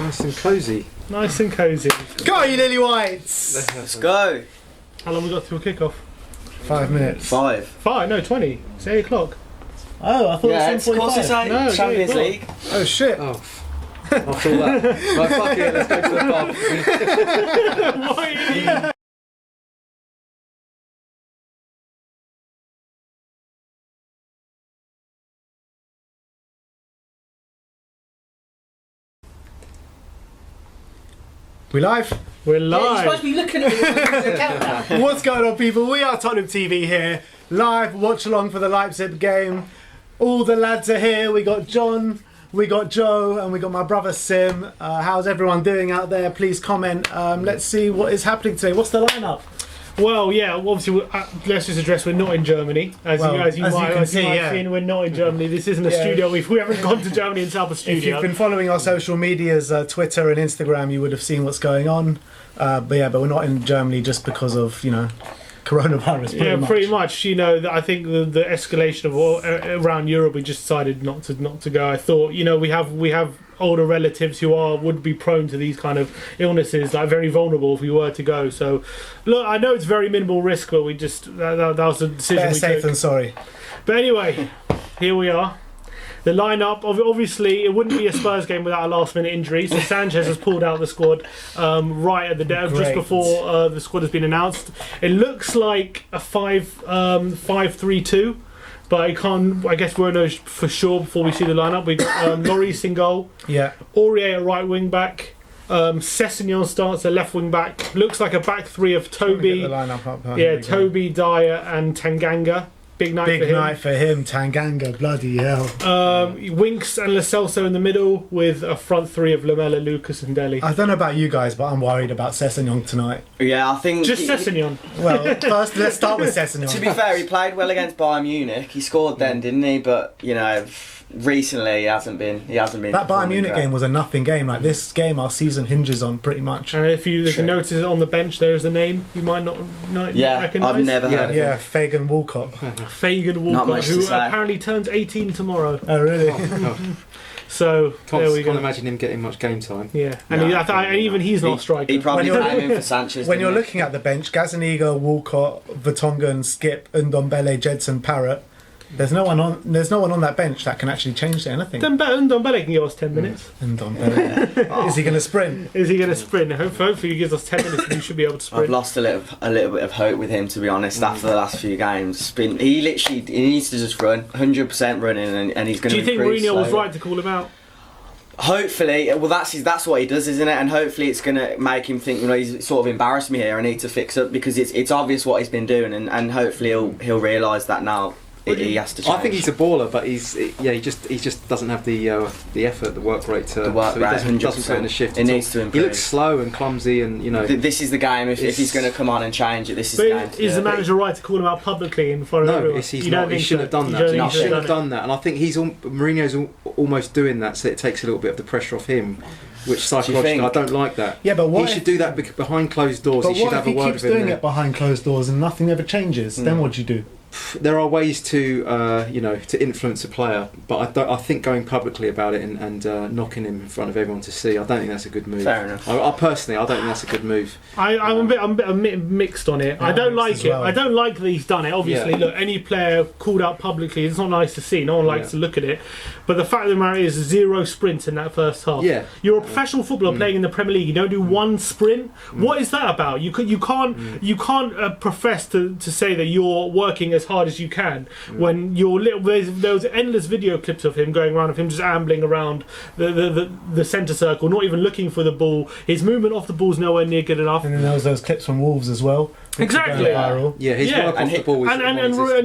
Nice and cosy. Nice and cosy. Go, you lily whites! Let's go. How long we got till kick-off? 5 minutes. 5. No, 20. It's 8 o'clock. Oh, I thought Yeah, it of was course it's 7:45. No, Champions 8 o'clock. League. Oh shit. Oh, after all that. Right, fuck it, let's go to the pub. Why? We live? We're Yeah, you're supposed live. to be looking at me with the countdown. What's going on, people? We are Tottenham TV here, live, watch along for the Leipzig game. All the lads are here. We got John, we got Joe, and we got my brother Sim. How's everyone doing out there? Please comment. Let's see what is happening today. What's the lineup? Well, yeah, obviously, let's just address we're not in Germany. As you might have seen, we're not in Germany. This isn't a studio. We haven't gone to Germany and set up a studio. If you've been following our social medias, Twitter and Instagram, you would have seen what's going on. But we're not in Germany just because of, coronavirus. Pretty much. I think the escalation of all around Europe, we just decided not to go. I thought, we have older relatives who would be prone to these kind of illnesses, like very vulnerable if we were to go. So, look, I know it's very minimal risk, but we just that was the decision Better we safe took. than sorry. But anyway, here we are. The lineup, obviously, it wouldn't be a Spurs game without a last-minute injury. So Sanchez has pulled out the squad right at the just before the squad has been announced. It looks like a 5-3-2, but I guess we won't know for sure before we see the lineup. We got Lloris in goal. Yeah. Aurier at right wing back. Sessegnon starts at left wing back. Looks like a back three of Toby. Get the lineup up. Toby, Dyer, and Tanganga. Big night for him. Tanganga, bloody hell. Winks and Lo Celso in the middle with a front three of Lamela, Lucas and Dele. I don't know about you guys, but I'm worried about Sessegnon tonight. Yeah, I think... Just Sessegnon. Well, first let's start with Sessegnon. To be fair, he played well against Bayern Munich. He scored then, didn't he? But, recently he hasn't been. That Bayern Munich game was a nothing game. Like this game, our season hinges on pretty much. And if you notice it on the bench, there is a name you might not recognise. I've never heard of him. Yeah, Fagan Walcott. Fagan Walcott, who apparently turns 18 tomorrow. Oh, really? So there we go. Can't imagine him getting much game time. Yeah, and even he's not striker. He probably came in for Sanchez. When you're looking at the bench, Gazaniga, Walcott, Vertonghen, Skip, Ndombele, Jedson, Parrott. There's no one on that bench that can actually change anything. Ndombele can give us 10 minutes. Ndombele. Is he going to sprint? Hopefully he gives us 10 minutes and he should be able to sprint. I've lost a little bit of hope with him, to be honest, after the last few games. He needs to just run, 100% running, and he's going to. Do you think Mourinho was right to call him out? Hopefully, well, that's what he does, isn't it? And hopefully, it's going to make him think, he's sort of embarrassed me here. I need to fix up, because it's obvious what he's been doing, and hopefully he'll realise that now. He has to change. I think he's a baller, but he just doesn't have the effort, the work rate to. The work rate, he doesn't put in a shift. It needs to improve. He looks slow and clumsy, and This is the game. If he's going to come on and change it, this is the game. Is the manager right to call him out publicly in front of everyone? No, he's not. He shouldn't have done that. He shouldn't have done that. And I think Mourinho's almost doing that, so it takes a little bit of the pressure off him. Which psychologically, I don't like that. Yeah, but he should do that behind closed doors. But he should have a word with him. What if he keeps doing it behind closed doors and nothing ever changes? Then what do you do? There are ways to to influence a player, but I think going publicly about it and knocking him in front of everyone to see, I don't think that's a good move. Fair enough. I personally, I don't think that's a good move. I'm a bit mixed on it. I don't like it. Well. I don't like that he's done it. Obviously, look, any player called out publicly, it's not nice to see. No one likes to look at it. But the fact of the matter is, 0 sprints in that first half. Yeah. You're a professional footballer playing in the Premier League. You don't do one sprint. What is that about? You can't profess to say that you're working as hard as you can when there was endless video clips of him going around, of him just ambling around the centre circle, not even looking for the ball. His movement off the ball's nowhere near good enough. And then there was those clips from Wolves as well. Exactly. His work off the ball is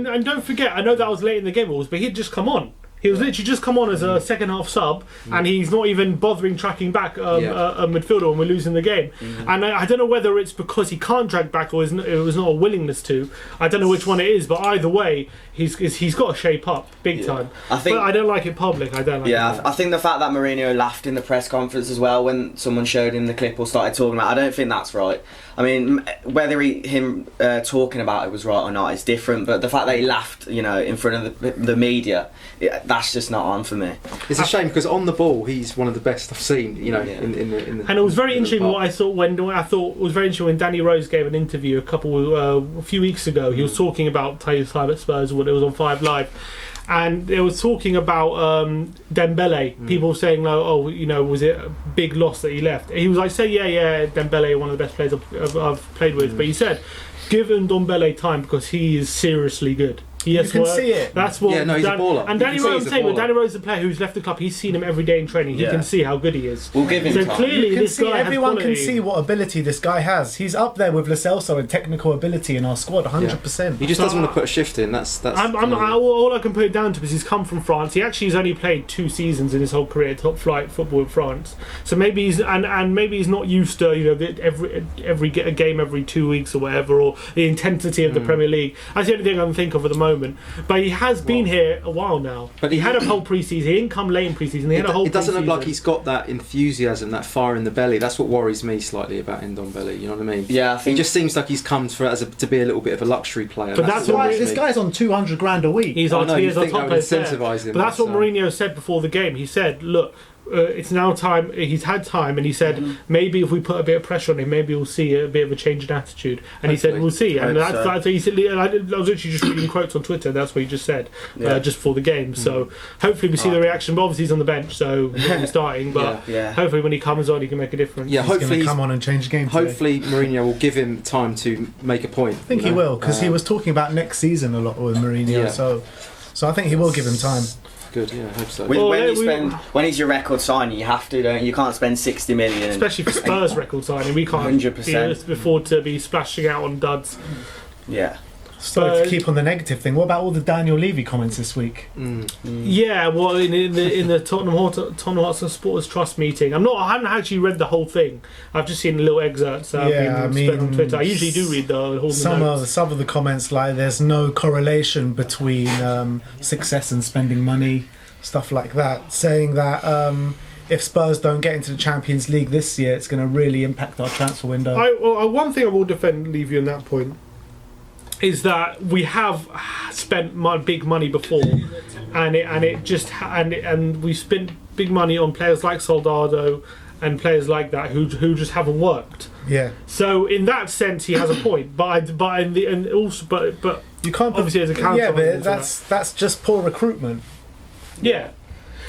and don't forget, I know that was late in the game, but he'd just come on. He was literally just come on as a second half sub, and he's not even bothering tracking back a midfielder when we're losing the game. And I don't know whether it's because he can't track back or it was not a willingness to. I don't know which one it is, but either way, he's got to shape up big time. But I don't like it public. I don't like it. I think the fact that Mourinho laughed in the press conference as well when someone showed him the clip or started talking about it, I don't think that's right. I mean, whether him talking about it was right or not is different, but the fact that he laughed, in front of the media, that's just not on for me. It's a shame because on the ball he's one of the best I've seen. In the and it was very interesting what I thought when it was very interesting when Danny Rose gave an interview a few weeks ago. He was talking about his time at Spurs when it was on 5 Live. And they was talking about Dembele. People saying, was it a big loss that he left? He was like, Dembele, one of the best players I've played with. But he said, give Ndombele time because he is seriously good. You can see it. That's what. He's a baller. And Danny Rose, Danny Rose is a player who's left the club. He's seen him every day in training. He can see how good he is. We'll give him time. Clearly, everyone can see what ability this guy has. He's up there with Lo Celso in technical ability in our squad, 100%. He just doesn't want to put a shift in. That's. All I can put it down to is he's come from France. He actually has only played 2 seasons in his whole career, top flight football in France. So maybe he's maybe he's not used to every game every 2 weeks or whatever, or the intensity of the Premier League. That's the only thing I can think of at the moment. But he has been here a while now. But he had a whole pre-season. He didn't come late in pre-season. He had a whole. It doesn't look like he's got that enthusiasm, that fire in the belly. That's what worries me slightly about Ndombele. You know what I mean? Yeah, I think it just seems like he's come to be a little bit of a luxury player. But that's why this guy's on 200 grand a week. He's our top player. But that's what Mourinho said before the game. He said, "Look, it's now time." He's had time, and he said, "Maybe if we put a bit of pressure on him, maybe we'll see a bit of a change in attitude." And he said, "We'll see." And that's what he said. I was literally just reading quotes on Twitter. That's what he just said, just before the game. So hopefully we see the reaction. But obviously he's on the bench, so he's starting. But hopefully when he comes on, he can make a difference. Yeah, hopefully he's come on and change the game. Hopefully Mourinho will give him time to make a point. I think he will, because he was talking about next season a lot with Mourinho. So I think he will give him time. Good, yeah, I hope so. When he's your record signing, you have to, don't you? You can't spend 60 million. Especially for Spurs record signing, we can't 100% afford to be splashing out on duds. Yeah. So to keep on the negative thing, what about all the Daniel Levy comments this week? Yeah, well, in the Tottenham Hotspur Supporters Trust meeting, I haven't actually read the whole thing. I've just seen little excerpts. On Twitter. I usually do read some of the comments, like there's no correlation between success and spending money, stuff like that, saying that if Spurs don't get into the Champions League this year, it's going to really impact our transfer window. One thing I will defend Levy on that point is that we have spent big money before, and we spent big money on players like Soldado and players like that who just haven't worked. Yeah. So in that sense, he has a point. But you can't obviously as a counter. Yeah, but that's just poor recruitment. Yeah.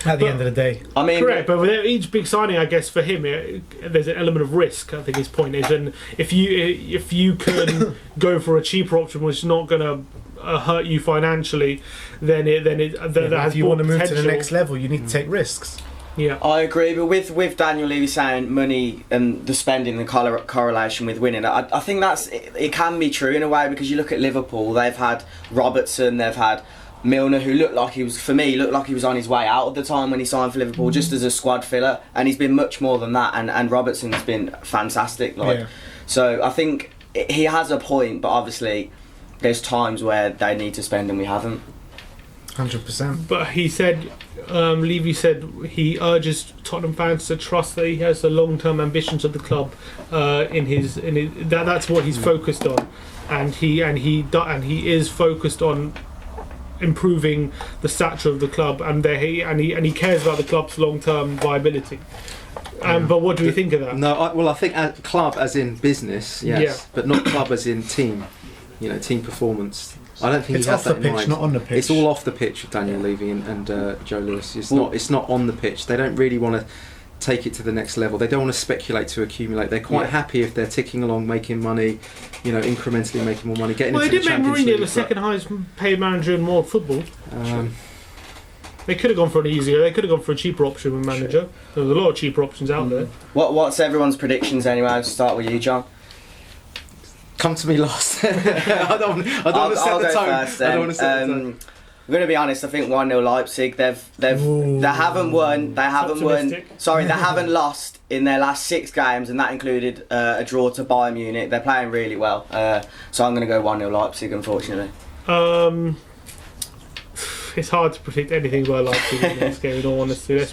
At the end of the day, I mean, correct. But with each big signing, I guess for him, there's an element of risk. I think his point is, and if you can go for a cheaper option, which is not going to hurt you financially, then if you want to move to the next level, you need to take risks. Yeah, I agree. But with Daniel Levy saying money and the spending, the correlation with winning, I think it can be true in a way, because you look at Liverpool, they've had Robertson, they've had Milner, who looked like he was on his way out at the time when he signed for Liverpool, just as a squad filler, and he's been much more than that. And Robertson's been fantastic. So I think he has a point, but obviously there's times where they need to spend and we haven't. 100%. But he said, Levy said, he urges Tottenham fans to trust that he has the long-term ambitions of the club that's what he's focused on, and he is focused on improving the stature of the club, and he cares about the club's long-term viability. But what do we think of that? No, I think club as in business, yes, but not club as in team. Team performance. I don't think it's he has off that the in pitch, mind. not on the pitch. It's all off the pitch with Daniel Levy and Joe Lewis. It's not on the pitch. They don't really want to take it to the next level. They don't want to speculate to accumulate. They're quite happy if they're ticking along, making money, incrementally making more money, getting into the Champions League. They did make Mourinho the second highest paid manager in world football. They could have gone for an easier. They could have gone for a cheaper option with manager. There was a lot of cheaper options out there. What's everyone's predictions anyway? I'll start with you, John. Come to me last. I don't want to set the tone. I don't want to set the tone. I'm going to be honest. I think 1-0 Leipzig. They haven't won. They haven't lost in their last 6 games, and that included a draw to Bayern Munich. They're playing really well. So I'm going to go 1-0 Leipzig. Unfortunately. It's hard to predict anything by Leipzig in this game. In all honesty,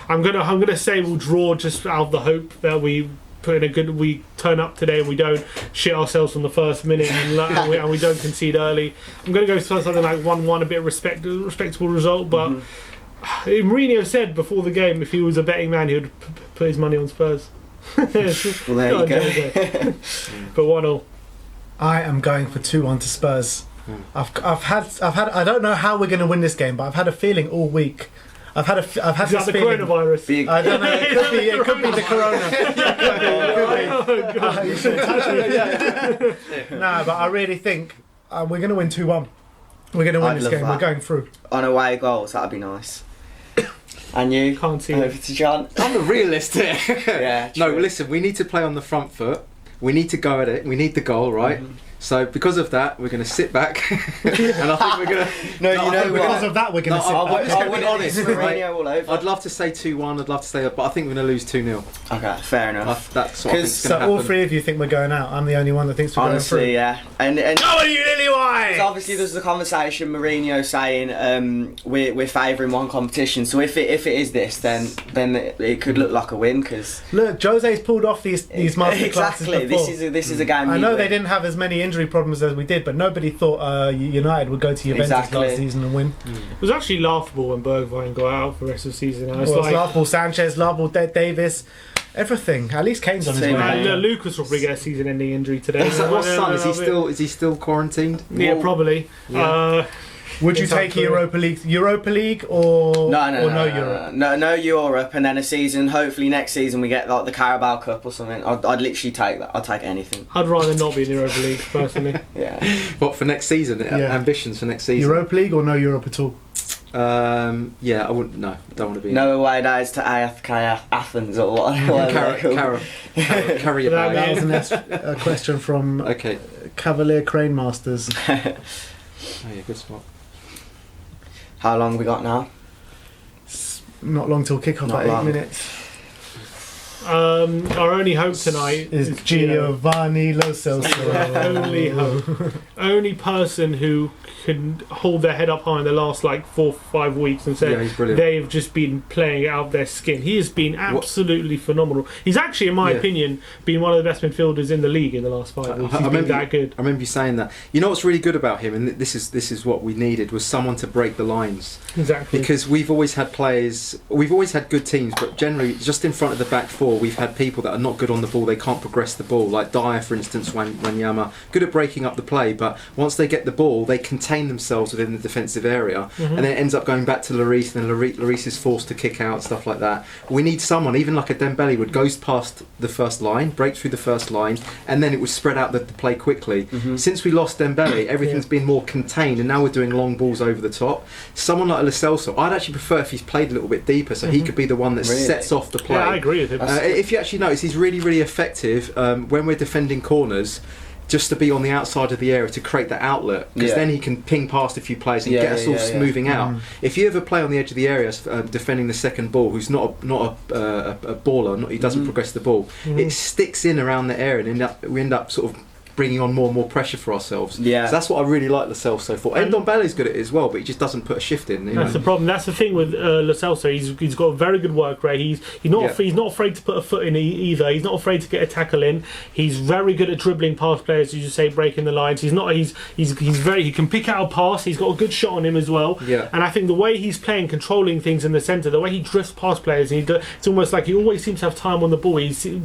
I'm gonna say we'll draw just out of the hope that we turn up today and we don't shit ourselves from the first minute and we don't concede early. I'm going to go for something like 1-1, a bit respectable result, but Mourinho said before the game if he was a betting man, he would put his money on Spurs. Well, there you go. But 1-0. I am going for 2-1 to Spurs. I've had. I don't know how we're going to win this game, but I've had a feeling all week. I've had Is this that the feeling. coronavirus? I don't know. It could be the corona. It could be. You shouldn't touch me. No, but I really think we're going to win 2-1. We're going to win I'd this love game. that. We're going through. On away goals, that'd be nice. And you? Can't see Over it. to John. I'm a realist here. Yeah. No, true. listen, we need to play on the front foot. We need to go at it. We need the goal, right? So because of that, we're going to sit back, and I think we're going to. No, you know Because what? of that, we're going to. No, I just gonna would be honest, right? Mourinho all over. I'd love to say 2-1. I'd love to say, but I think we're going to lose 2-0. Okay, fair enough. That's what I think's So going to happen. all three of you think we're going out. I'm the only one that thinks we're Honestly, going through. yeah. And Come on, you lily white! because obviously there's the conversation Mourinho saying we're favouring one competition. So if it is this, then it could look like a win because Look, Jose's pulled off these master classes exactly. before. This is a game. I we know win. they didn't have as many injury problems as we did, but nobody thought United would go to Juventus Exactly. last season and win. It was actually laughable when Bergwijn got out for the rest of the season. I was Well, it's like, laughable. Sanchez, laughable. Davis, everything. At least Kane's on his Same, way. man. Lucas will probably get a season-ending injury today. So what's son? Is he still quarantined? Yeah, probably. Yeah. Would you It's up take for it. Europa League or No Europe? No Europe, and then a season. Hopefully next season we get like the Carabao Cup or something. I'd literally take that. I'd take anything. I'd rather not be in the Europa League, personally. Yeah. What for next season? Yeah. Ambitions for next season? Europa League or no Europe at all? Yeah, I wouldn't. No, don't want to be. No away days to AFK Athens or whatever. they're called. Carry your Without bag. me. That was a question from Okay. Cavalier Crane Masters. Oh yeah, good spot. How long we got now? Not long till kickoff, Not about long. 8 minutes. Our only hope tonight Is Giovanni Lo Celso. only hope. Only person who can hold their head up high in the last like 4 or 5 weeks and say Yeah, he's brilliant. they've just been playing out of their skin. He has been absolutely phenomenal. He's actually, in my Yeah. opinion, been one of the best midfielders in the league in the last 5 weeks. He's been that good. I remember you saying that. You know what's really good about him, and this is what we needed, was someone to break the lines. Exactly. Because we've always had players, we've always had good teams, but generally just in front of the back four, we've had people that are not good on the ball. They can't progress the ball. Like Dyer, for instance, Wanyama, good at breaking up the play, but once they get the ball, they contain themselves within the defensive area, and then it ends up going back to Lloris, and then Lloris is forced to kick out, stuff like that. We need someone, even like a Dembele, would goes past the first line, break through the first line, and then it would spread out the play quickly. Since we lost Dembele, everything's been more contained, and now we're doing long balls over the top. Someone like Lo Celso, I'd actually prefer if he's played a little bit deeper, so he could be the one that Really? sets off the play. Yeah, I agree with him. If you actually notice, he's really, really effective when we're defending corners, just to be on the outside of the area to create that outlet, because Yeah. then he can ping past a few players and Yeah, get us all yeah. moving out. If you ever play on the edge of the area defending the second ball, who's not a baller, he doesn't progress the ball, it sticks in around the area, and we end up sort of bringing on more and more pressure for ourselves. Yeah. So that's what I really like Lo Celso for. And Ndombele's good at it as well, but he just doesn't put a shift in. You know? That's the problem. That's the thing with Lo Celso. He's got a very good work rate. He's not afraid to put a foot in either. He's not afraid to get a tackle in. He's very good at dribbling past players, as you say, breaking the lines. He can pick out a pass. He's got a good shot on him as well. Yeah. And I think the way he's playing, controlling things in the centre, the way he drifts past players, it's almost like he always seems to have time on the ball.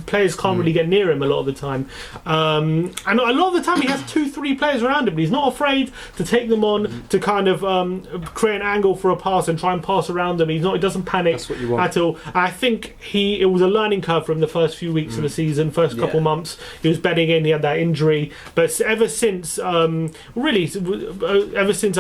Players can't really get near him a lot of the time. And a lot of the time he has 2-3 players around him, but he's not afraid to take them on to kind of create an angle for a pass and try and pass around them. He doesn't panic That's what you want. at all. I think it was a learning curve for him the first few weeks of the season, first couple months. He was bedding in, he had that injury, but ever since I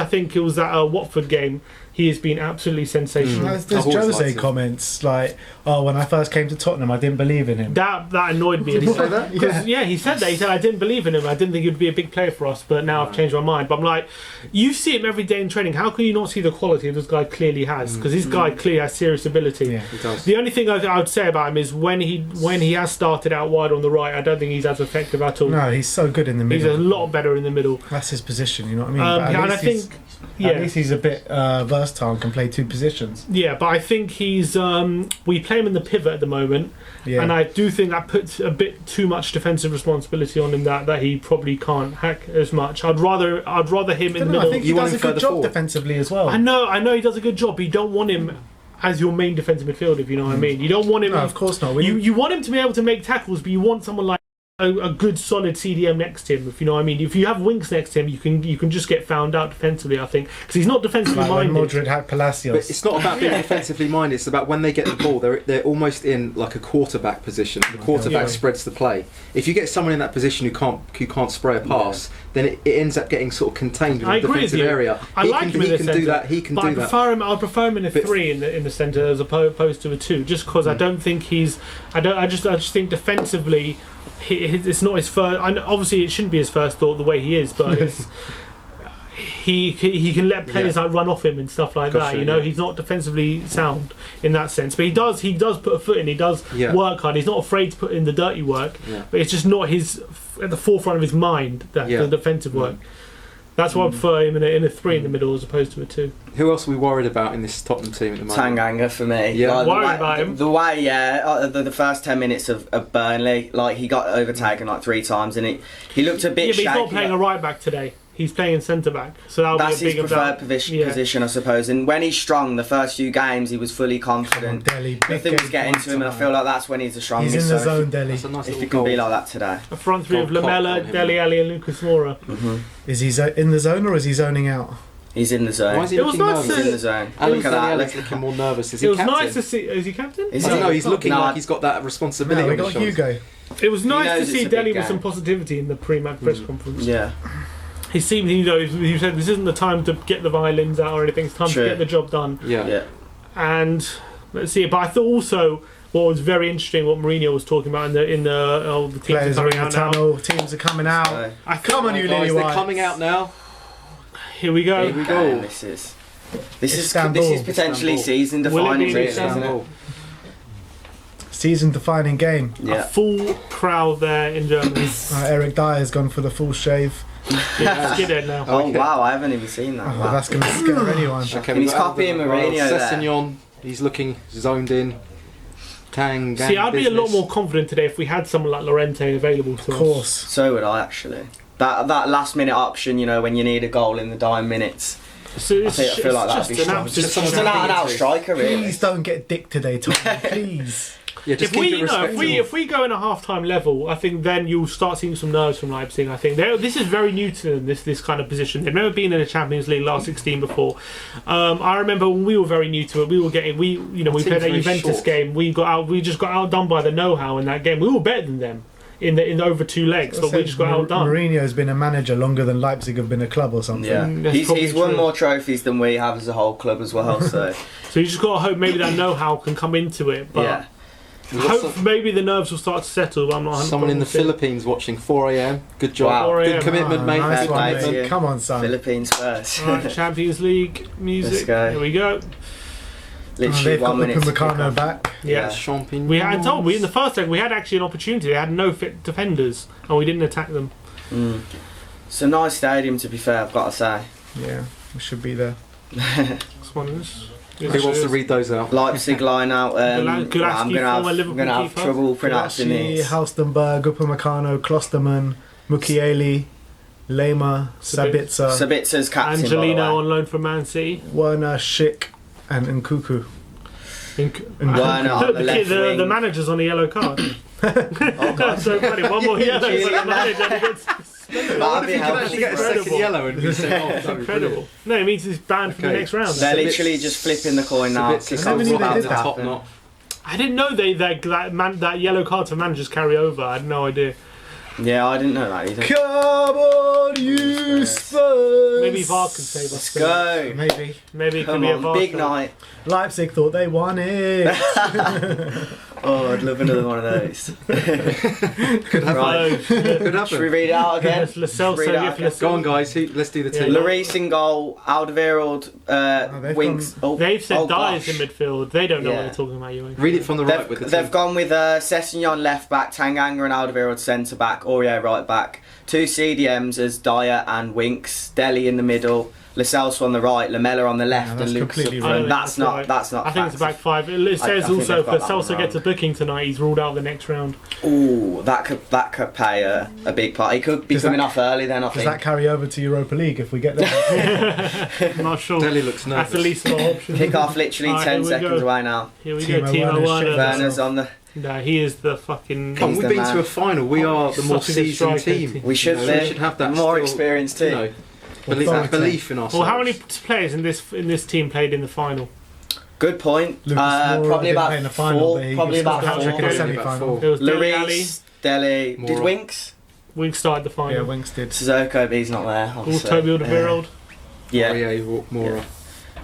think it was that Watford game, he has been absolutely sensational. There's I've always Jose liked him. comments like, "Oh, when I first came to Tottenham, I didn't believe in him." That annoyed me. Did he say that? 'Cause, yeah, he said that. He said, I didn't believe in him. I didn't think he'd be a big player for us, but now I've changed my mind. But I'm like, you see him every day in training. How can you not see the quality this guy clearly has? Because this guy clearly has serious ability. Yeah. He does. The only thing I would say about him is when he has started out wide on the right, I don't think he's as effective at all. No, he's so good in the He's middle. a lot better in the middle. That's his position. You know what I mean? But And I at least think, at least he's a bit versatile. versatile and can play two positions. Yeah, but I think he's. We play him in the pivot at the moment, and I do think that puts a bit too much defensive responsibility on him that he probably can't hack as much. I'd rather him in the middle. I think he does a good job defensively as well. I know he does a good job. But you don't want him as your main defensive midfielder, if you know what I mean. You don't want him. No, of course not. You want him to be able to make tackles, but you want someone like a good solid CDM next to him, if you know what I mean. If you have Winks next to him, you can just get found out defensively, I think, because he's not defensively like minded. when Modric had Palacios. But it's not about being defensively minded. It's about when they get the ball, they're almost in like a quarterback position. The quarterback spreads the play. If you get someone in that position who can't spray a pass, then it ends up getting sort of contained in the defensive area. I like him in the centre. He can but do I prefer him in a 3 in the centre as opposed to a 2, just because I don't think he's. I just think defensively. It's not his first. Obviously, it shouldn't be his first thought the way he is, but he can let players like run off him and stuff like that. You know, he's not defensively sound in that sense, but he does put a foot in. He does work hard. He's not afraid to put in the dirty work, but it's just not his at the forefront of his mind the defensive work. That's why I prefer him in a 3 in the middle as opposed to a 2. Who else are we worried about in this Tottenham team at the moment? Tanganga for me. Yeah, like, worried about him. The way, the first 10 minutes of Burnley, like he got overtaken like 3 times, and he looked a bit shaky. But he's not playing a right back today. He's playing in centre back, so that's his preferred position, I suppose. And when he's strong, the first few games, he was fully confident. Nothing was getting to him, and I feel like that's when he's the strongest. He's in the zone, Dele. That's a nice if he can be like that today. A front 3 of Lamella, Dele Alli, and Lucas Moura. Is he in the zone or is he zoning out? He's in the zone. Why is he looking nervous? He's in the zone. Look at that. He's looking more nervous. Is he captain? It was nice to see. Is he captain? I don't know. He's looking like he's got that responsibility. No, we got Hugo. It was nice to see Dele with some positivity in the pre-match press conference. Yeah. He seemed, he said this isn't the time to get the violins out or anything. It's time to get the job done. Yeah. And let's see. But I thought also what was very interesting, what Mourinho was talking about the teams players are coming out now. Teams are coming out. Come on, you Lily They're Whites. coming out now. Here we go. This is potentially season defining, isn't it? Season defining game. A full crowd there in Germany. Eric Dyer has gone for the full shave. Skinhead now. Oh wow, I haven't even seen that. Well, that's going to scare anyone. And he's copying Mourinho there. Sessegnon, he's looking zoned in. See, I'd be a lot more confident today if we had someone like Llorente available to us. Of course. So would I actually. That last minute option, when you need a goal in the dying minutes. So I feel like that'd be strong. Just an out striker, really. Please don't get dick today, Tom. Please. Yeah, just if we go in a half-time level, I think then you'll start seeing some nerves from Leipzig. I think this is very new to them, this kind of position. They've never been in a Champions League last 16 before. I remember when we were very new to it. We played that Juventus game. We just got outdone by the know-how in that game. We were better than them in the over 2 legs, but we just got outdone. Mourinho's been a manager longer than Leipzig have been a club or something. Yeah, he's won more trophies than we have as a whole club as well. So you just got to hope maybe that know-how can come into it. But yeah. Hope maybe the nerves will start to settle, but I'm not 100%. Someone in the Philippines watching 4 a.m. Good job. Wow. Good commitment, mate. Nice one, mate. mate. Come on, son. Philippines first. Right, Champions League music. Let's go. Here we go. Literally they've 1 got minute. Upamecano back. Yeah. Champions. We in the first leg we had actually an opportunity. They had no fit defenders, and we didn't attack them. It's a nice stadium, to be fair. I've got to say. Yeah, we should be there. This one is. Who wants to read those out? Leipzig line out. I'm gonna have trouble pronouncing Gulaski, it. Halstenberg, Upamecano, Klosterman, Mukiele, Lema, Sabitzer, Sabitza's captain. Angelino on loan from Man City. Werner, Schick, and Nkuku. Werner on the left wing. The manager's on a yellow card. That's so funny. One more yellow for the manager. What if you can actually get a second yellow and be sent off? It's incredible. No, it means he's banned from the next round. They're literally just flipping the coin now. I didn't know that yellow card for managers carry over. I had no idea. Yeah, I didn't know that either. Come on, you Spurs! Maybe VAR can save us. Let's go. Maybe it could Come be a on, VAR. big night. Leipzig thought they won it. Oh, I'd love another one of those. Could happen. Right. Could happen. Should we read it out again? Yes, Lo Celso, Read it out give Lo again. Go on, guys. Let's do the team. Lloris in goal, Alderweireld, they've Winks. They've said Dyer's gosh. in midfield. They don't know what Yeah. they're talking about, you ain't. Read it from the right with the They've team. gone with Sessegnon left back, Tanganga and Alderweireld centre back, Aurier right back, 2 CDMs as Dyer and Winks, Deli in the middle, Lo Celso on the right, Lamella on the left, that's and Lucas completely up I don't front. think That's right. not. I think it's a back facts. five. It says I think also they've if got that one Celso gets a wrong. booking tonight, he's ruled out the next round. Ooh, that could play a big part. He could be Does coming that- off early then. I Does think. that carry over to Europa League if we get there? I'm not sure. Deli looks That's nervous. the least of our options. Kick off literally Alright, 10 here we seconds go. away now. Here we Timo go, Timo Werner's Werner. shit. Werner's on the. No, he is the fucking. Come on, He's we've the been man. to a final. We are the more Such a good seasoned striker, team. We should You be. know, we should have that More still, experienced you team. know, Authority. belief in ourselves. Well, how many players in this team played in the final? Good point. Lucas Moura Probably didn't about play in the final, four. but he Probably scored about a hat-trick in the four. semi-final. It was Dele Alli. Lloris, Deli. Did Moura. Winks? Winks started the Yeah, final. Winks did. Sissoko, but he's not there. All obviously. Toby Alderweireld Yeah. Mora.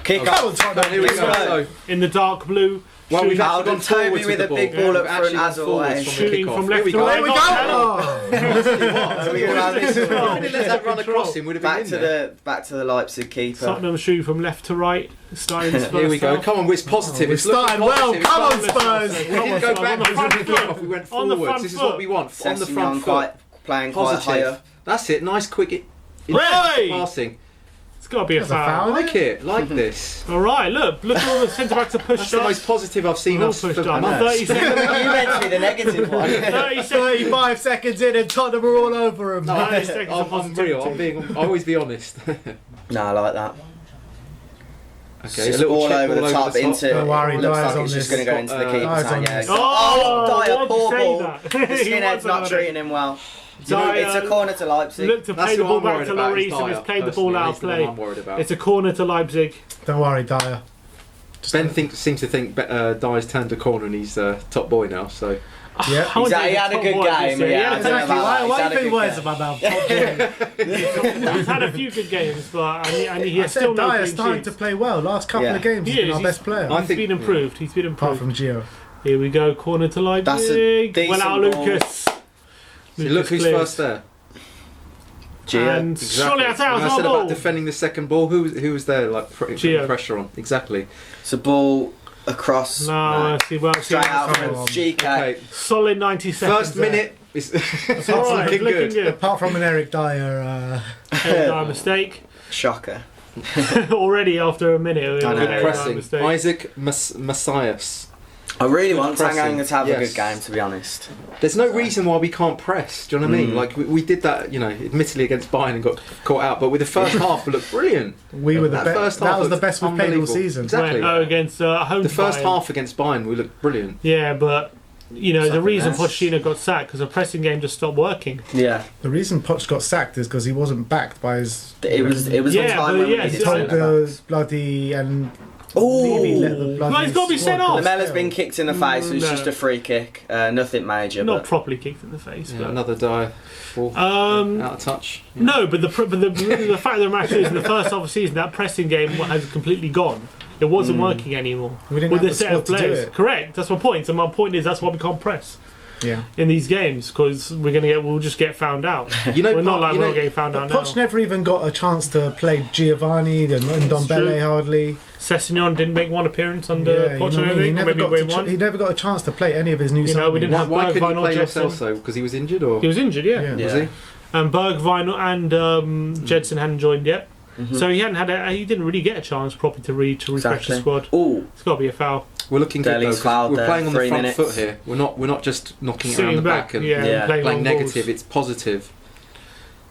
Kick Okay. off. Come on, Here we Let's go. go. So, in the dark blue. well, we've shooting- actually gone Alden Toby forwards with the a ball. big ball We've up front actually gone as forwards always. from the Shooting kick-off. from Here left we to go. right. There we Got go! There we go. If we'd let that run across him, would have been Back in to there. the Leipzig keeper. Tottenham shooting from left to right. Starting his first Here we go. half. Come on, it's positive. We're It's looking starting well. positive. Come on, It's Spurs! We didn't go On the backwards front with the foot. kick-off. We went On the forwards. front This is foot. what we want. On the front Sessegnon foot. playing quite higher. Positive. That's it. Nice, quick Hey! passing. It's got to be a That's a foul. foul. Like it. Like this. All right, look at all the centre backs are pushed That's the up. most positive I've seen All us for pushed up. months. 30 seconds. You meant to be the negative one. 30 seconds. 35 seconds in and Tottenham are all over him. No, 30 seconds of I'm real. positivity. I always be honest. No, I like that. Okay, Just all over the top into. Don't worry, looks Dyer's like on it's just this. going to go into the keeper's Dyer's on hand. Yeah. this. Oh, Dyer, why'd you poor say ball. that? The He skinhead's was not on treating him well. Dyer It's a corner to Leipzig. Look to That's play the who ball I'm back worried to about, Lloris is and Dyer, has played the ball personally. out He's of the one play. I'm worried about. It's a corner to Leipzig. Don't worry, Dyer. Ben seems to think Dyer's turned a corner and he's top boy now. So Yeah. I wouldn't He say had a top good boy this game, year. yeah. He had Exactly. He's Why had do a you think good words game. about that? He's had a few good games, but and he I has still said no Dyer's clean starting to sheets. play well. Last couple Yeah. of games, He he's been is. our best player. I He's think- been improved. He's been Apart improved. from Gio. Here we go, corner to Leipzig. That's a decent Well out, ball. Lucas. look who's clears. first there. Gio. And surely that's And out. I said Our about ball. defending the second ball. Who was there, like putting Gio. pressure on? Exactly. It's a ball across. No, see, well, Straight out Come from on. GK. Okay. solid 90 seconds. First minute. It's It's all right, looking looking good. good. Apart from an Eric Dyer, Our mistake. Shocker. Already after a minute. I know. Very Good bad pressing. mistake. Isaac Messias. I really want pressing, Tanganga to have a yes. good game, to be honest. There's no reason why we can't press. Do you know what I mean? Like we did that, admittedly against Bayern and got caught out. But with the first half, we looked brilliant. we were the That best. first That half was the looked best we've played all unbelievable. season. Exactly. Went, against home. The first Bayern. half against Bayern, we looked brilliant. Yeah, but the Something reason else. Pochettino got sacked because the pressing game just stopped working. Yeah. The reason Poch got sacked is because he wasn't backed by his. It was the Yeah, time but when we yeah, needed so- Told the bloody and Ooh. Levy let the bloody Well, he's gotta be squad sent go off. Lamella's stale. been kicked in the face. It was No. just a free kick. Nothing major. Not But properly kicked in the face. Yeah, but another die. Ball Um, out of touch. Yeah. No, but the fact of the matter is, in the first half of the season, that pressing game has completely gone. It wasn't working anymore. We didn't with have the the set of squad to do players. it. Correct. That's my point. So my point is that's why we can't press Yeah. in these games because we'll just get found out. You know, We're not Mark, like you we're know, not getting found out now. Poch never even got a chance to play Giovanni and Ndombele true. hardly. Sessegnon didn't make one appearance under Yeah, Poch you know or what I mean? anything. Maybe we won. He never got a chance to play any of his new You know, we signings. didn't have why couldn't he Bergwijn or play Jetson. Lo because he was injured, or He was injured, yeah. Yeah. was Yeah. he? And Bergwijn and Jedson hadn't joined yet. So he hadn't he didn't really get a chance properly to refresh Exactly. the squad. Ooh. It's got to be a foul. We're looking good though. Dele's 'cause fouled We're there, playing on the 3 front minutes. foot here. We're not just knocking it around Sitting the back, back and yeah, Yeah. playing playing long negative. balls. It's positive.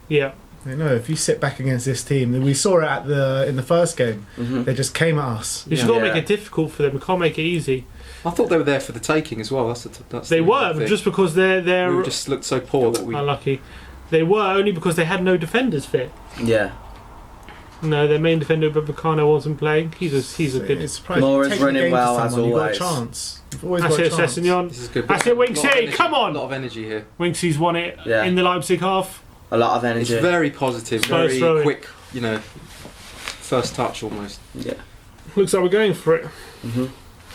Yeah. You know, if you sit back against this team, we saw it in the first game. Mhm. They just came at us. You just got to Yeah. make it difficult for them. We can't make it easy. I thought they were there for the taking as well. That's They the were, thing. but just because they're we just looked so poor that we. unlucky. They were only because they had no defenders fit. Yeah. No, their main defender, Babacano, wasn't playing. He's a good. It's surprising. Laura's Take the running game to well, as someone, you've always. got a chance. You've always That's got a it, chance. Sessegnon. This is good. That's it, Winksy, Lot of energy- come on! A lot of energy here. Winksy's won it Yeah. in the Leipzig half. A lot of It's energy. very positive, Spurs very throwing. quick. First touch almost. Yeah. Looks like we're going for it. Mhm.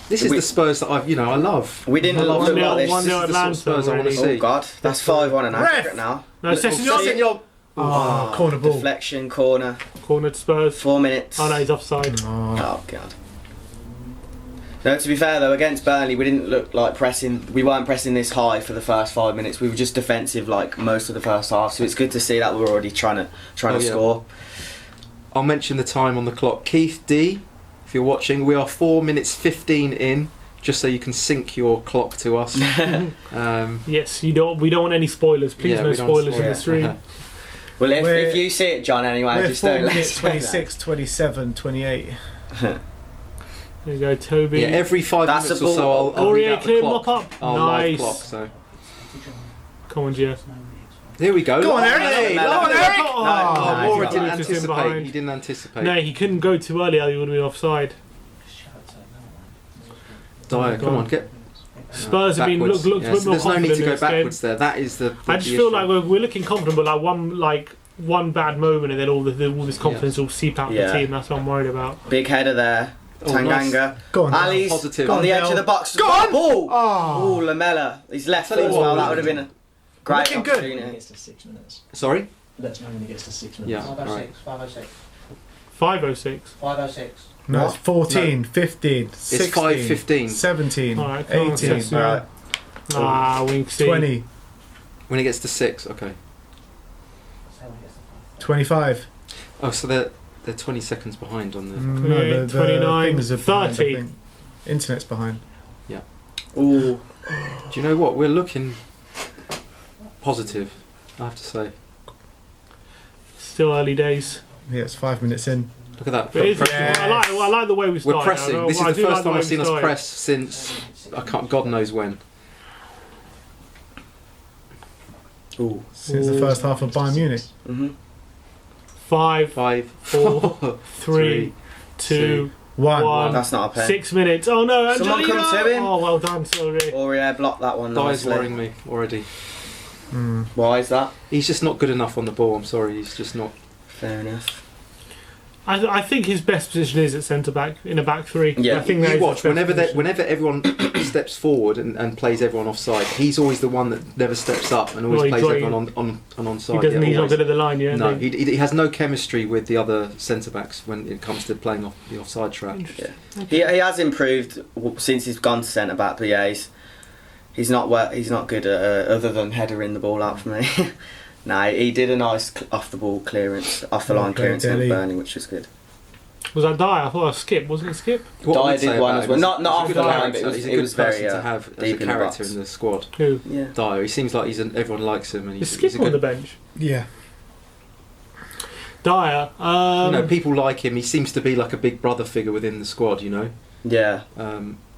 This is the Spurs that I love. We didn't look like this. One This nil is the sort of Spurs I want to Atlanta see. Oh God, that's 5-1 in aggregate now. No, Sessegnon. Oh, corner ball. Deflection, corner. Corner to Spurs. 4 minutes. Oh no, he's offside. Oh God. No, to be fair though, against Burnley, we didn't look like pressing. We weren't pressing this high for the first 5 minutes. We were just defensive like most of the first half. So it's good to see that we're already trying to score. I'll mention the time on the clock. Keith D, if you're watching, we are 4 minutes 15 in. Just so you can sync your clock to us. Yes, we don't want any spoilers. Please, Yeah, no we don't spoilers in spoil the it. stream. Well, if you see it, John, anyway, We're just 4 don't let minutes, us know 26, 27, 28. There you go, Toby. Yeah, every 5 That's minutes a or so ball. I'll read Aurier, out the clear clock. mop up. Our live Nice. clock, so. Come on, Gio. Here we go. Go on, Eric. Hey, Go on, lovely. Eric. Oh, Oh, No, Mora he's didn't got it. anticipate. He didn't anticipate. No, he couldn't go too early. He would have been offside. Dyer, come on, get. Spurs have been backwards. looked a bit more There's no need confident to in go this game. backwards there. That is the I just the feel issue. like we're looking confident, but one bad moment and then all this confidence will seep out Yeah. the team. That's what I'm worried about. Big header there. Oh, nice. Tanganga. Go on. Ali's Positive. on the edge Del. of the box. Go on. Ball. Oh. Oh, Lamella. He's left Tell foot you as what, well. we're That would have been a great looking good. When it opportunity. gets to 6 minutes. Sorry? Let us know when it gets to 6 minutes. Yeah. 506, 506, 5:06. 506. No, it's 14, 15, It's 16, 5:15. 17, Alright, come on, 18, Sessegnon. Alright. Winksy. 20, When it gets to 6, okay. Say when it gets to 5. 25. Oh, so they're 20 seconds behind on the. No, the 29, things are behind, I 30. think. Internet's behind. Ooh. Do you know what? We're looking positive, I have to say. Still early days. Yeah, it's 5 minutes in. Look at that. But it is, Yeah. I like the way we started. We're pressing. This is I the do like first time way I've seen we us started. press since God knows when. Ooh. Since the first half of Bayern Munich. Mhm. 5, 5, 4, 4, 3, 2, 1. 1. That's not a pen. 6 minutes. Oh no, Someone Angelina! come to him. Oh, well done, sorry. Or yeah, block that one. Dyer's nicely. worrying me already. Why is that? He's just not good enough on the ball. I'm sorry. He's just not. Fair enough. I think his best position is at centre back in a back three. Yeah. I think that You is watch his best position. whenever everyone steps forward and plays everyone offside, he's always the one that never steps up and always Well, plays he's everyone on onside. he doesn't. Yeah, He's not always. good at the line, yeah. No, he has no chemistry with the other centre backs when it comes to playing off the offside track. He has improved since he's gone to centre back, but yeah, he's not good at other than headering the ball out for me. No, he did a nice off the ball clearance, off the line Okay, clearance against Delhi. Burnley, which was good. Was that Dyer? I thought it was Skip. Wasn't it Skip? What Dyer I would did say one about as him well. is Not he's a off good the line, character. but He's a it good was person very to have as a deep in the character box. in the squad. Who? Yeah. Dyer, he seems like everyone likes him, and Is he's a Skip on the good. bench? Yeah. Dyer. You know, people like him. He seems to be like a big brother figure within the squad. You know. Yeah.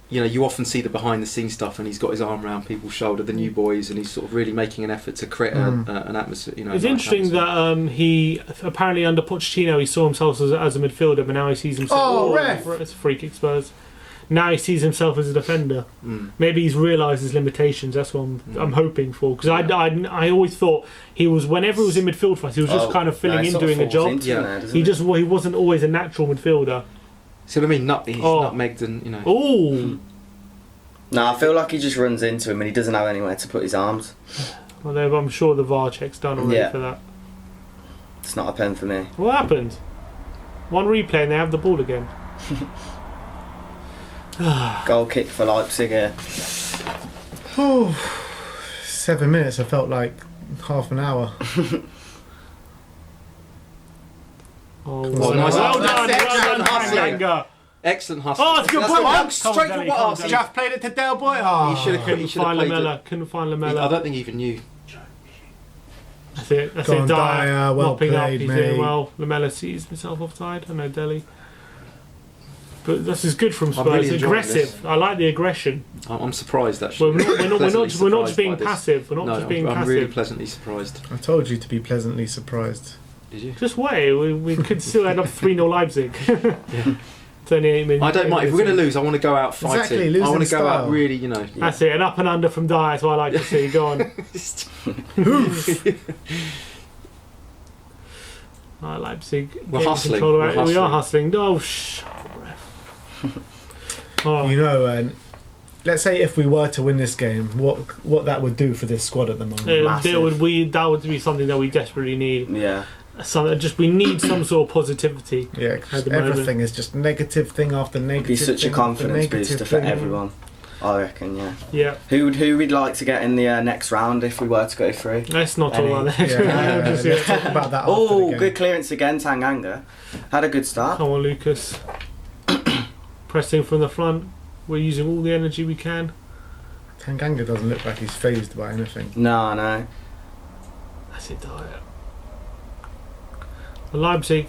You know, you often see the behind the scenes stuff, and he's got his arm around people's shoulder, the new boys, and he's sort of really making an effort to create an atmosphere. You know, It's nice interesting atmosphere. that he apparently under Pochettino he saw himself as a midfielder, but now he sees himself. Oh, ref! It's a free kick, Spurs. Now he sees himself as a defender. Mm. Maybe he's realised his limitations. That's what I'm hoping for. Because I always thought he was, whenever he was in midfield for us, he was just kind of filling in, doing a job. He wasn't always a natural midfielder. See what I mean? He's nutmegged, and you know. Oh. No, I feel like he just runs into him and he doesn't have anywhere to put his arms. Well, I'm sure the VAR check's done already Yeah. for that. It's not a pen for me. What happened? One replay and they have the ball again. Goal kick for Leipzig here. 7 minutes, I felt like half an hour. Oh, Well, nice. well done, That's well done, excellent hustling. Tanganga. Excellent hustle. Oh, it's a good That's ball. the one Come on, straight Delhi, from what come on, Arsenal. Delhi. Jaff played it to Del Boy. Oh. He should have Couldn't find played Lamella. Couldn't find I Lamella. don't think he even knew. That's it. That's Go it. on, Dyer. Dyer, well Mopping up. played, He's mate. doing well. Lamella sees himself offside. I know Delhi. But this is good from I'm Spurs. really enjoying Aggressive. I like the aggression. I'm surprised actually. We're not Pleasantly just surprised being by this. passive. We're not No, just being I'm passive. really pleasantly surprised. I told you to be pleasantly surprised. Did you? Just wait. We could still end up 3-0 Leipzig. It's only 8 minutes. I don't mind. If we're going to lose, I want to go out fighting. Exactly, I losing want to go style. out really, you know. That's it. An up and under from Dyer. That's what I like to see. Go on. Leipzig. We're getting hustling. control of We're it. We are hustling. hustling. Oh, Oh. You know, and let's say if we were to win this game, what that would do for this squad at the moment. Massive. That would be something that we desperately need. Yeah. We need some sort of positivity. Yeah, 'cause At the moment. everything is just negative thing after negative. It'd be such a thing after confidence negative booster for thing. everyone. I reckon, yeah. Yeah. Who we'd like to get in the next round if we were to go through? Let's not talk about that. Yeah, Just, let's talk about that after the Oh, game. good clearance again, Tanganga. Had a good start. Come on, Lucas. Pressing from the front. We're using all the energy we can. Tanganga doesn't look like he's phased by anything. No. That's it, Dyer. Leipzig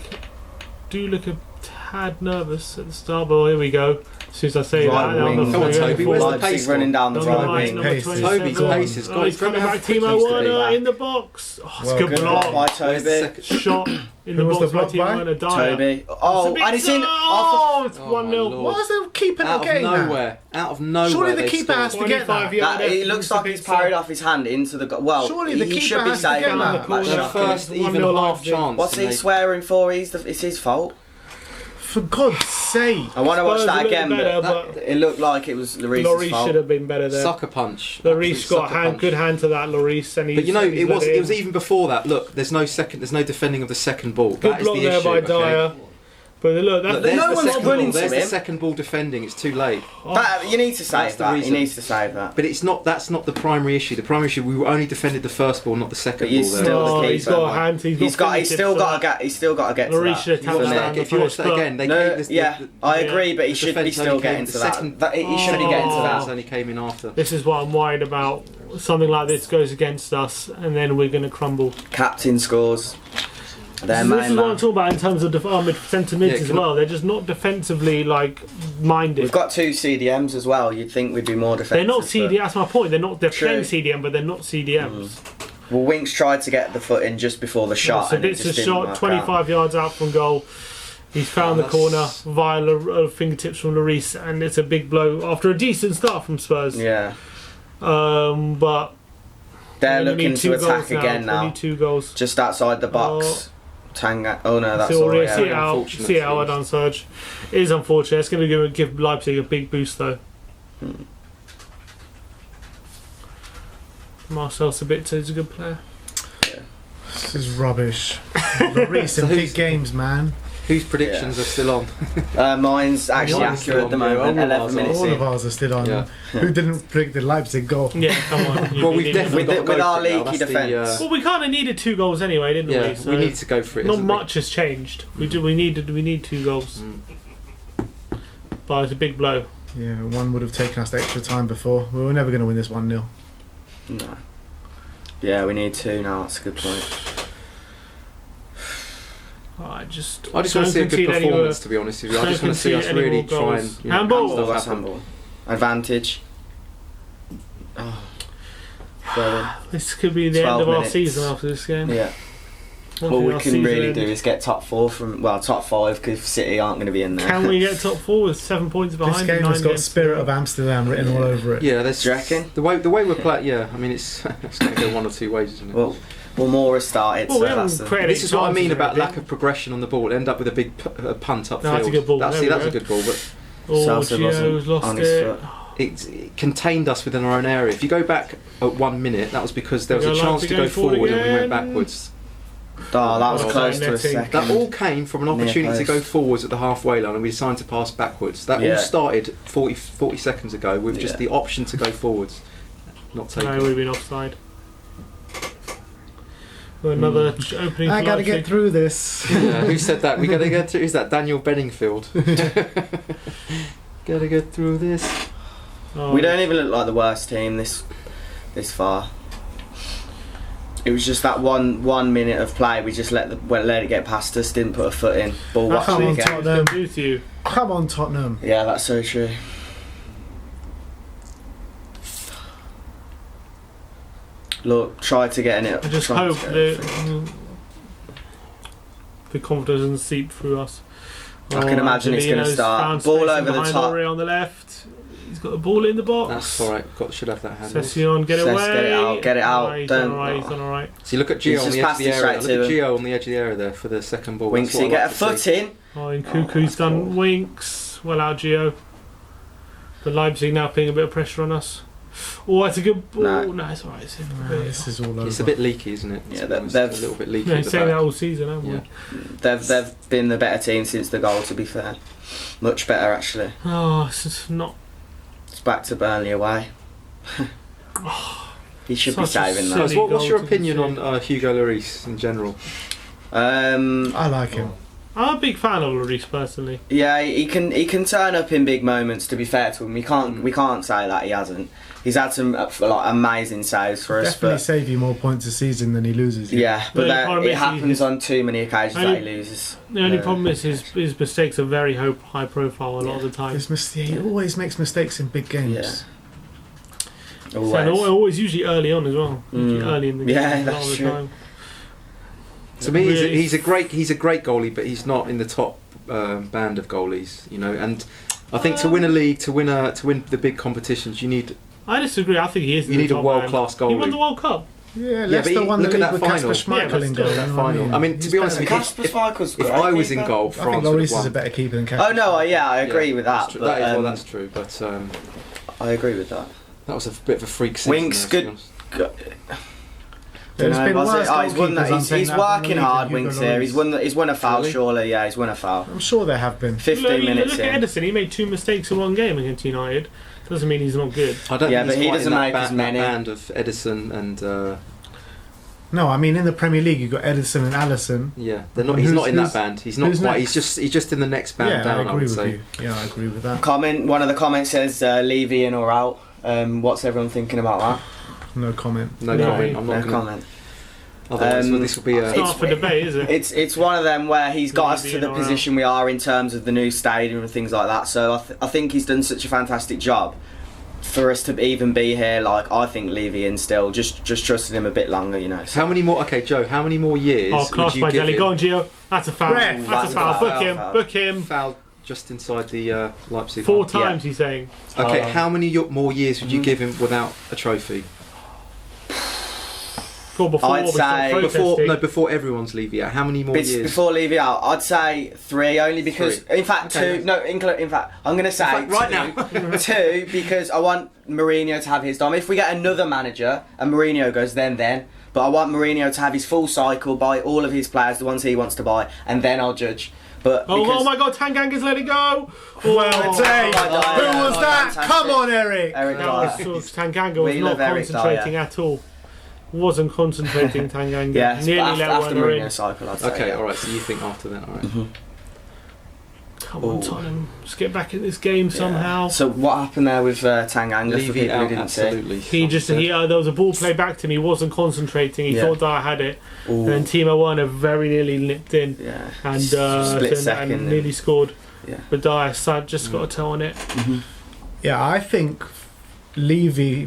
do look a tad nervous at the start, but here we go. As soon as I say Right that, wing. I'm Come on, Toby, where's the Leipzig pace running down the Number right 9, wing. number Pace. 27. Toby's pace has got- He's coming Remember back. how Timo quick he used to be? Werner in the box. Oh, it's Well, a good good block. Block by Where's the Toby. second- Shot in the Who was box the by block Timo by? Werner. Dyer. Toby. Oh, and it's in. Oh, it's Oh, 1-0. my Lord. Why is the keeper not Out of getting that? nowhere. Out of nowhere. Surely the they've keeper has scored. to get 25 that. yards. That, it looks like he's parried off his hand into the. Well, Surely the he keeper should be has to get saving that. that. Corner. Their That's first shocking. even 1-0 half Leipzig. chance. What's and he they- swearing for? It's his fault. For God's sake. I want to watch Spurs that a little again, better, but but it looked like it was Lloris's Lloris fault. should have been better there. Sucker punch. Lloris Absolute got sucker punch. good hand to that, Lloris, and he's. But you know, and he's it was let in. even before that. Look, there's no defending of the second ball. Good That is block the there issue. by okay? Dyer. But look, that's Look, there's No the one's second running ball. to There's him. the second ball defending. It's too late. You need to That's save the that. He reason. needs to save that. But it's not. That's not the primary issue. The primary issue, we only defended the first ball, not the second But you ball. There. still- Oh, the he's keeper. got a hand. He's still got to get. He's still got to get to Lloris that. should have If you watch tapped that, that if you watch that again, they No, came, this, yeah, I agree, but he the should be defence still only getting came- to the that. second- He should be getting to defence that. only came in after. This is what I'm worried about. Something like this goes against us, and then we're going to crumble. Captain scores. Their This main is what I'm man. talking about in terms of centre mids Yeah, as can I- well. They're just not defensively minded. We've got 2 CDMs as well. You'd think we'd be more defensive. They're not CDM. That's my point. They're True. playing CDM, but they're not CDMs. Well, Winks tried to get the foot in just before the shot. So and it it's a just didn't shot work 25 yards out from goal. He's found the corner that's- via fingertips from Lloris, and it's a big blow after a decent start from Spurs. out. Yeah, But they're we looking need to 2 attack goals again We now. need 2 goals. Just outside the box. Tanga. Oh no, that's See all right. see Yeah. how unfortunate see how I for us. done, Serge. It is unfortunate. It's going to give Leipzig a big boost though. Marcel Sabitzer is a good player. This is rubbish. Lloris in big games, man. Whose predictions are still on? Mine's actually Mine's accurate at the still on, moment. yeah, 11 minutes All in. of ours are still on. Yeah. Who didn't predict the Leipzig goal? Yeah, come on. Well, we've need- definitely With got to with go our for it now. leaky That's defence. Well, we kind of needed 2 goals anyway, didn't yeah, we? So we need to go for it. not isn't much has changed. We need 2 goals, but it's a big blow. Yeah, one would have taken us extra time before. We were never going to win this 1-0. No. Yeah, we need 2 now. That's a good point. I just I just want to see a good performance, to be honest with you. I just want to see us really try and Handball. have stuff That's happen. handball. Advantage. Oh. Brilliant. This could be the end 12 of our minutes. season after this game. Yeah. What All will we our can season really end? do is get top 4 from top 5 because City aren't going to be in there. Can we get top 4 with 7 points behind? This game 9 has got games? Spirit of Amsterdam written all over it. Yeah, that's Do you reckon? the way we're playing. Yeah, I mean it's it's going to go one or two ways, isn't it? Well, more has started. Well, so we haven't that's the, created This is what I chances mean or about anything. lack of progression on the ball. End up with a big punt upfield. No, that's a good ball. That's, There we that's go. a good ball, but Oh, Southside Gio's wasn't lost on his it. foot. it contained us within our own area. If you go back at 1 minute, that was because there was a We'd chance like to to go go forward forward and we went again. backwards. Oh, that was Oh, close to a netting. second. That all came from an Near opportunity to go post. forwards at the halfway line and we decided to pass backwards. That Yeah. all started 40 seconds ago with just Yeah. the option to go forwards. Not taken. No, we've been offside. Another opening. I for got to Leipzig. get through this. Yeah, who said that? We gotta get through. Is that Daniel Benningfield? Gotta get through this. Oh, We don't even look like the worst team this far. It was just that one minute of play. We just let it get past us. Didn't put a foot in. Ball That's watching on what again. it's Tottenham. gonna do to you. Come on, Tottenham. Yeah, that's so true. Look, try to get in it. I just try to hope get it. that the confidence doesn't seep through us. I can imagine it's gonna Angelino's start. found Ball space over the behind top. Aurier on the left. He's got the ball in the box. That's all right. Should have that hand. Session, get Says, away. get it out, get it out. Right, he's Don't- on alright. He's on alright. So you look at He's Gio on just the edge of passed the it area. straight Look to at him. Gio on the edge of the area there for the second ball. That's what I Winksy, get a like to foot see. in. Oh, and Cuckoo's done winks. Well out, Gio. But Leipzig now putting a bit of pressure on us. Oh, that's a good ball. No. No, it's alright. This is all over. It's a bit leaky, isn't it? Yeah, To be honest, they've- a little bit leaky. Yeah, at the saying that back. all season, haven't we? Yeah. They've been the better team since the goal. To be fair, much better actually. Oh, it's just not. It's back to Burnley away. He should be Such a saving So, that. what's your goal to opinion on concede. Hugo Lloris in general? I like him. I'm a big fan of Lloris personally. Yeah, he can turn up in big moments. To be fair to him, we can't say that he hasn't. He's had some like amazing saves for us, Definitely but save you more points a season than he loses. yeah, but But the problem it is happens on too many occasions that he loses. The only Yeah. problem is his mistakes are very high profile a lot of the time. He always makes mistakes in big games. So, and always usually early on as well. Usually early in the game. Yeah, a lot that's of the true. time. To me, Really- he's a great goalie, but he's not in the top band of goalies. You know, and I think to win a league, to win the big competitions, you need I disagree. I think he is. You need a world-class He won goalie. the World Cup. Yeah, but Leicester won the look at league that with final. Kasper Schmeichel Yeah, but in still, goal. that you know what I final. mean? I mean, to He's be honest, better if, than Kasper if, Schmeichel's if great I was in keeper. goal, I think France would Lloris have is a won. better keeper than Kasper. Oh no, yeah, I agree with That's that. true. But, That is, that's true. But I agree with that. that was a bit of a freak season. Winks there, to be good. honest. There's been Was it? worse Oh, he's won that. goalkeepers, I'm He's saying that, working than hard, Hugo Winks here. Lloris. He's won a foul, Really? surely. Yeah, he's won a foul. I'm sure there have been. 15 minutes Look at in. Edison. He made 2 mistakes in one game against United. Doesn't mean he's not good. I don't Yeah, think but he's he quite doesn't in that make as that many. band of Edison and No, I mean in the Premier League you've got Edison and Allison. yeah, they're not. And He's who's- not in that who's- band. He's not who's quite. next? He's just in the next band Yeah, down. I I agree would with say. you. Yeah, I agree with that. One of the comments says Levy in or out. What's everyone thinking about that? No comment. No No, comment. I'm No not going. comment. Otherwise, well, this will be It's a. not up for debate, is it? It's one of them where he's got us Levy to in the or position we are in terms of the new stadium and things like that. So I think he's done such a fantastic job for us to even be here. Like I think Levy in still just trusting him a bit longer, you know. How many more? Okay, Joe. How many more years Oh, class would you by give Jelly. him? Go on, Gio. That's a foul. Ref. That's a foul. Book him. Foul. Book him. Foul just inside the Leipzig. 4 line. times, he's saying. Okay, how many more years would you Mm-hmm. give him without a trophy? Before I'd we start say- protesting. Before everyone's leaving out. How many more years? Before Levy out, I'd say 3 only because, Three. in fact, Okay, 2. No, in fact, I'm going to say In fact, right 2, now. 2 because I want Mourinho to have his time. If we get another manager and Mourinho goes, then. But I want Mourinho to have his full cycle, buy all of his players, the ones he wants to buy, and then I'll judge. But Oh, because my God, Tanganga's let it go. Well, Dave, my God, who yeah, was my that? God, Come on, Eric. Eric That Dyer. was Tanganga was We not love Eric concentrating Dyer. at all. Wasn't concentrating, Tanganga. Yes, Nearly but let after Werner in. Mourinho's cycle, I'd say. Okay, yeah. all right. So you think after that, all right. Come on, Ooh. Tottenham. Let's get back in this game Yeah. somehow. So what happened there with Tanganga for Levy people who out, didn't absolutely. There was a ball played back to him. He wasn't concentrating. He Yeah. thought Dyer had it. see? Ooh, And Timo Werner very nearly nipped in yeah. and Split second. and nearly scored. Yeah. But Dyer just got a toe on it. Yeah, I think Levy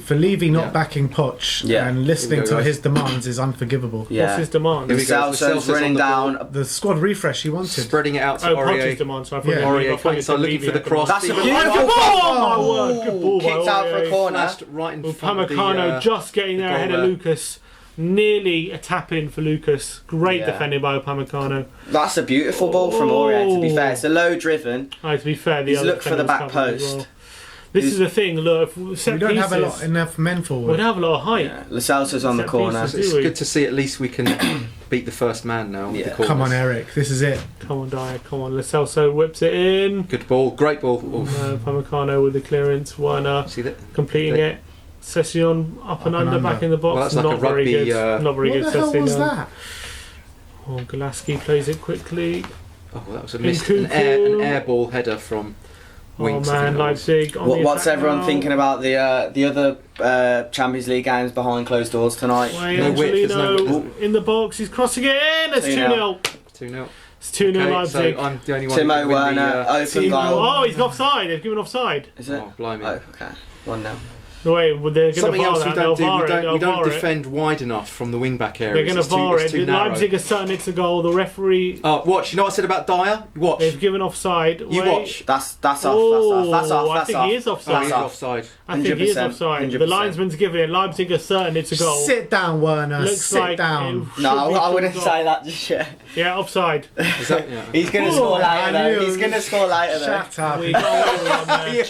not Yeah. backing Poch Yeah. and listening Here we to go, his demands is unforgivable. Yeah. What's his demand? Here we go. Celso's Celso's on running the ball. down. The squad refresh he wanted. Spreading it out to Oh, Poch's Aurier. demand. So I Yeah. thought Aurier Quaint, so looking for the cross. That's a Stephen beautiful Good Lampard ball! Oh, My word, good ball by Kicked out for a Aurier. corner. flashed right in Well, front of the. Upamecano just getting there goal ahead of there. Lucas. Nearly a tap in for Lucas. Great Yeah. defending by Upamecano. That's a beautiful ball from Aurier, to be fair. It's a low driven. To be fair, the He's other looked for the defender back was covered as post. well. This is the thing. Look, if We set don't pieces, have enough men we forward. don't have a lot of height. Yeah. Lo Celso's on the Set corner. pieces. It's Do we? good to see at least we can beat the first man now. with Yeah. the corners. Come on, Eric. This is it. Come on, Dyer. Come on. Lo Celso whips it in. Good ball, great ball. Oof. Upamecano with the clearance. Werner See that? completing They- it. Session up and under, back in the box. Well, that's like not a very rugby, good. Not very What good. the hell was Sessignon. that? Oh, Golaski plays it quickly. Oh, that was a In missed an Cuckoo. air ball header from Winks. Oh I think man, that was. Leipzig. On the What's attack everyone now. thinking about the other Champions League games behind closed doors tonight? Way No width, there's no Angelino width. in the box. He's crossing it in. It's 2-0. 2-0. 2-0. It's 2-0 Okay, Leipzig. so I'm the only one. who Timo can win Werner, the, open Timo- goal. Oh, he's offside. They've given offside. Is it? Oh, blimey. Oh, okay. 1-0. Wait, well, they're going to Something VAR else that. we don't do. They'll We don't VAR it. defend wide enough from the wing back They're areas. going to VAR It's it. too narrow. Leipzig are certain it's a goal. The referee, Watch. You know what I said about Dyer? Watch. they've given offside. You Wait. watch. That's off. Oh, That's off. I That's think off. he is Oh, offside. he's offside. I think he is 100%, offside. The 100%. linesman's given it. Leipzig are certain it's a goal. Sit down, Werner. Looks Sit like down. it No, should be I wouldn't called say off. that just yet. Yeah, offside. Is that, yeah. He's gonna Oh, score I later though. knew. He's gonna score later though. Shut up. We got away with one there.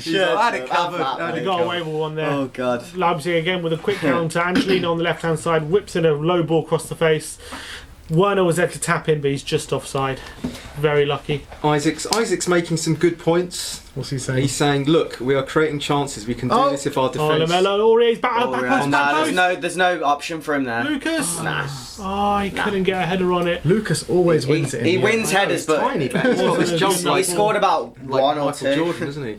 Shut I had it up, covered. that, I had We it got covered. away with one there. Oh god. Leipzig again with a quick counter. Angelino on the left hand side whips in a low ball across the face. Werner was there to tap in, but he's just offside. Very lucky. Isaac's making some good points. What's he saying? He's saying, look, we are creating chances. We can do Oh. this if our Oh, defence. Lamella, Aurier's back Oh, post, right. back No, post. there's no option for him there. Lucas. Nah. Oh, he couldn't get a header on it. Lucas always wins it. in He the wins I know, headers, it's but tiny, but it's Wasn't this a jump good like, he scored about like one or Michael two. Jordan, isn't he?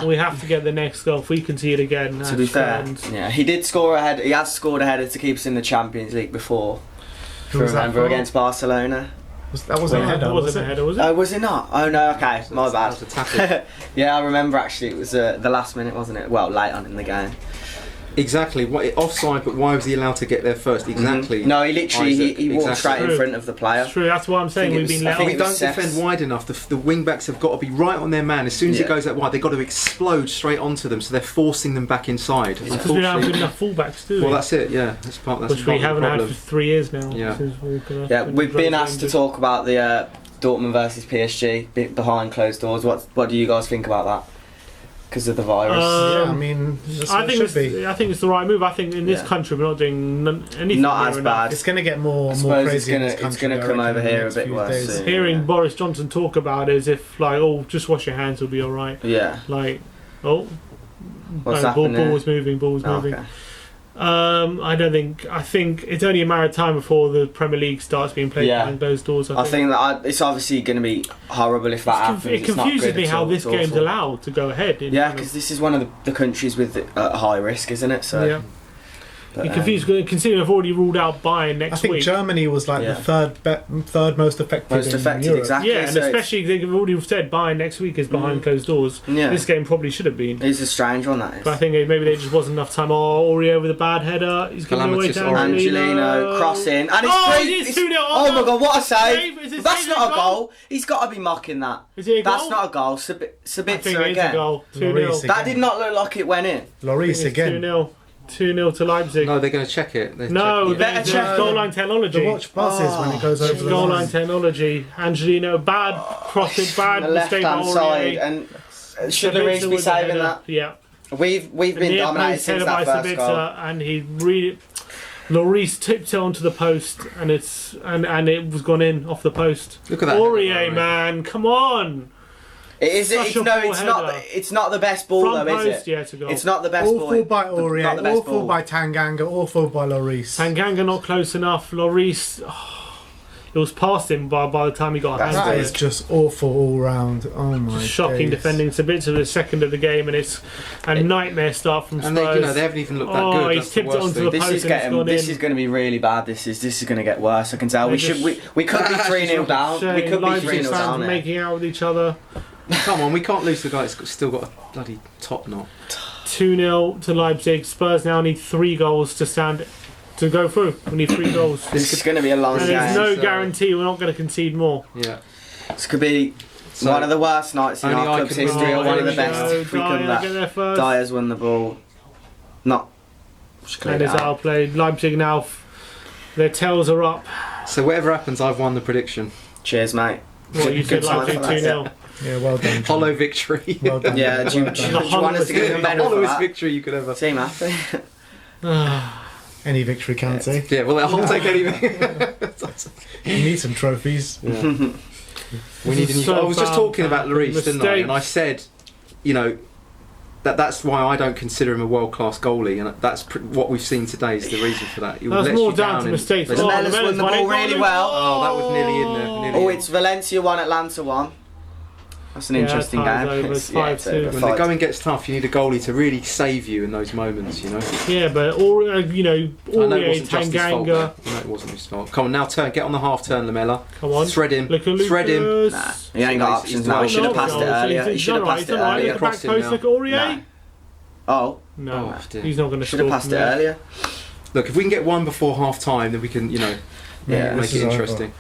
We have to get the next goal. If we concede again, To be fair, and yeah, he did score a header. He has scored a header to keep us in the Champions League before. Who was that Remember for? against Barcelona? That wasn't a header, that was wasn't a it? header, was it? Oh, was it not? Oh no, okay, my bad. That was a tackle. Yeah, I remember actually. It was the last minute, wasn't it? Well, late on in the game. Exactly. Offside, but why was he allowed to get there first? Exactly. No, he literally Isaac, he walked exactly. straight in front of the player. It's true. That's what I'm saying. I We've think it been was- let I think off. We it don't was defend Sess. wide enough. The wing backs have got to be right on their man. As soon as Yeah. it goes that wide, they've got to explode straight onto them. So they're forcing them back inside. Because we don't have good enough fullbacks, do we? Well, that's it. Yeah, that's part. That's Which part we of the haven't had problem. for 3 years now. Yeah. Since Yeah, we've been asked to talk about the Dortmund versus PSG behind closed doors. What do you guys think about that? Because of the virus. Yeah, I mean, that's what I it think should be. I think it's the right move. I think in this Yeah. country we're not doing anything. Not near as enough. bad. It's going to get more I and more suppose crazy. in this it's country, gonna I come reckon, over in the here a next bit few worse days. soon. Hearing Yeah. Boris Johnson talk about it as if like, oh, just wash your hands, will be all right. Yeah. Like, oh, What's no, happening? ball was moving, ball was Oh, moving. okay. I think it's only a matter of time before the Premier League starts being played Yeah. behind those doors. I think that it's obviously going to be horrible if that happens. it It's not confuses good me at how all. this It's game's awful. allowed to go ahead. in Yeah, front of- because this is one of the countries with high risk, isn't it? So yeah. but, You're confused considering I've already ruled out Bayern next I think week. Germany was like Yeah. the third most affected. Most in affected, Europe. exactly. Yeah, and so it's- especially they've already said Bayern next week is behind closed doors. Yeah. This game probably should have been. It's a strange one, that is. But I think maybe there just wasn't enough time. Oh, Aurier with a bad header. He's giving away to Calamitous Angelino. Crossing, and it's Oh, three. it is 2-0. Oh my god, what a save! Save, is it That's save not a a goal. He's got to be mocking that. Is it a That's goal? not a goal. I think Sabitzer it is a again. goal. Lloris 2-0. That did not look like it went in. Lloris again. 2-0. 2-0 to Leipzig. No, they're going to check it. They're No, checking it. better there's check. goal line technology. The watch buzzes when it goes over the Goal line line. technology. Angelino, bad crossing, bad The left mistake by hand side, Aurier. and should the Reeds Sabitzer be with the saving header. that? Yeah. We've been Near dominated post since header by that first goal. Sabitzer, and he really. Lloris tipped it onto the post, and it was gone in off the post. Look at that. Aurier, man, come on! It is. Such It's, a no, poor it's not. header. It's not the best ball Front though, is post, it? yeah, to go. It's not the best ball. Awful by Not the Aurier, best awful ball. by Tanganga, awful by Lloris. Tanganga not close enough. Lloris, it was past him by the time he got a That's hand That to is it. just awful all round. Oh my Just shocking days. defending. Sabitzer the second of the game, and it's a nightmare start from Spurs. And they haven't even looked that Oh, good. he's That's the tipped it worst onto thing. the This post is and it's getting. gone This in. is going to be really bad. This is going to get worse. I can tell. They We just- should. We could be 3-0 down. We Shame. could be Leipzig 3-0 fans down. Here. making out with each other. Come on, we can't lose the guy that's still got a bloody top knot. 2-0 to Leipzig. Spurs now need 3 goals to go through. We need 3 goals. This is going to be a long And there's game. no So- guarantee we're not going to concede more. Yeah. This could be So- one of the worst nights in Only our I club's can history, or one of the win. best. So If we Dyer come get back, there first. Dyer's won the ball. Not. Just clear And it it's out. outplayed. Leipzig now, their tails are up. So whatever happens, I've won the prediction. Cheers, mate. What you said, Good time Leipzig for that, 2-0. Yeah, well done. John. Hollow victory. Well done. Yeah, do you Well done. want us to give him a the medal for hollowest that? victory you could ever. Team happy. Any victory counts, eh? Yeah, well, I'll take anything. You need some trophies. We need a new. So I was just bad, talking about man. Lloris, didn't I? Mistakes. And I said, you know, that's why I don't consider him a world-class goalie, and that's what we've seen today is the reason for that. He That's lets more you down to in- mistakes. There's- Oh, Lamella's Lamella's won the won ball it. really well. Oh, that was nearly in there. Nearly Oh, in. it's Valencia 1, Atlanta 1. That's an Yeah, interesting time's game. over, it's Yeah, 5-2. over. When the going gets tough, you need a goalie to really save you in those moments, you know. Yeah, but I know it Aurier, wasn't just his fault. Tanganga. I know it wasn't his fault. Come on, now get on the half turn, Lamella. Come on. Thread him. Look at Thread him. Lucas. Nah, he ain't got He's options well now. He should have done. passed it No, earlier. He he's should have done passed it right, earlier. Look at the back Crossing post, now. look at Aurier. Nah. Oh, No, Oh, dear. he's not going to should score. have passed from it there. earlier. Look, if we can get one before half time, then we can, Yeah, make this it is over. interesting.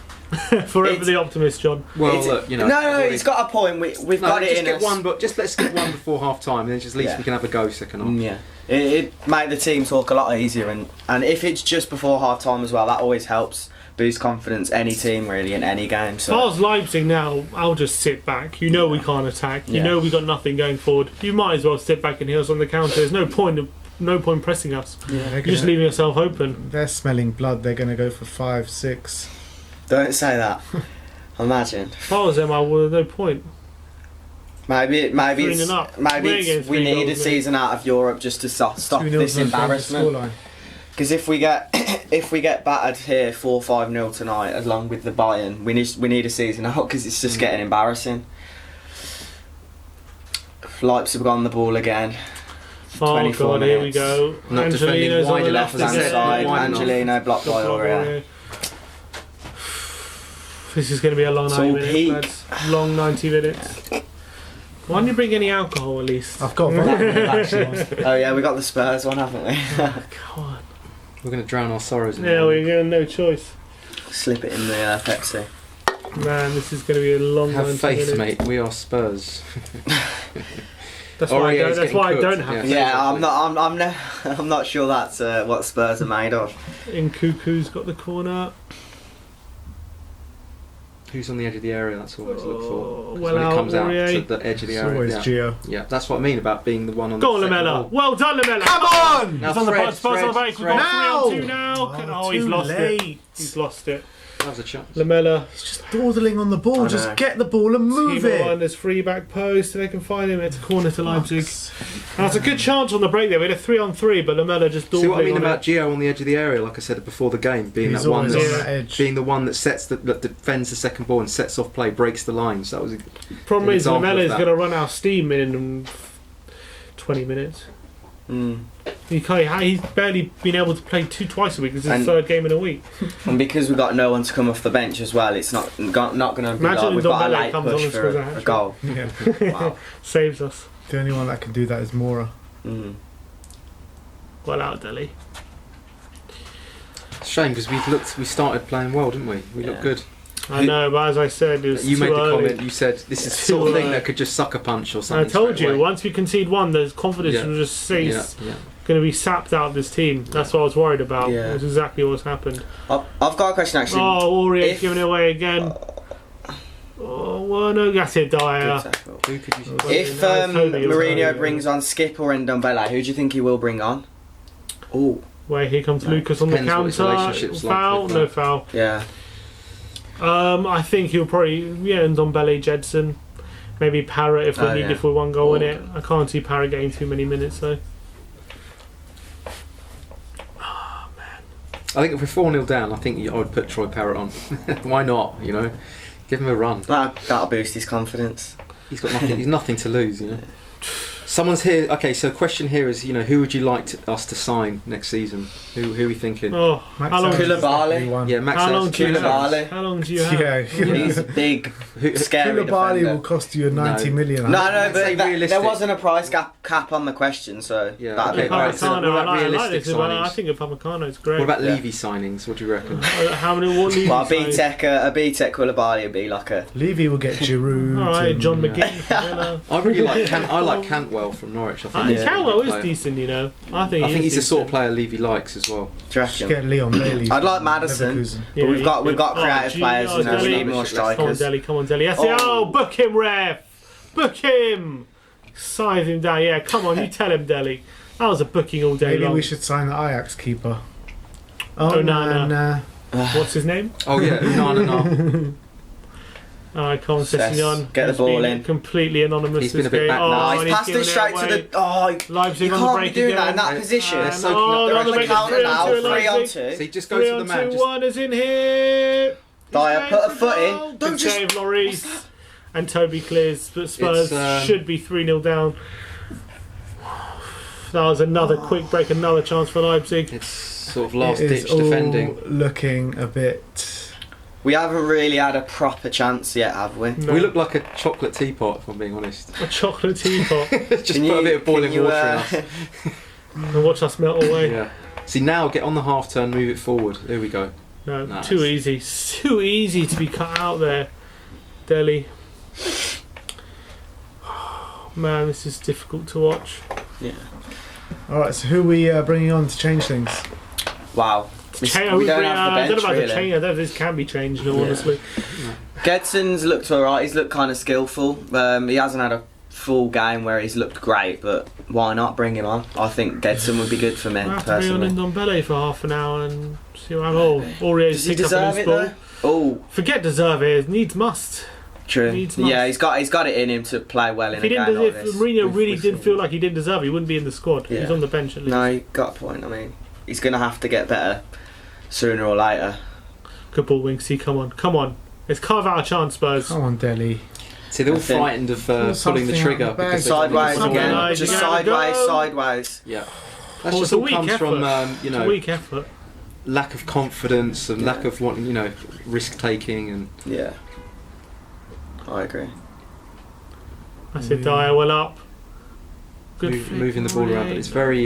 Forever It's- the optimist, John. Well, It's- look, No, he's got a point. We've No, got it just in get us. one, but just let's get one before half time, and then just at least Yeah. we can have a go second half. Yeah, it made the team talk a lot easier, and if it's just before half time as well, that always helps boost confidence. Any team really in any game. As far So as Leipzig now, I'll just sit back. You know we can't attack. You Yeah. know we got nothing going forward. You might as well sit back and hit us on the counter. There's no point pressing us. They're, You're just gonna, leaving yourself open. they're smelling blood. They're going to go for 5, 6. don't say that. Imagine. If I was them, I would. No point. Maybe it's, 3-0. maybe We're it's, against we 3 need goals, a mate. season out of Europe just to stop 2-0 this to the embarrassment. scoreline. Because if we get battered here 4-5-0 tonight, along with the Bayern, we need a season out because it's just getting embarrassing. Leipzig got on the ball again. Oh 24 god, here we minutes. go. Not defending Angelino's on wide the enough left as Left hand I again. said, side, wide enough. Angelino blocked by Aurier. This is going to be a long It's 90 all minutes, peak. lads. Long 90 minutes. Why don't you bring any alcohol at least? I've got vodka. Oh yeah, we got the Spurs one, haven't we? God. We're going to drown our sorrows in Yeah, it. we're going to no choice. Slip it in the Pepsi. Man, this is going to be a long 90 Have faith, minutes. mate. We are Spurs. That's why Aurier's that's why I getting don't cooked, have yeah. faith. I'm not sure that's what Spurs are made of. In Cuckoo's got the corner. Who's on the edge of the area? That's always look for. Oh, 'Cause well when it out, comes out Aurier. to the edge of the It's area. always Yeah. Gio. Yeah, that's what I mean about being the one on Go on, the second Lamella. ball. Well done, Lamella. Come on! Now He's on the Fred, box. Spurs on the back. We've Fred. got 3 on 2 Now! now. Oh, He's too lost late. it. He's lost it. That was a chance. Lamella. He's just dawdling on the ball. I Just know. get the ball and move Timo on it. his free back post. They can find him. It's a corner to Leipzig. That's a good chance on the break there. We had a 3-on-3, but Lamella just See dawdling what I mean on about it. Gio on the edge of the area, like I said before the game, being He's that one always that's, on that edge. being the one that that defends the second ball and sets off play, breaks the lines. That was a, Problem an is, example Lamella of is that. going to run out of steam in 20 minutes. Mm. He's barely been able to play twice a week. This is his And- third game in a week. And because we've got no one to come off the bench as well, it's not going to be Imagine like we've got a Ndombele late comes on push and for scores a a hat-trick. goal. Yeah. Wow. Saves us. The only one that can do that is Mora. Mm. Well out, Delhi. shame because we started playing well, didn't we? We looked Yeah. good. I know, but as I said, it was You too made the early. comment. You said this is the Too sort of thing early. that could just suck a punch or I something. told straight you, away. once we concede one, there's confidence Yeah. will just say Yeah, it's yeah. going to be sapped out of this team. That's what I was worried about. Yeah. That's exactly what's happened. I've got a question actually. Oh, Aurier if- giving it away again. Oh, well, no, that's it, Dyer. Good tackle. Who could you? Oh, If no, it's Toby, it was Mourinho Toby. brings on Skip or Ndombele, who do you think he will bring on? Oh, Wait, here comes No, Lucas on the depends what his counter. relationship's like Foul? with No that. foul. yeah. I think he'll probably Ndombele, Jedson, maybe Parrott if we Oh, need yeah. if we one goal in Oh. it. I can't see Parrott getting too many minutes though. I think if we're 4-0 down, I think I would put Troy Parrott on. Why not? You know, give him a run. That'll boost his confidence. He's got nothing. He's nothing to lose. You know. Someone's here. Okay, so question here is, who would you like us to sign next season? Who are we thinking? Oh, Max how long? Owens is Koulibaly. definitely one. Yeah, Max. How long do you have? Koulibaly. How long do you have? Yeah. He's a big, scary Koulibaly defender. will cost you 90 No. million. No, Let's say but there realistic. wasn't a price cap on the question, so Yeah, that'd okay, be right, right. so what Upamecano, about I like realistic this. But I signings? think Upamecano is great. What about Yeah. Levy signings? What do you reckon? How many? What league Well, a you signed? B-Tech Koulibaly would be like a... Levy will get Giroud. All right, and- John McGinn from Villa. I really like. I like Cantwell from Norwich. I think. Yeah. Cantwell is Player. decent, I think he's the sort of player Levy likes as well. Do you Just reckon? get Leon Bailey. I'd like from Madison. Leverkusen. But we've got creative players, gee, we Dele. need more Come Come on, strikers. Deli. Come on, Deli. That's it. Oh. Oh, book him, ref. Book him. Size him down. Yeah, come on. You tell him, Deli. That was a booking all day Maybe long. we should sign the Ajax keeper. Oh, nah. What's his name? Oh yeah, no. Alright, come on, Yes, Sessignon. get the He's ball been in. Completely anonymous. He's been this a bit game. back Oh, now. He's and passed giving it straight away. to the... Oh, Leipzig you on the can't break be doing again. that in that They're position. soaking up Oh, their they're on the own break. goals. It's 3-on-2 3 on Leipzig. 2. So he just goes to the man. 3-on-2-1 is in here. Dyer, He's put a going foot for in. goal. Don't Good just- save, Lloris. And Toby clears, but Spurs It's, should be 3-0 down. That was another quick break, another chance for Leipzig. It's sort of last It is ditch all defending. looking a bit We haven't really had a proper chance yet, have we? No. We look like a chocolate teapot, if I'm being honest. A chocolate teapot. Just put a bit of boiling water in us. And watch us melt away. Yeah. See, now get on the half turn, move it forward. There we go. No, Nice. too easy. It's too easy to be cut out there, Delhi. Man, this is difficult to watch. Yeah. All right, so who are we bringing on to change things? Wow. We don't have the I don't know bench, about the really. change. I don't know if this can be changed, no, honestly. Gedson's looked alright. He's looked kind of skillful. He hasn't had a full game where he's looked great, but why not bring him on? I think Gedson would be good for me, I have to bring on personally. Ndombele for half an hour and see what happens. Aurier's Does he picked up a deserve loose it, ball. though? Oh, Forget deserve it. Needs must. true. Needs must. Yeah, he's got it in him to play well in If he a didn't, game like if this. Mourinho really We've did seen feel him. like he didn't deserve it, he wouldn't be in the squad. Yeah. He's on the bench at least. No, he got a point. I mean, he's going to have to get better sooner or later. Good ball, Winksy. Come on, come on. Let's carve out a chance, Spurs. Come on, Delhi. See, they're all I think- frightened of pulling the something trigger out the bag. because they don't Sideways think it's again. on. Just You gotta sideways, go. sideways. Yeah. Well, That's it's just a all weak comes effort. from It's a weak effort. lack of confidence and lack of wanting, risk taking and Yeah. I agree. That's it, Dyer. Well up. Good moving the ball around. But it's very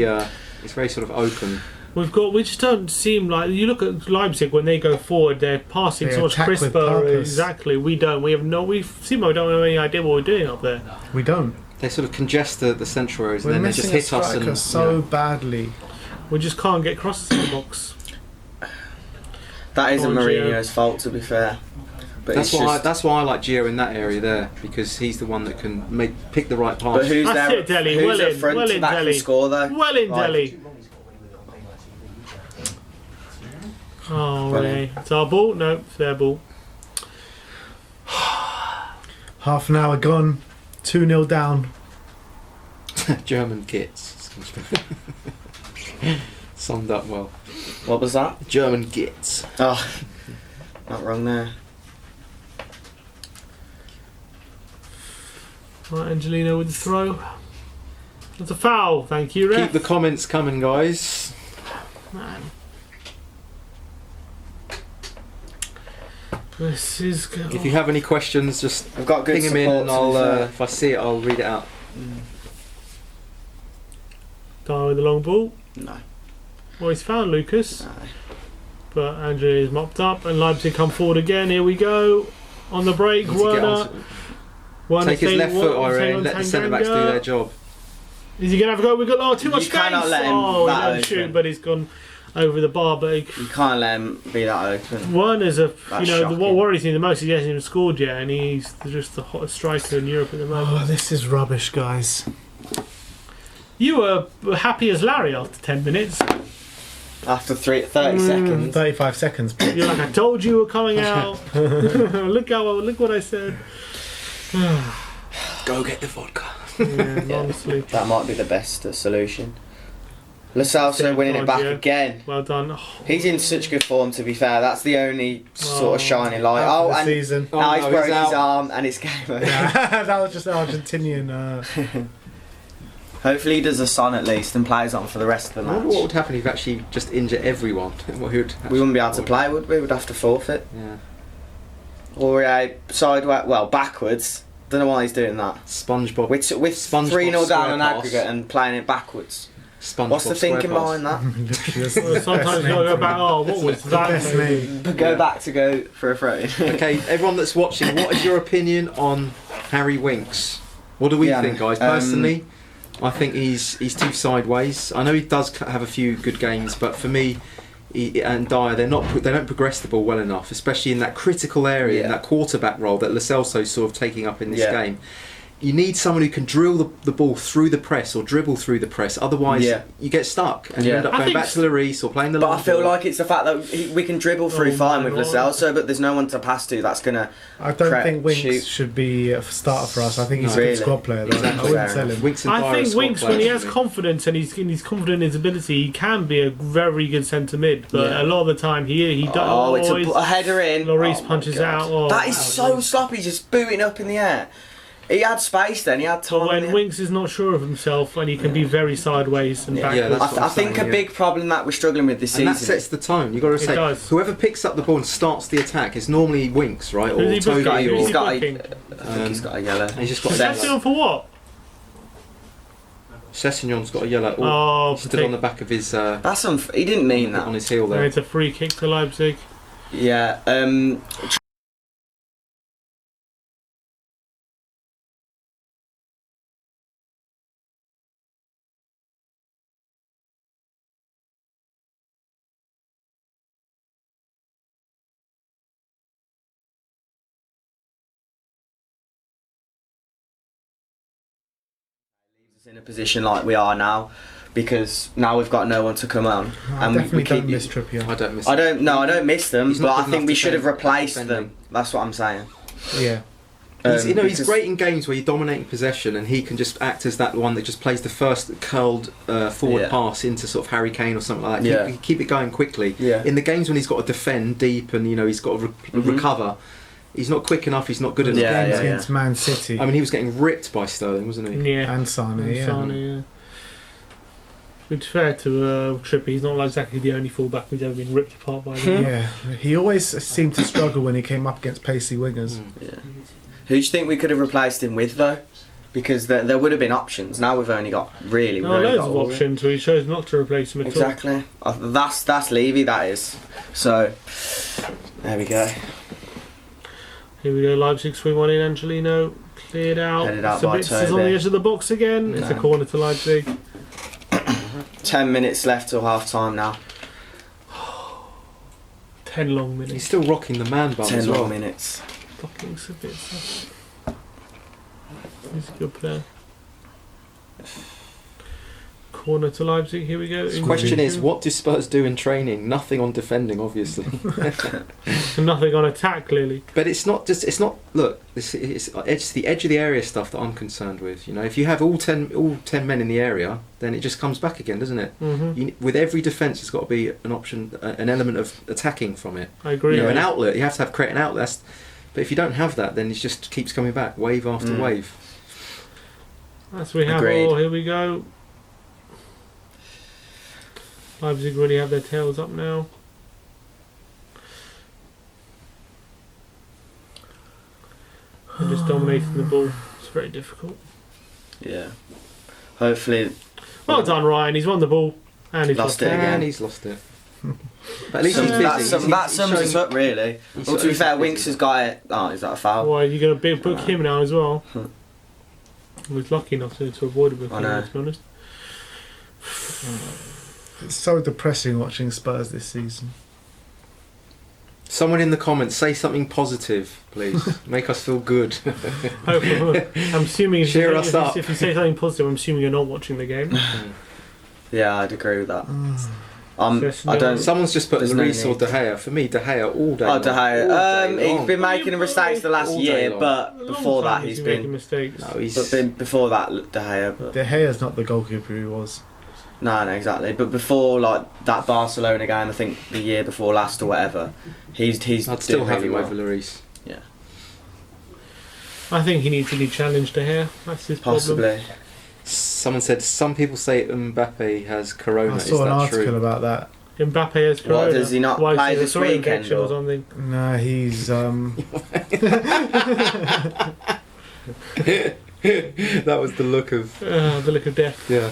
sort of open. We just don't seem like, you look at Leipzig when they go forward, they're passing They so much attack with crisper. purpose. Exactly. We don't. We seem like we don't have any idea what we're doing up there. We don't. They sort of congest the central areas We're and then they missing just a hit us striker and so badly. We just can't get crosses in the box. That isn't Come on, Gio. Mourinho's fault, to be fair. But that's why I like Gio in that area there, because he's the one that can pick the right pass. But who's That's there? it, Dele. Who's Well at in, front well in, that Dele. can score though? Well in, Right. Delhi. Oh, Well really? It's our ball? No, it's their ball. Half an hour gone. 2-0 down. German gits. Summed up well. What was that? German gits. Oh, not wrong there. Right, Angelino with the throw. That's a foul. Thank you, ref. Keep the comments coming, guys. Man. This is good. If you have any questions, just I've got good ping them in, support. and to be I'll fair. if I see it, I'll read it out. Dyer with the long ball. No. Well, he's found Lucas. No. But Andrea is mopped up and Leipzig come forward again. Here we go. On the break, Need to get Werner. on take his left foot, Irene. Let the centre backs do their job. Is he going to have a go? We've got too much You space. cannot let him Oh, that he let him open. shoot, but he's gone over the bar. But You can't let him be that open. Werner's what shocking. worries me the most is he hasn't even scored yet, and he's just the hottest striker in Europe at the Oh, moment. this is rubbish, guys. You were happy as Larry after 10 minutes. After 30 seconds. 35 seconds. You're like, I told you were coming out. look what I said. Go get the vodka. Yeah, honestly. That might be the best solution. Lo Celso winning it back Yeah. again. Well done. He's in such good form, to be fair. That's the only sort of shining light. Out Oh, for the and season. Oh, now no, he's broke he's his out. arm and it's game over. Yeah, that was just an Argentinian. Hopefully he does a son at least and plays on for the rest of the I wonder what match. would happen if you actually just injure everyone. What would We wouldn't be able to play, would we? We'd have to forfeit. Yeah. Or sideways, well, backwards. Don't know why he's doing that. SpongeBob. With SpongeBob 3-0 down square on pass. aggregate and playing it backwards. SpongeBob What's the square thinking pass. behind that? Literally, that's Well, the sometimes best you gotta name go back. Oh, what was the that? best name. But go back to go for a throw. Okay, everyone that's watching, what is your opinion on Harry Winks? What do we Yeah, think, guys? Personally, I think he's too sideways. I know he does have a few good games, but for me, he and Dyer, they don't progress the ball well enough, especially in that critical area, in Yeah. that quarterback role that Lo Celso's sort of taking up in this Yeah. game. You need someone who can drill the ball through the press or dribble through the press. Otherwise, Yeah. you get stuck and you Yeah. end up I going think back to Lloris or playing the But long I feel ball. like it's the fact that we can dribble through Oh fine my with Lo God. Celso, but there's no one to pass to that's going to... I don't Crap, think Winks shoot. should be a starter for us. I think he's No. a good Really? squad player, though. Exactly. I wouldn't Fair sell enough. him. Winks and Dyer I are think squad Winks, when players he has for me. confidence and he's confident in his ability, he can be a very good centre mid. But Yeah. a lot of the time, he does. Oh, it's always, a header in. Lloris Oh my punches God. out. Oh, That is so sloppy, just booting up in the air. He had space then. He had time. But when Winks is not sure of himself and he can be very sideways and Yeah, backwards. that's what I I'm think saying, a big problem that we're struggling with this and that season. sets the tone. You've got to say, does. whoever picks up the ball and starts the attack is normally Winks, right? Or Who's he booking? Toby, Who's or he booking? I think he's got a yellow. he's just got Is a that yellow. doing for what? Sessegnon's got a yellow. Oh, He stood on the back of his That's he didn't mean on that. his heel And there. it's a free kick to Leipzig. Yeah. In a position like we are now, because now we've got no one to come on, I and definitely we don't keep. miss Trippier. I don't miss. I don't miss them, He's but not I good think enough we to should have defend- replaced defending. them. That's what I'm saying. Yeah. He's, he's Because- great in games where you're dominating possession, and he can just act as that one that just plays the first curled forward Yeah. pass into sort of Harry Kane or something like that. Yeah. Keep it going quickly. Yeah. In the games when he's got to defend deep and he's got to recover, he's not quick enough. He's not good enough. Yeah, Games yeah, against Man City I mean, he was getting ripped by Sterling, wasn't he? Yeah. and Sane. Yeah. Sane, It's fair to Trippier, he's not exactly the only fullback who's ever been ripped apart by them. Yeah, he always seemed to struggle when he came up against pacey wingers. Yeah. Who do you think we could have replaced him with though? Because there would have been options. Now we've only got really. No, really loads got of all- options, but he chose not to replace him at all. Exactly. That's Levy. That is. So there we go. Here we go, Leipzig swing one in, Angelino cleared out. Headed out by Sabitz is on Toby. the edge of the box again. It's a No. corner to Leipzig. 10 minutes left till half time now. 10 long He's minutes. still rocking the man bun 10 as well. long minutes. Fucking Sabitz. He's a good player. Corner to Leipzig, here we go. The question is, what do Spurs do in training? Nothing on defending, obviously. Nothing on attack, clearly. But it's not. Look, it's the edge of the area stuff that I'm concerned with. If you have all 10 men in the area, then it just comes back again, doesn't it? Mm-hmm. With every defence, there's got to be an option, an element of attacking from it. I agree. An outlet. You have to create an outlet. But if you don't have that, then it just keeps coming back, wave after wave. As we have Agreed. all, here we go. Leipzig really have their tails up now. They're just dominating the ball. It's very difficult. Yeah. Hopefully. Well done, Ryan. He's won the ball and he's Lost lost it again. And he's lost it. But at least Some- he's busy. That He's sums us showing- up really. he's Well, to be showing fair, he's Winks has got it. Oh, is that a foul? Why, you're going to book him now as well? I was lucky enough to avoid a booking, I know. to be honest. It's so depressing watching Spurs this season. Someone in the comments say something positive, please. Make us feel good. Hopefully, I'm assuming Cheer us up. if you say something positive, I'm assuming you're not watching the game. Yeah, I'd agree with that. I don't. Someone's just put There's no Lloris or need. De Gea. For me, De Gea all day. Oh, De long. All Gea. day He's long. been making mistakes the last All day year, long. but A long before time that he's making been. mistakes. No, he's. But before that, De Gea. But De Gea's not the goalkeeper he was. no, exactly. But before that Barcelona game, I think the year before last or whatever, he's. I'd still doing have really him well. over Lloris. I think he needs a new challenge to here. That's his problem. Possibly. Someone said some people say Mbappe has corona. I Is saw an that article true? about that. Mbappe has corona. What, does he not Why, play is he this a throat weekend, infection or? or something? No, he's That was the look of The look of death. yeah.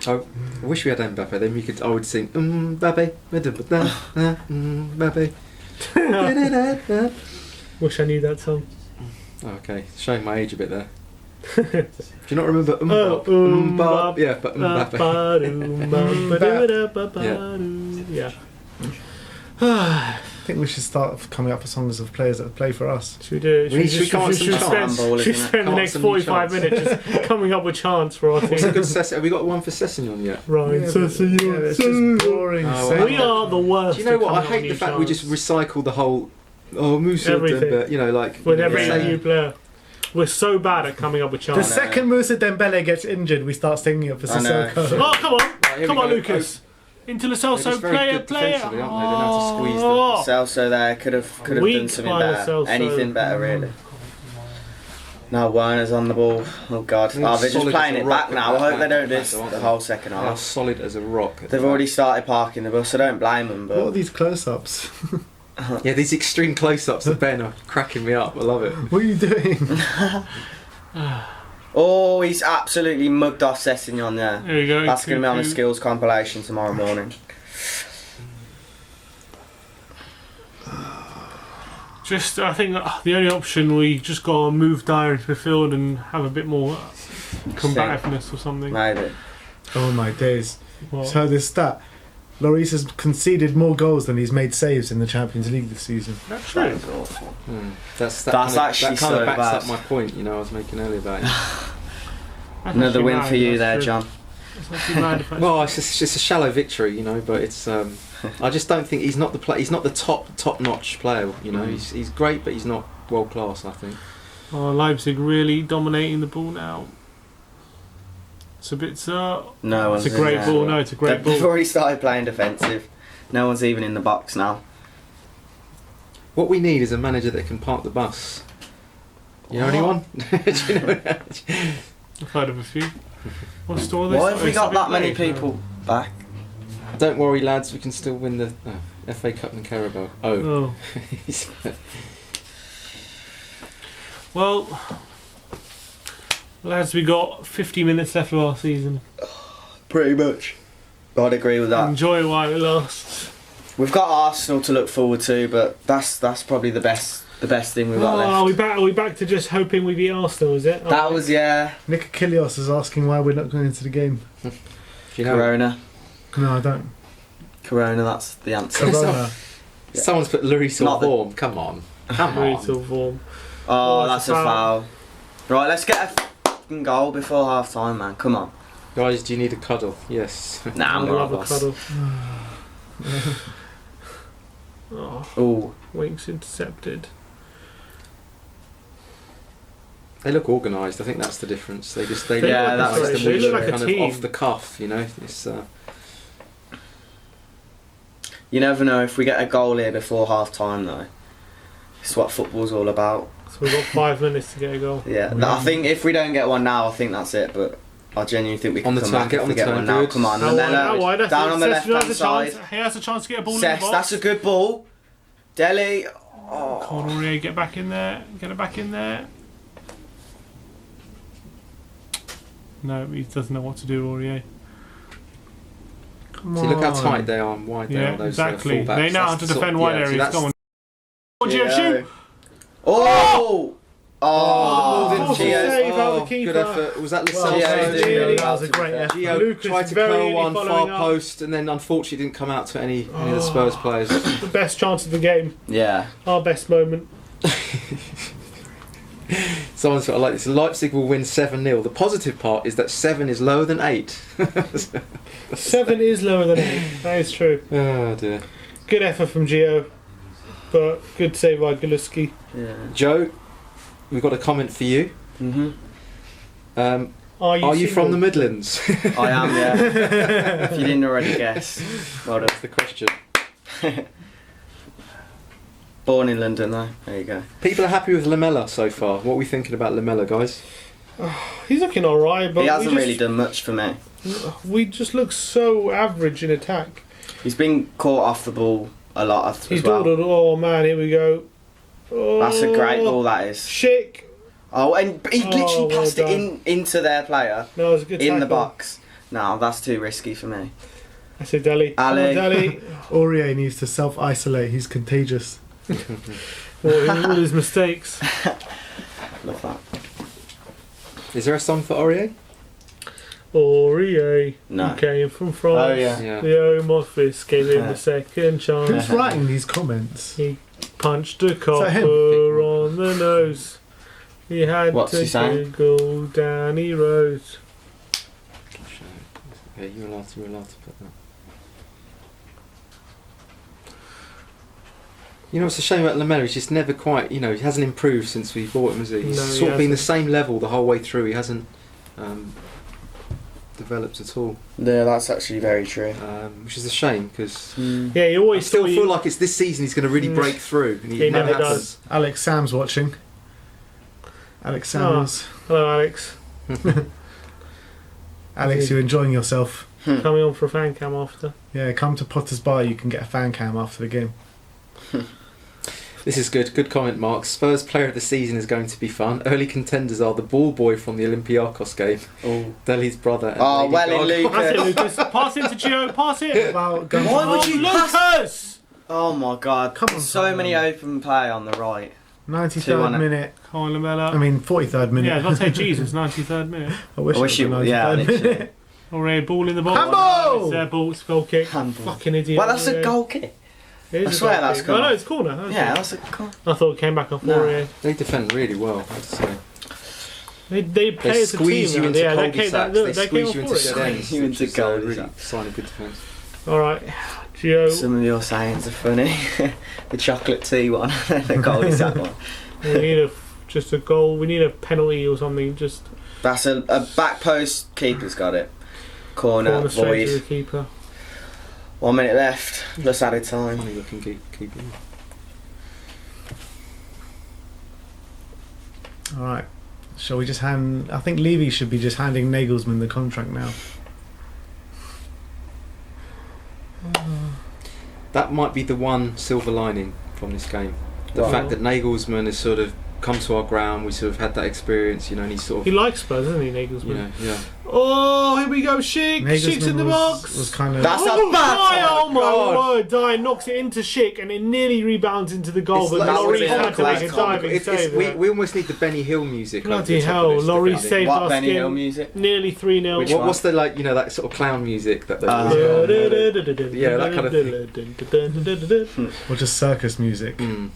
I wish we had Mbappe. Then we could. I would sing Mbappe, Mbappe. Wish I knew that song. Okay, showing my age a bit there. Do you not remember Oh, Mbappe? Yeah, but Mbappe. Yeah. I think we should start coming up with songs of players that play for us. Should we do? Should we come up with some chants? Should we spend the Come up next with some new 45 chants. minutes just coming up with chants for our What's a team? good Have we got one for Sessegnon yet? Right, Yeah, so but- see you. yeah, it's just boring. Oh, same- We are the worst. Do you know at what? I coming up hate with the new fact we just chants. recycle the whole. Oh, Musa, Everything. but like With every Yeah. new player. We're so bad at coming up with The chants. second Musa Dembele gets injured, we start singing it for I know. Sissoko. Oh, come on. Right, here Come we on, go. Lucas. Into the They're Celso, just very player. good defensively, aren't they? They know how to squeeze them. Oh. Celso there could have Weak done something by better. Celso. Anything better, really. Now Werner's on the ball. Oh God. They're Oh, they're just solid playing as a it back rock now. I at hope that they don't do back, this aren't the they? whole second They are half. solid as a rock. at They've the already back. started parking the bus. I don't blame them, What are but these close-ups? Yeah, these extreme close-ups of Ben are cracking me up. I love it. What are you doing? oh, he's absolutely mugged off Sessignon there. There you go. That's going to be on a 2-2. skills compilation tomorrow morning. Just, I think the only option, we just got to move Dyer into the field and have a bit more combativeness or something. Maybe. Oh my days. Well, So this stat. Lloris has conceded more goals than he's made saves in the Champions League this season. that's That true. is awful. That's actually that kind so of backs bad. up my point. You know, I was making earlier about it. That's Another actually win mad, for you that's there, true. John. It's not too bad if that's Well, it's just a shallow victory, you know. But it's I just don't think he's not the He's not the top notch player. You know, he's great, but he's not world class. I think. Oh, Leipzig really dominating the ball now. It's a bit. No It's one's a great in ball. there. No, it's a great They've ball. already started playing defensive. No one's even in the box now. What we need is a manager that can park the bus. You know anyone? Do you know? I've heard of a few. What's store this? Why have we It's a got bit that many late, no. people back? Don't worry, lads. We can still win the FA Cup and Carabao. Oh. Oh. Well, lads, we got 50 minutes left of our season. Pretty much. I'd agree with that. Enjoy while it lasts. We've got Arsenal to look forward to, but that's probably the best thing we've got Oh, left. are we back to just hoping we beat Arsenal? Is it? That was Nick Achilleos is asking why we're not going into the game. Do you know? Corona. No, I don't. Corona, that's the answer. Corona. Yeah. Someone's put Lloris Not on the- form. Come on. Come Very on. till form. Oh, Oh, that's it's a a foul. Right, let's get a fucking goal before half time, man. Come on. Guys, do you need a cuddle? Yes. Nah, I I'm love alright, a boss. cuddle. Oh, Ooh. Winks intercepted. They look organised. I think that's the difference. They Yeah, look that's organised right. and They we look look like a kind of team. off the cuff. You know, it's You never know if we get a goal here before half time, though. It's what football's all about. So we've got 5 minutes to get a goal. Yeah, I think if we don't get one now, I think that's it. But I genuinely think we can On the come turn, back get if on we the get turn, one now. good. Come on, How wide, how wide? That's down it. on the Sessignon left has hand a side. chance. He has a chance to get a ball in Cess, the box. that's a good ball. Deli. Come Oh. on, Aurier, get back in there. Get it back in there. No, he doesn't know what to do, Aurier. Come see, look how on. tight they are and wide they Yeah, are. Those exactly. fullbacks. They know how That's to the sort- defend wide yeah, see, areas. that's- Come on. Come on, Gio. Gio, shoot! Oh! Oh, Gio- forced a save out the oh, keeper. good effort. Was that Well, Gio Lascelles? did really that was a great effort. Gio Lucas tried to very curl nearly one far following up. post and then unfortunately didn't come out to any of the Spurs players. The best chance of the game. Yeah. Our best moment. Someone's sort of like this. Leipzig will win 7-0. The positive part is that 7 is lower than 8. 7 is lower than 8. That is true. Oh dear. Good effort from Gio, but good save by Goluski. Yeah. Joe, we've got a comment for you. Mhm. Are Are you from the single? Midlands? I am. Yeah. If you didn't already guess. Well done. That's the question. Born in London, though. There you go. People are happy with Lamella so far. What are we thinking about Lamella, guys? He's looking alright, but He hasn't we really just, done much for me. we just look so average in attack. He's been caught off the ball a lot as He's well. dawdled. Oh man, here we go. Oh, That's a great ball, that is. Schick. Oh, and he Oh, literally well passed it done. into their player No, it was a good in the tackle. box. No, that's too risky for me. I said Deli. Come Ali. on, Deli. Aurier needs to self-isolate. He's contagious. all his mistakes. Love that. Is there a song for Aurier? Aurier. No. He came from France. Oh, yeah. Yeah. The Home Office gave him the second chance. Who's writing these comments? He punched a copper him? on the nose. He had What's to he saying? go down he rose. Yeah, you're allowed to put that. You know, it's a shame about Lamella. He's just never quite, he hasn't improved since we bought him, has he? He's No, he sort of been the hasn't. same level the whole way through. He hasn't developed at all, Yeah, that's actually very true. which is a shame because Yeah, you I always still thought feel like it's this season he's going to really break through. And He never never does. Alex Sam's watching. Alex Samuels. Hello, Alex. Alex, you're enjoying yourself. Coming on for a fan cam after. Yeah, come to Potter's Bar. You can get a fan cam after the game. This is good. Good comment, Mark. Spurs player of the season is going to be fun. Early contenders are the ball boy from the Olympiacos game, Deli's brother. And Oh, Lady well in Gaga. That's it, Lucas. Lucas. Pass it to Gio. Pass it. Well, go Why on. would you pass? Lucas! Oh my god. Come on, So many open play on the right. 93rd 2-1. minute. Come on, Lamella. I mean, 43rd minute. Yeah, I was about to say Jesus, 93rd minute. I wish I wish it was it- yeah, 93rd minute. literally. Already ball in the box. Handball! It's their ball. It's a goal kick. Handball. Fucking idiot. Well, that's a Aurier. goal kick. It is I a swear goal that's kick. gone Oh, no, off. it's corner. That's Yeah, it. that's a goal. I thought it came back off No. Aurier. They defend really well, I have to say. They play They as a team. squeeze you now. into Yeah, they came, cul-de-sacs. look, They they came squeeze off you for into it. dead ends. You into which is, really cul-de-sacs. sign of good defence. All right, Gio. Some of your sayings are funny. The chocolate tea one, the cul-de-sac one. We need just a goal. We need a penalty or something. Just That's a back post. Keeper's got it. corner straight to the Void. keeper. 1 minute left. Plus added time. Funny looking keeper. All right. Shall we just hand... I think Levy should be just handing Nagelsmann the contract now. That might be the one silver lining from this game. The Wow. fact that Nagelsmann has sort of come to our ground. We sort of had that experience, and he's sort He of, likes Spurs, doesn't he, Nagelsmann? yeah. Oh, here we go, Schick. Nagelsmann Schick's in the box. was kind of... That's oh, a bad Dye, time. oh my God. word, Dye knocks it into Schick and it nearly rebounds into the goal, It's but like- Laurie that's had to make a comical. diving It's- save. we, there. we almost need the Benny Hill music. over Bloody the top hell, of this Laurie defending. saved What us Benny Hill in music? nearly 3-0. Which What's the that sort of clown music that they Ah. Yeah, that kind of thing. Or just circus music. Mm.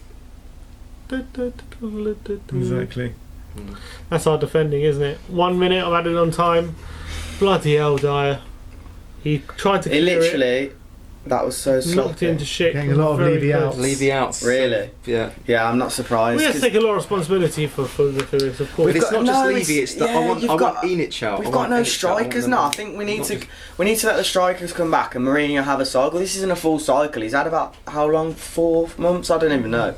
Exactly. Mm. That's our defending, isn't it? 1 minute of added on time. Bloody hell, Dyer. He tried to It clear literally, that was so it, knocked sloppy. it into Schick. Getting a lot of Very Levy close. outs. Levy outs. Really? Yeah. Yeah, I'm not surprised. We have to 'cause take a lot of responsibility for this, of course. But it's got- not just no, Levy. It's it's- I yeah, want you've got- Enic out. We've I got want no Enic out. I strikers want now. I them- think we need not to just- let the strikers come back and Mourinho have a cycle. This isn't a full cycle. He's had about how long? 4 months? I don't even know.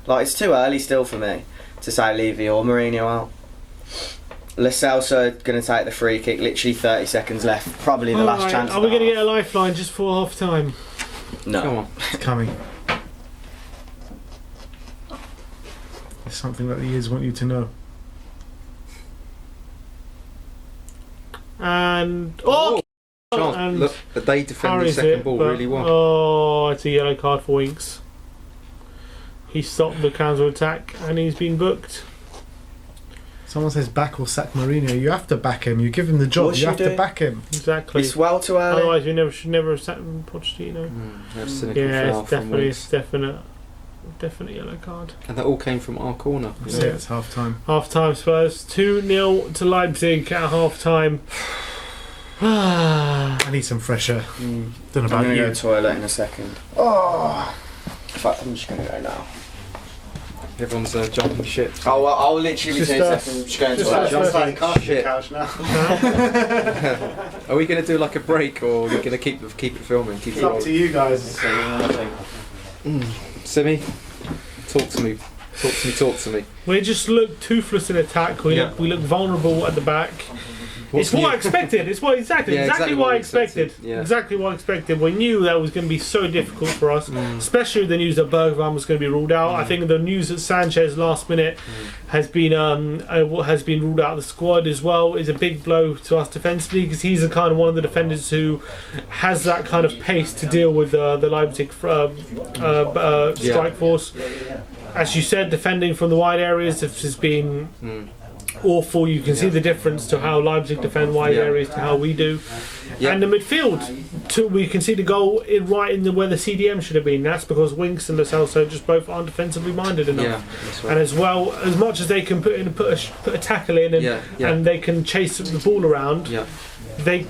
Like, it's too early still for me to say Levy or Mourinho out. Lo Celso going to take the free kick. Literally 30 seconds left. Probably the last Alright, chance. are of we the going to get half. a lifeline just for half time? No. Come on. It's coming. It's something that the years want you to know. And Chance. and Look, they defend the parries second it, ball but- really well. Oh, it's a yellow card for Winks. He stopped the counter attack and he's been booked. Someone says back or sack Mourinho. You have to back him. You give him the job. What You should have you to do? back him. Exactly. It's well too early. Otherwise, we should never have sat Pochettino. That's cynical Yeah, foul it's from definitely, Winks. definite yellow card. And that all came from our corner. you So know. yeah, it's half time. Half time Spurs 2-0 to Leipzig at half time. I need some fresh air. Don't know I'm about going to go you. to the toilet in a second. Oh. In fact, I'm just going to go now. Everyone's jumping ship. Oh, well, I'll literally be Just 2 us. seconds. Just going to Just the us. toilet. Jumping Can't shit. couch now. Are we going to do like a break, or are we going to keep it filming? Keep It's it up to rolling? you guys. Simi, talk to me. Talk to me. We just look toothless in attack. We look vulnerable at the back. What's It's what new? I expected. It's what exactly Yeah, exactly what I what we expected. expected, yeah. Exactly what I expected. We knew that was going to be so difficult for us, especially the news that Bergwijn was going to be ruled out. I think the news that Sanchez last minute has been ruled out of the squad as well is a big blow to us defensively, because he's the kind of one of the defenders who has that kind of pace to deal with the Leipzig strike force. As you said, defending from the wide areas has been awful. You can see the difference to how Leipzig defend wide areas to how we do. Yeah. And the midfield, we can see the goal right in where the CDM should have been. That's because Winks and Lo Celso just both aren't defensively minded enough. Yeah, that's right. And as well, as much as they can put a tackle in and they can chase the ball around, Yeah. they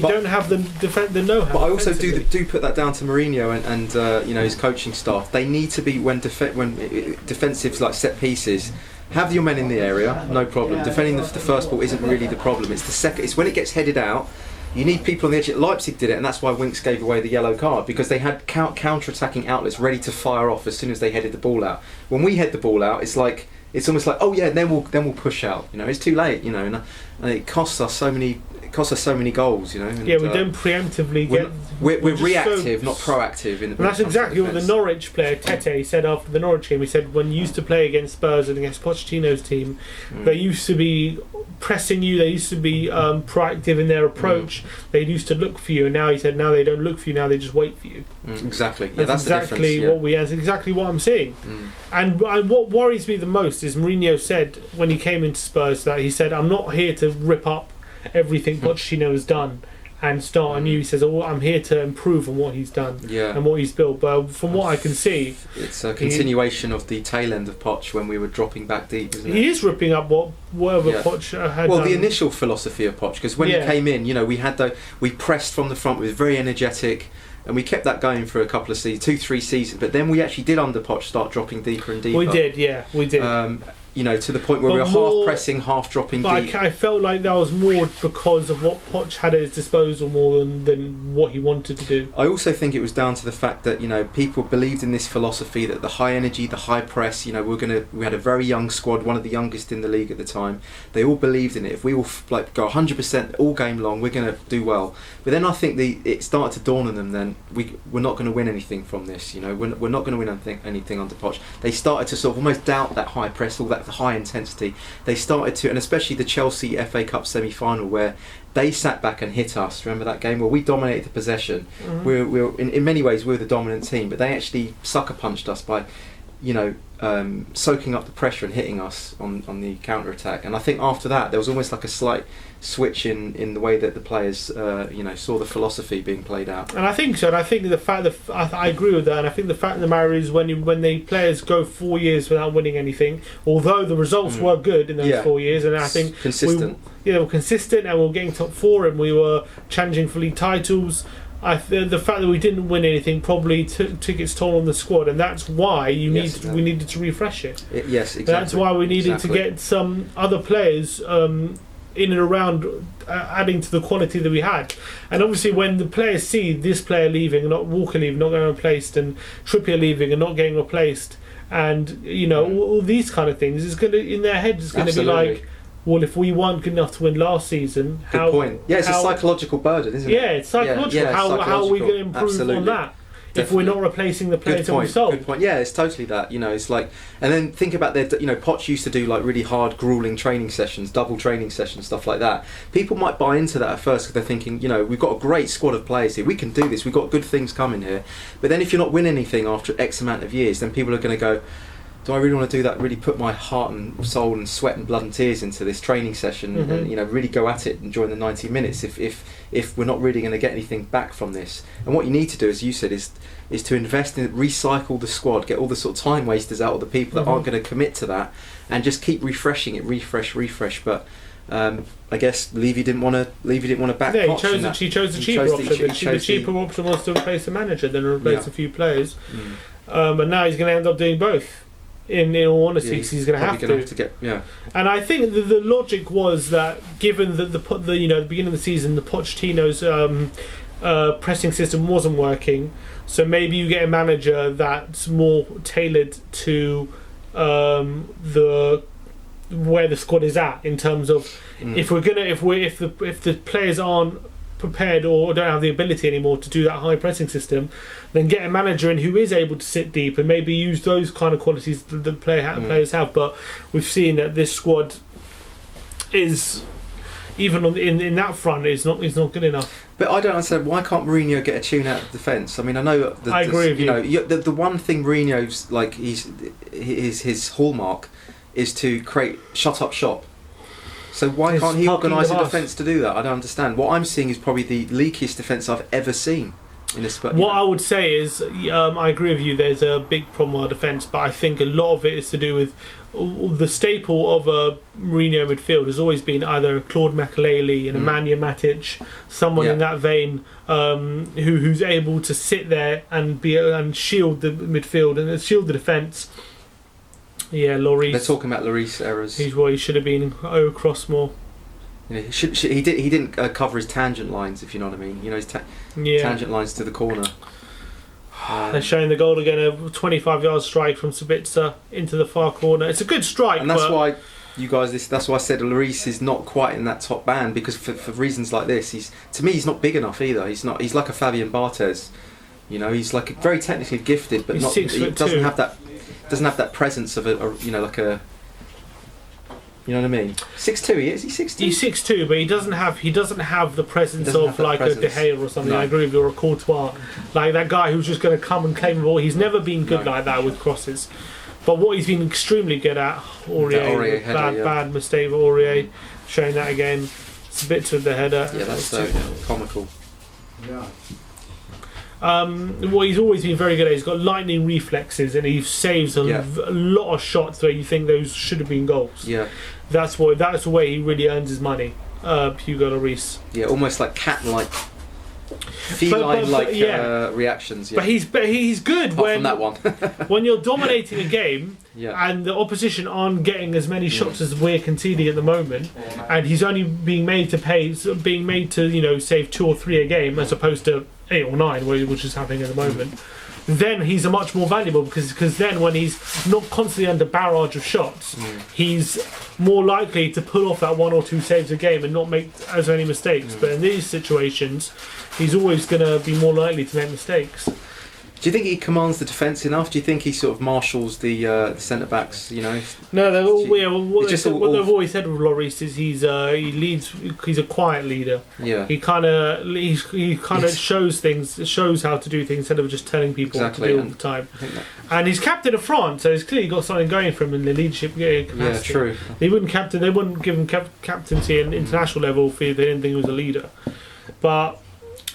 don't have the know-how. But I also defensively. do put that down to Mourinho and his coaching staff. They need to be when defensive like set pieces. Have your men in the area, no problem. Defending the first ball isn't really the problem. It's the second. It's when it gets headed out, You need people on the edge. Leipzig did it, and that's why Winks gave away the yellow card, because they had counter-attacking outlets ready to fire off as soon as they headed the ball out. When we head the ball out, it's almost like, oh yeah, then we'll push out. You know, it's too late. You know, and it costs us so many goals. You know. And, we don't preemptively get. We're reactive, not proactive. And that's exactly what the Norwich player Tete said after the Norwich game. He said when you used to play against Spurs and against Pochettino's team, they used to be pressing you. They used to be proactive in their approach. They used to look for you, and now he said now they don't look for you. Now they just wait for you. Exactly. Yeah, that's exactly the difference, That's exactly what I'm seeing. And what worries me the most is Mourinho said when he came into Spurs that he said, "I'm not here to rip up everything Pochettino has done and start anew." He says, "Oh, I'm here to improve on what he's done and what he's built." But from what I can see, it's a continuation of the tail end of Poch when we were dropping back deep, isn't it? He is ripping up whatever Poch had done. The initial philosophy of Poch, because when he came in, you know, we pressed from the front, we were very energetic, and we kept that going for a couple of seasons, 2-3 seasons. But then we actually did under Poch start dropping deeper and deeper. We did. You know, to the point where we were half pressing, half dropping deep. I felt like that was more because of what Poch had at his disposal more than what he wanted to do. I also think it was down to the fact that, you know, people believed in this philosophy that the high energy, the high press, you know, we had a very young squad, one of the youngest in the league at the time. They all believed in it. If we all go 100% all game long, we're going to do well. But then I think it started to dawn on them. Then we're not going to win anything from this. You know, we're not going to win anything under Poch. They started to sort of almost doubt that high press, all that high intensity. They started to, and especially the Chelsea FA Cup semi-final where they sat back and hit us. Remember that game where we dominated the possession? We were in many ways we were the dominant team, but they actually sucker punched us by, you know, soaking up the pressure and hitting us on the counter attack. And I think after that there was almost like a slight switch in the way that the players you know, saw the philosophy being played out. And I think so. And I think the fact that I agree with that. And I think the fact of the matter is when the players go 4 years without winning anything, although the results were good in those 4 years, and I think consistent. We were consistent, and we were getting top 4, and we were challenging for league titles. The fact that we didn't win anything probably took its toll on the squad, and that's why we needed to refresh it. Yes, exactly. That's why we needed to get some other players in and around, adding to the quality that we had. And obviously, when the players see this player leaving, not Walker leaving, not getting replaced, and Trippier leaving and not getting replaced, and you know all these kind of things, it's gonna in their heads. It's gonna be like, well, if we weren't good enough to win last season, good point. Yeah, it's a psychological burden, isn't it? Yeah, it's psychological. Yeah, how are we going to improve on that? Definitely. If we're not replacing the players that we've sold. Good point. Yeah, it's totally that. You know, it's like, and then think about you know, Poch used to do like really hard, grueling training sessions, double training sessions, stuff like that. People might buy into that at first because they're thinking, you know, we've got a great squad of players here. We can do this. We've got good things coming here. But then if you're not winning anything after X amount of years, then people are going to go, do I really want to do that? Really put my heart and soul and sweat and blood and tears into this training session, and you know, really go at it and join the 90 minutes if we're not really going to get anything back from this. And what you need to do, as you said, is to invest in, recycle the squad, get all the sort of time wasters out of the people that aren't going to commit to that, and just keep refreshing it, refresh. But I guess Levy didn't want to back. Yeah, he chose the cheaper option. The cheaper option was to replace the manager than replace a few players. And now he's going to end up doing both. In all honesty, because he's going to have to get. And I think the logic was that given that the you know, the beginning of the season, the Pochettino's pressing system wasn't working, so maybe you get a manager that's more tailored to where the squad is at in terms of if the players aren't prepared or don't have the ability anymore to do that high pressing system, then get a manager in who is able to sit deep and maybe use those kind of qualities that the players have. But we've seen that this squad is, even in that front, is not good enough. But I don't understand, why can't Mourinho get a tune out of defence? I mean, I know I agree with you. You know, the one thing Mourinho's like his hallmark is to create shut up shop. So why can't he organise a defence to do that? I don't understand. What I'm seeing is probably the leakiest defence I've ever seen in this. What I would say is, I agree with you. There's a big problem with our defence, but I think a lot of it is to do with the staple of a Mourinho midfield has always been either Claude Makelele and Nemanja Matic, someone in that vein, who's able to sit there and shield the midfield and shield the defence. Yeah, Lloris. They're talking about Lloris errors. He's what he should have been. Crossmore. You know, he didn't cover his tangent lines, if you know what I mean. You know, his tangent lines to the corner. They're showing the goal again, a 25-yard strike from Sabitzer into the far corner. It's a good strike, and that's why you guys. That's why I said Lloris is not quite in that top band, because for reasons like this, he's not big enough either. He's not. He's like a Fabian Barthez. You know, he's like very technically gifted, but he's he doesn't have that presence of you know, like a. You know what I mean? 6'2", he is. He's 6'2". He's 6'2", but he doesn't have the presence of like a De Gea or something. No. I agree with you, or a Courtois, like that guy who's just going to come and claim the ball. He's never been good like that with crosses. But what he's been extremely good at, Aurier bad mistake for Aurier, showing that again. It's a bit to the header. Yeah, that's comical. Yeah. What he's always been very good at, he's got lightning reflexes, and he saves a lot of shots where you think those should have been goals. Yeah, that's the way he really earns his money. Hugo Lloris. Yeah, almost like cat-like, feline-like reactions. Yeah. But he's good Apart when from that one. when you're dominating a game and the opposition aren't getting as many shots as we're conceding at the moment, and he's only being made to you know, save 2 or 3 a game as opposed to 8 or 9, which is happening at the moment. Then he's a much more valuable because then when he's not constantly under barrage of shots, he's more likely to pull off that 1 or 2 saves a game and not make as many mistakes. But in these situations, he's always going to be more likely to make mistakes. Do you think he commands the defence enough? Do you think he sort of marshals the centre backs? You know. No, what they've always said with Lloris is he leads. He's a quiet leader. Yeah. He kind of shows how to do things instead of just telling people what to do all the time. And he's captain of France, so he's clearly got something going for him in the leadership capacity. Yeah, true. They wouldn't give him captaincy at international level if they didn't think he was a leader. But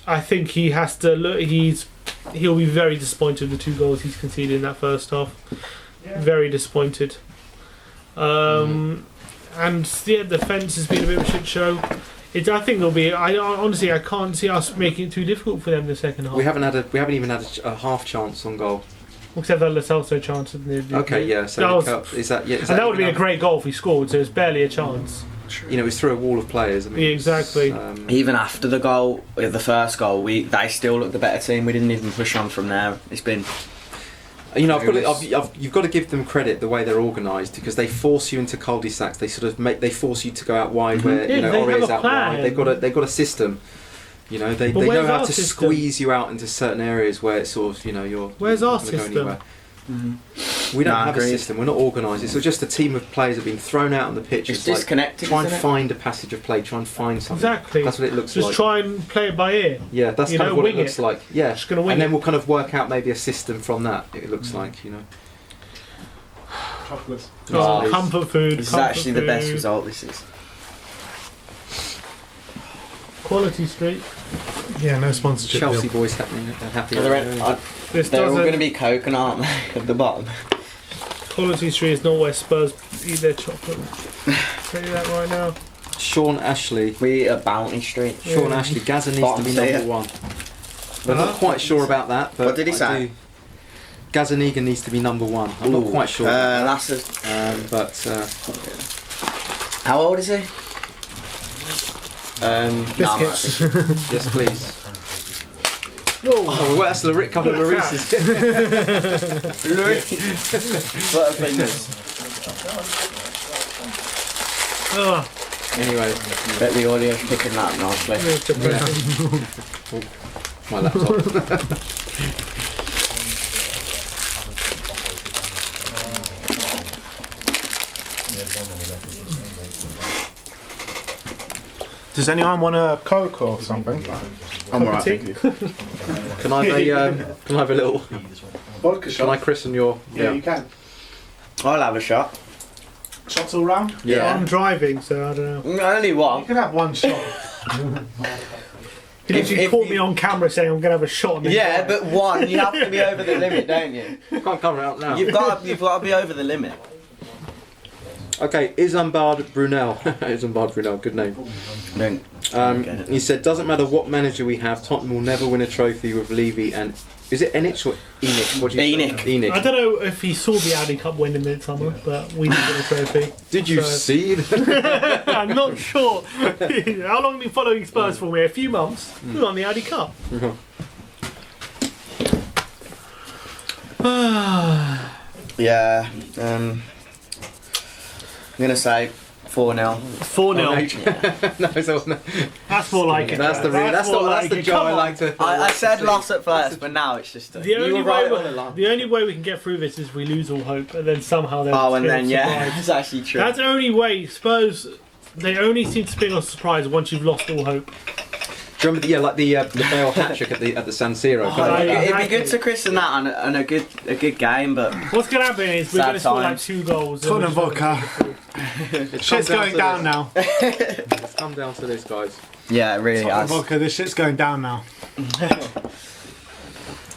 I think he has to look. He'll be very disappointed with the 2 goals he's conceded in that first half. Yeah. Very disappointed. And the defence has been a bit of a shit show. I think there'll be. Honestly, I can't see us making it too difficult for them in the second half. We haven't even had a half chance on goal. Except that Lo Celso chance. Okay, yeah. So is that and that would be a great goal if he scored. So it's barely a chance. You know, it was through a wall of players. I mean, yeah, exactly. Even after the goal, the first goal, they still looked the better team. We didn't even push on from there. It's been, you know, you've got to give them credit the way they're organised, because they force you into cul-de-sacs. They sort of they force you to go out wide where you know Aurier's out wide. They've got a system. You know, they know how to squeeze you out into certain areas where it's sort of, you know, you're. Where's our system? We don't have a system. We're not organised. It's just a team of players that have been thrown out on the pitch. It's disconnected. Try and find a passage of play. Try and find something. Exactly. That's what it looks like. Just try and play it by ear. Yeah, that's kind of what it looks like. Yeah, just gonna wing and then we'll kind of work out maybe a system from that. It looks like, you know. Chocolate. Comfort food. This is actually the best result. This is. Quality Street. Yeah, no sponsorship. Chelsea deal. boys happy. They're all going to be coconut, aren't they, at the bottom? Quality Street is not where Spurs eat their chocolate. Tell you that right now. Sean Ashley. We at Bounty Street. Sean Ashley. Gaza needs to be number 1. We're not quite sure about that. But what did he say? Gazaniga needs to be number 1. I'm not quite sure. That's how old is he? Biscuits. Yes, please. Oh, well, that's a couple of Llorises. Butterfingers. Anyway. Bet the audio's picking that up nicely. My laptop. Does anyone want a Coke or something? I'm alright, thank you. Can I have a little Vodka shot? Can I christen your... Yeah, you can. I'll have a shot. Shots all round? Yeah. I'm driving, so I don't know. Only You one. can have one shot. He literally caught me on camera saying I'm going to have a shot. Yeah, but one. You have to be over the limit, don't you? I can't cover it out now. You've got to be over the limit. Okay, Isambard Brunel. Isambard Brunel, good name. He said, doesn't matter what manager we have, Tottenham will never win a trophy with Levy and... Is it Enich or Enoch? What do you say? Enoch. I don't know if he saw the Audi Cup win in midsummer, but we did win a trophy. Did you see that? I'm not sure. How long have you been following Spurs for me? A few months. We won the Audi Cup. Yeah. I'm gonna say 4-0. 4-0. No, it's all, no. That's more like it. That's the real. That's the joy I like to. I said loss at first, but now it's just. The only way we can get through this is we lose all hope, and then somehow they'll. Oh, and then surprise. it's actually true. That's the only way. Spurs, they only seem to spin on surprise once you've lost all hope. Do you remember like the Bale hat trick at the San Siro? It'd be good to christen that on a good game, but what's going to happen is we're going to score like 2 goals. Tottenham vodka. Shit's going down now. It's come down to this, guys. yeah, it really Tottenham has. vodka. This shit's going down now.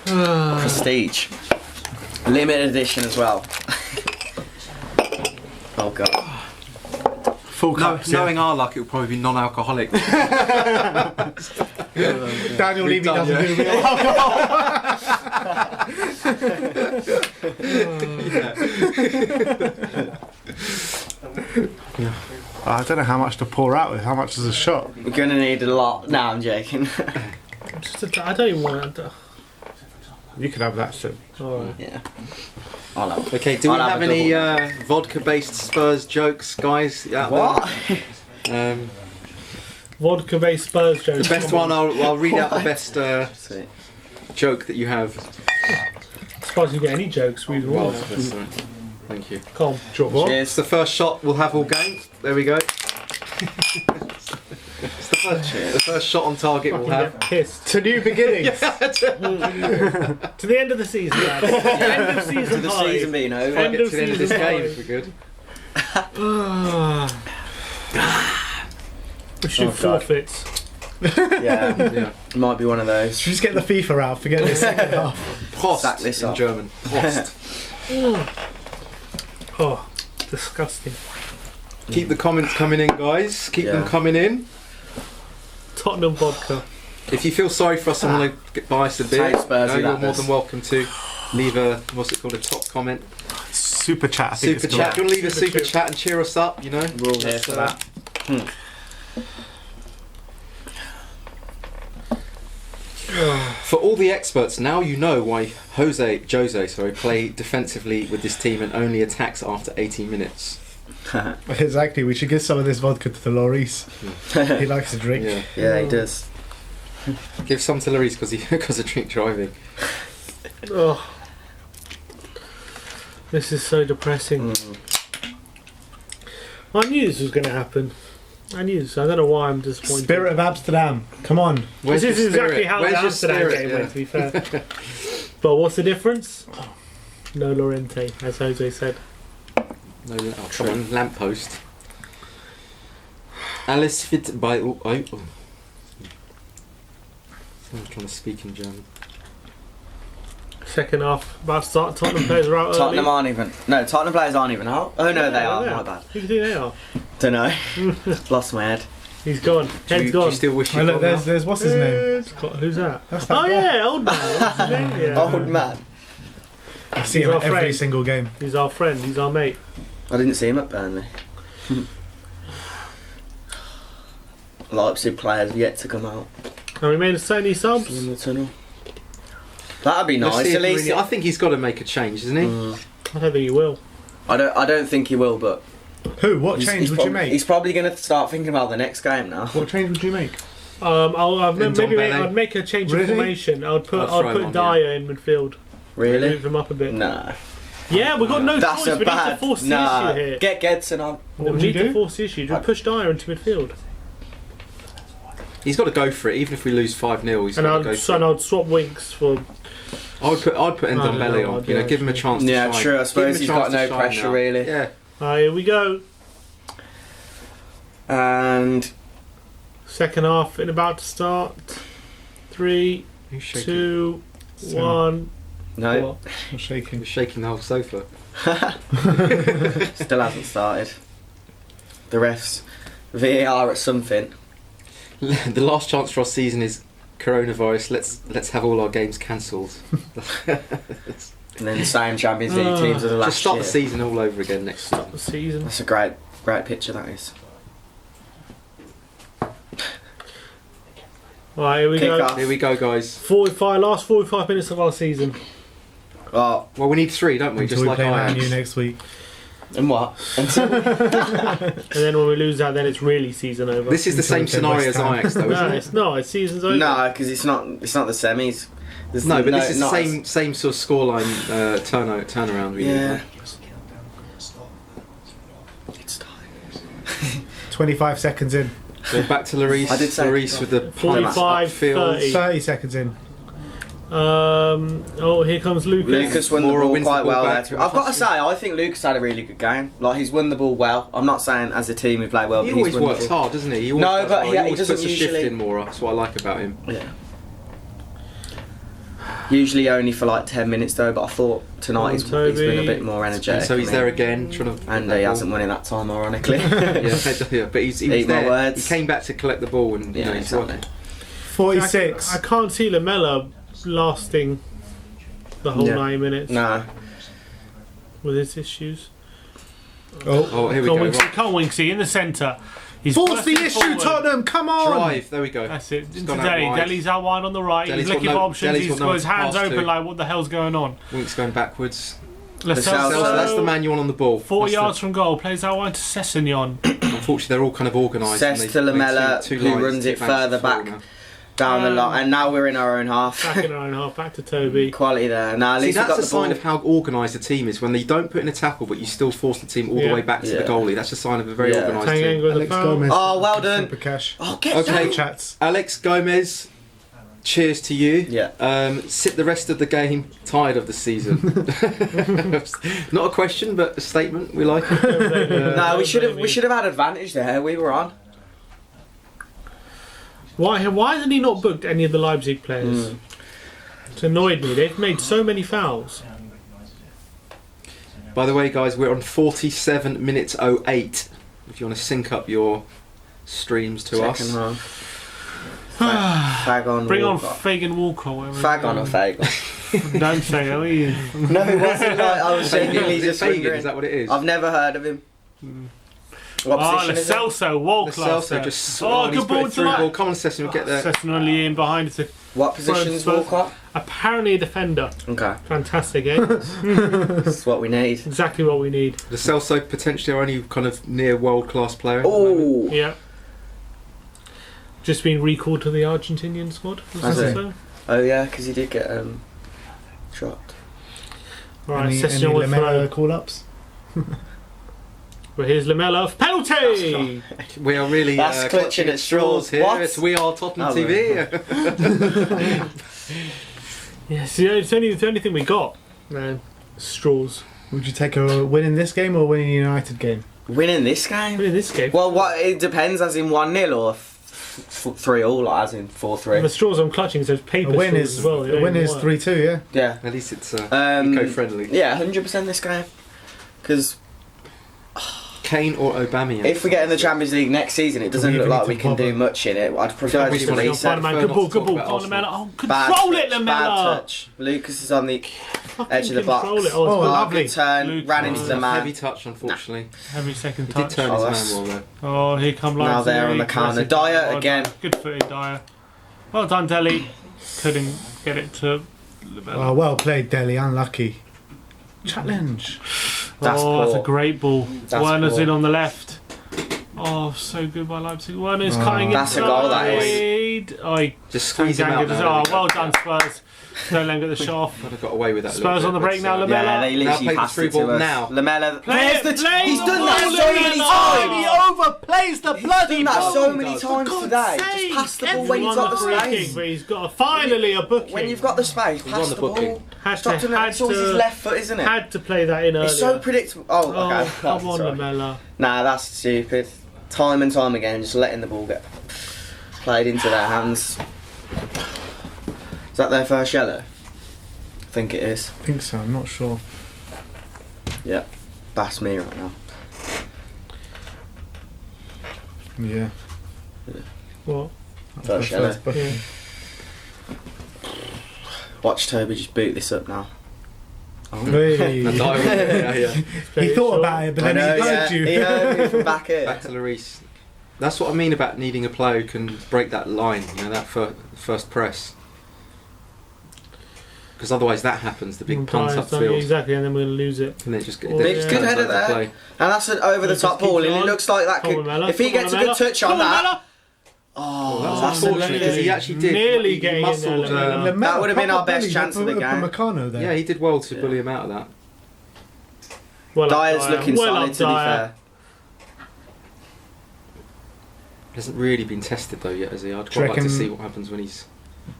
Prestige, limited edition as well. Oh god. Full cups. Knowing our luck, it will probably be non-alcoholic. Daniel Levy done, doesn't do real I don't know how much to pour out with. How much is a shot? We're gonna need a lot. No, I'm joking. I don't even want to. You could have that soon. Alright. yeah. I'll have. Okay, do we I'll have have a any double. vodka-based Spurs jokes, guys? out What? there? Vodka-based Spurs jokes. The best one, I'll read out the best Sweet. joke that you have. I suppose you get any jokes, we Well, will. that's, thank you. Come on. What? It's Cheers. the first shot we'll have all game. There we go. It's the first shot on target we'll have. Get pissed. To new beginnings. To the end of the season, lads. End of season To the high. season being over. End Get of to the end of this season game high. if we're good. We should do Oh, God. forfeits. Yeah, Yeah. might be one of those. Should we just get the FIFA out? Forget this second half. Prost Sack this in up. German. Prost. Oh, disgusting. Keep the comments coming in, guys. Keep them Yeah. coming in. Tottenham vodka. If you feel sorry for us and want to buy us a beer, Take Spursy you're like more this. than welcome to leave a a top comment. Super chat. I think Super it's chat. Do you want to leave a Super super chat. chat and cheer us up? You know. We're all here That's, for that. For all the experts, now you know why Jose play defensively with this team and only attacks after 18 minutes. Exactly. We should give some of this vodka to the Lloris. He likes to drink. Yeah. Yeah, he does. Give some to Lloris because of drink driving. Oh. This is so depressing. I knew this was going to happen. I knew this. I don't know why I'm disappointed. Spirit of Amsterdam. Come on. Where's This is your exactly spirit? how Where's the your Amsterdam spirit? game Yeah. went, to be fair. But what's the difference? No Lorente, as Jose said. No, oh, come on, lamppost. Alice fit by. I'm trying to speak in German. Second half, about to start. Tottenham players are out Tottenham early. aren't even. No, Tottenham players aren't even out. Oh no, they are. Yeah. My bad. Who do you think they are? Don't know. Lost my head. He's gone. Do Head's you gone. still wish Oh, you look, there's what's his name? Who's that? That's that Oh guy. yeah, old man. What's his name? Yeah. Old man. I see him He's at our every friend. single game. He's our friend. He's our mate. I didn't see him at Burnley. Leipzig players yet to come out And we made so many subs. in the tunnel. That'd be Let's nice. see if At least. really- I think he's got to make a change, isn't he? I don't think he will. I don't think he will, but Who? What he's- change he's would prob- you make? He's probably going to start thinking about the next game now. What change would you make? I'd make a change of Really? formation. I'd I'd throw him put on, Dyer in midfield. Really? Move him up a bit. No. Yeah, we've got no That's choice. a We need to bad. force the Nah. issue here. Get Gedson on. What We would you need to do? force the issue. Do we push Dyer into midfield? He's got to go for it, even if we lose 5-0. He's And got to go for it. I'd swap Winks for. I'd put I don't Ndombele know, on. I'd You know, do give him a actually. chance to Yeah, shine. true. I Give him suppose a he's chance got to no shine pressure now. really. Yeah. Here we go. And Second half in about to start. 3, Who's shaking? 2, Sim. 1. no, I'm shaking. He's shaking the whole sofa. still hasn't started. The refs, VAR at something. The last chance for our season is coronavirus. Let's have all our games cancelled. And then the same Champions League teams as the last Just start year. the season all over again next Start season. the season. That's a great picture, that is. Right, here we Kick go. off. Here we go, guys. Last 45 minutes of our season. Oh, Well, we need 3, don't we? Until Just we like play Man Ajax. U next week. and what? Until And then when we lose that, then it's really season over. This is the Until same we play scenario West as Ham. Ajax, though, no, isn't it's it? not. It's season's over. no, because it's not the semis. There's No, but this is the not same sort of scoreline turnaround. Really. Yeah. Yes, countdown. Stop. It's time. 25 seconds in. Go back to Lloris. I did say- Lloris with the punch 45, upfield. 30. 30 seconds in. Oh, here comes Lucas. Lucas won the Moura ball wins the quite ball well back. there. I've got to say, I think Lucas had a really good game. Like, he's won the ball well. I'm not saying as a team we play well, He but always he's won works the ball. hard, doesn't he? He always No, does but well. he He always doesn't puts a shift usually- in more. That's what I like about him. Yeah. Usually only for like 10 minutes though, but I thought tonight he's been a Toby. bit more energetic. So he's for me. there again, trying to. And he hasn't won in that time, ironically. yeah, but he was Eat my there. words. He came back to collect the ball, and you Yeah, know, he's exactly. working. 46. I can't see Lamella lasting the whole Yeah. 90 minutes No. with his issues. Oh. Oh, here we Come go. on, Winksy, come on, Winksy, in the centre. He's Force the pressing issue, forward. Tottenham. Come on. Drive. There we go. That's it. It's Into gone out Deli. wide. Deli's out wide on the right. Deli's He's got looking no- for options. Deli's He's got got no his hands pass open to. like, what the hell's going on? Winks going backwards. Lo Celso. Celso, That's the man you want on the ball. 4 That's yards from goal. Plays out wide to Sessegnon. Unfortunately, they're all kind of organised. Cess and to they make Lamella, two who lines, runs two it banks further of four back. now. Down the line, and now we're in our own half. Back in our own half. Back to Toby. Quality there. Now at See, least we've that's got a the ball. sign of how organised a team is when they don't put in a tackle, but you still force the team all Yeah. the way back to the Yeah. goalie. That's a sign of a very Yeah. organised team. Tanganga with the Alex foul. Gomez. Oh, well done. Super cash. Oh, get Okay. down. Chats. Alex Gomez, cheers to you. Yeah. Sit the rest of the game tired of the season. Not a question, but a statement. We like it. No, we should have had advantage there. We were on. Why hasn't he not booked any of the Leipzig players? It's annoyed me. They've made so many fouls. By the way, guys, we're on 47 minutes 08. If you want to sync up your streams to us. Second half. Fag on. Bring on Walcott. Fagan Walker. whatever Fag his on or name fag is. Don't say it, you? No, it wasn't like I was genuinely Is it just Fagan? wondering. Is that what it is? I've never heard of him. What Oh, Lo position is it? Celso, The Walcott. Celso just Oh, he's good put it ball to through ball. that. Come on, Session, we'll get there. Sessegnon in behind. It's What position is Spurs. Walcott? apparently a defender. Okay, Fantastic, eh? that's what we need. Exactly what we need. The Celso potentially our only kind of near world class player. at the moment. Oh, Yeah. Just been recalled to the Argentinian squad. Has he? So? oh yeah, because he did get dropped. Right, Any Sessegnon will Lamella throw. call-ups? Well, here's Lamella. Penalty! We are really That's clutching at straws. here. What? It's We Are Tottenham Oh, TV. Yes, yeah, it's the only thing we got. Man, straws. Would you take a win in this game or win in a United game? Winning this game? In this game. Well, what? It depends. As in 1-0 or 3-all, like as in The 4-3. straws I'm clutching says paper A win straws is as well. They don't a win even is work. 3-2. Yeah. Yeah. At least it's Um, eco-friendly. Yeah, 100% this game. Because Kane or Aubameyang? if we get in the Champions League next season, it doesn't we look even like need we to can do bother? much in it. I'd prefer really just to wanna go Fine, reset. man. Prefer Good not ball, to good talk ball. about Go on, Arsenal. Lamella. Oh, Bad control it, touch, bad Lamella! touch. Lucas is on the Fucking edge of the box. control it. Oh, Oh, lovely. good turn, Luke ran into the man. Heavy touch, unfortunately. every second He touch. did turn Oh, his that's- hand well though. Oh, here come Now Leipzig. they're on the counter. Dyer Well again. done. Good footed, Dyer. Well done, Deli. Couldn't get it to Lamella. Oh, well played, Dele. Unlucky. Challenge. That's That's a poor. great ball. That's Werner's poor. in on the left. Oh, so good by Leipzig. Werner's Oh. cutting That's a goal, that inside. Oh, Just squeeze him out. Tanganga does- now. oh, well done, Spurs. Don't let him get the shot off. I'd have got away with that. a Spurs little on the bit, break but, now, Lamella. Yeah, they Now literally play the passed through it to ball us. now. Lamella. Play There's it, the- play he's the done that ball, so many Lamella. times. overplays the He's done that so many does. times For today. God's Just sake, pass the ball when everyone you've got the free kick, space. but he's got finally a booking. When you've got the space, He pass won the the booking. ball. had Stop doing that. It's always his left foot, isn't it? Had to play that in earlier. It's so predictable. Oh, Oh, okay. come on, Sorry. Lamella. Nah, that's stupid. Time and time again, just letting the ball get played into their hands. Is that their first yellow? I think it is. I think so. I'm not sure. Yeah. That's me right now. Yeah. What? First yellow. Yeah. Watch Toby just boot this up now. Hey. A dive, yeah. He thought about it, but I then know, he yeah. heard you. He heard me from back here. Back to Lloris. That's what I mean about needing a player who can break that line, that first press. Because otherwise that happens, the big punt upfield. Exactly, and then we're going to lose it. And then it just Oh, Big yeah. good header there. Play. And that's an over the top Lucas ball, keeps and it on. looks like that Come could. on, Mella. If he Come gets on, a good Mella. touch Come on that. Mella. Oh, That's unfortunate because he actually did. Nearly he getting in muscled, there, Lamella. Lamella That would have been our proper best bullied chance of the for game. Meccano there. yeah, he did well to bully him out of that. Well up, Dyer's Dyer. looking Well solid, up, to be Dyer. fair. Hasn't really been tested though yet, has he? I'd Do you quite like to reckon- see what happens when he's.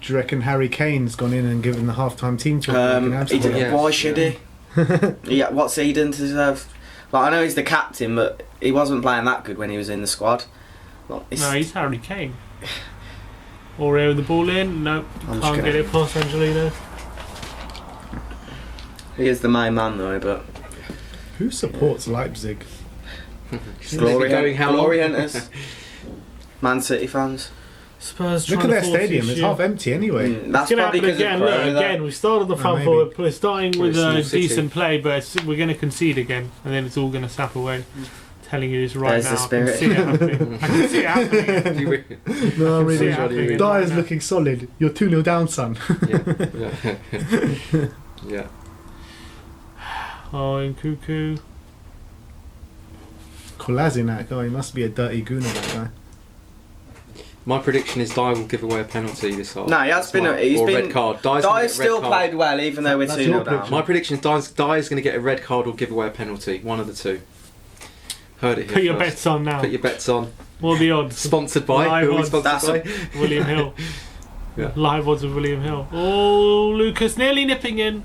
Do you reckon Harry Kane's gone in and given the half-time team talk? He did, Yeah. why should he? Yeah, what's he done to deserve? Like, I know he's the captain, but he wasn't playing that good when he was in the squad. Like, No, he's Harry Kane. Oreo the ball in. Nope. I'm just Can't gonna- get it past Angelino. he is the main man though, but Who supports Leipzig? glory, going how long? glory hunters, Man City fans. Spurs Look at trying their to force stadium; the it's issue. half empty anyway. That's It's going to probably happen because again. of Look, Pro, again, we started the front maybe. forward. We're starting Well, with it's Small City. decent play, but we're going to concede again, and then it's all going to sap away. Telling you this right There's now. the spirit. I can see it happening. I can see it happening. Do you re- No, I can see it really. happening Dyer's right now. looking solid. You're 2-0 down, son. yeah. Yeah. Oh, and Cuckoo. Kolasinac, oh, he must be a dirty gooner, that guy. My prediction is Dyer will give away a penalty this half. No, he has That's been. mine. He's or a been. red card. Dyer's gonna Dyer's get a red still card. played well, even though we're That's 2-0 your down. prediction. My prediction is Dyer's going to get a red card or give away a penalty. One of the two. Heard it here Put your first. bets on now. Put your bets on. What are the odds? Sponsored by. Live Who are we odds. sponsored That's by? William Hill. Yeah. Live odds of William Hill. Oh, Lucas nearly nipping in.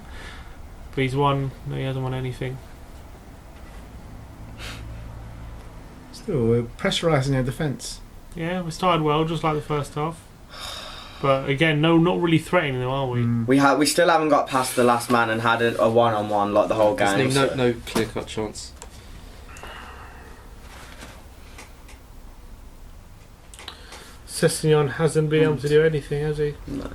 But he's won. No, he hasn't won anything. Still, we're pressurising their defence. Yeah, we started well, just like the first half. But again, no, not really threatening them, are we? We still haven't got past the last man and had a one-on-one like the whole game. There's no clear-cut chance. Sessegnon hasn't been able to do anything, has he? No.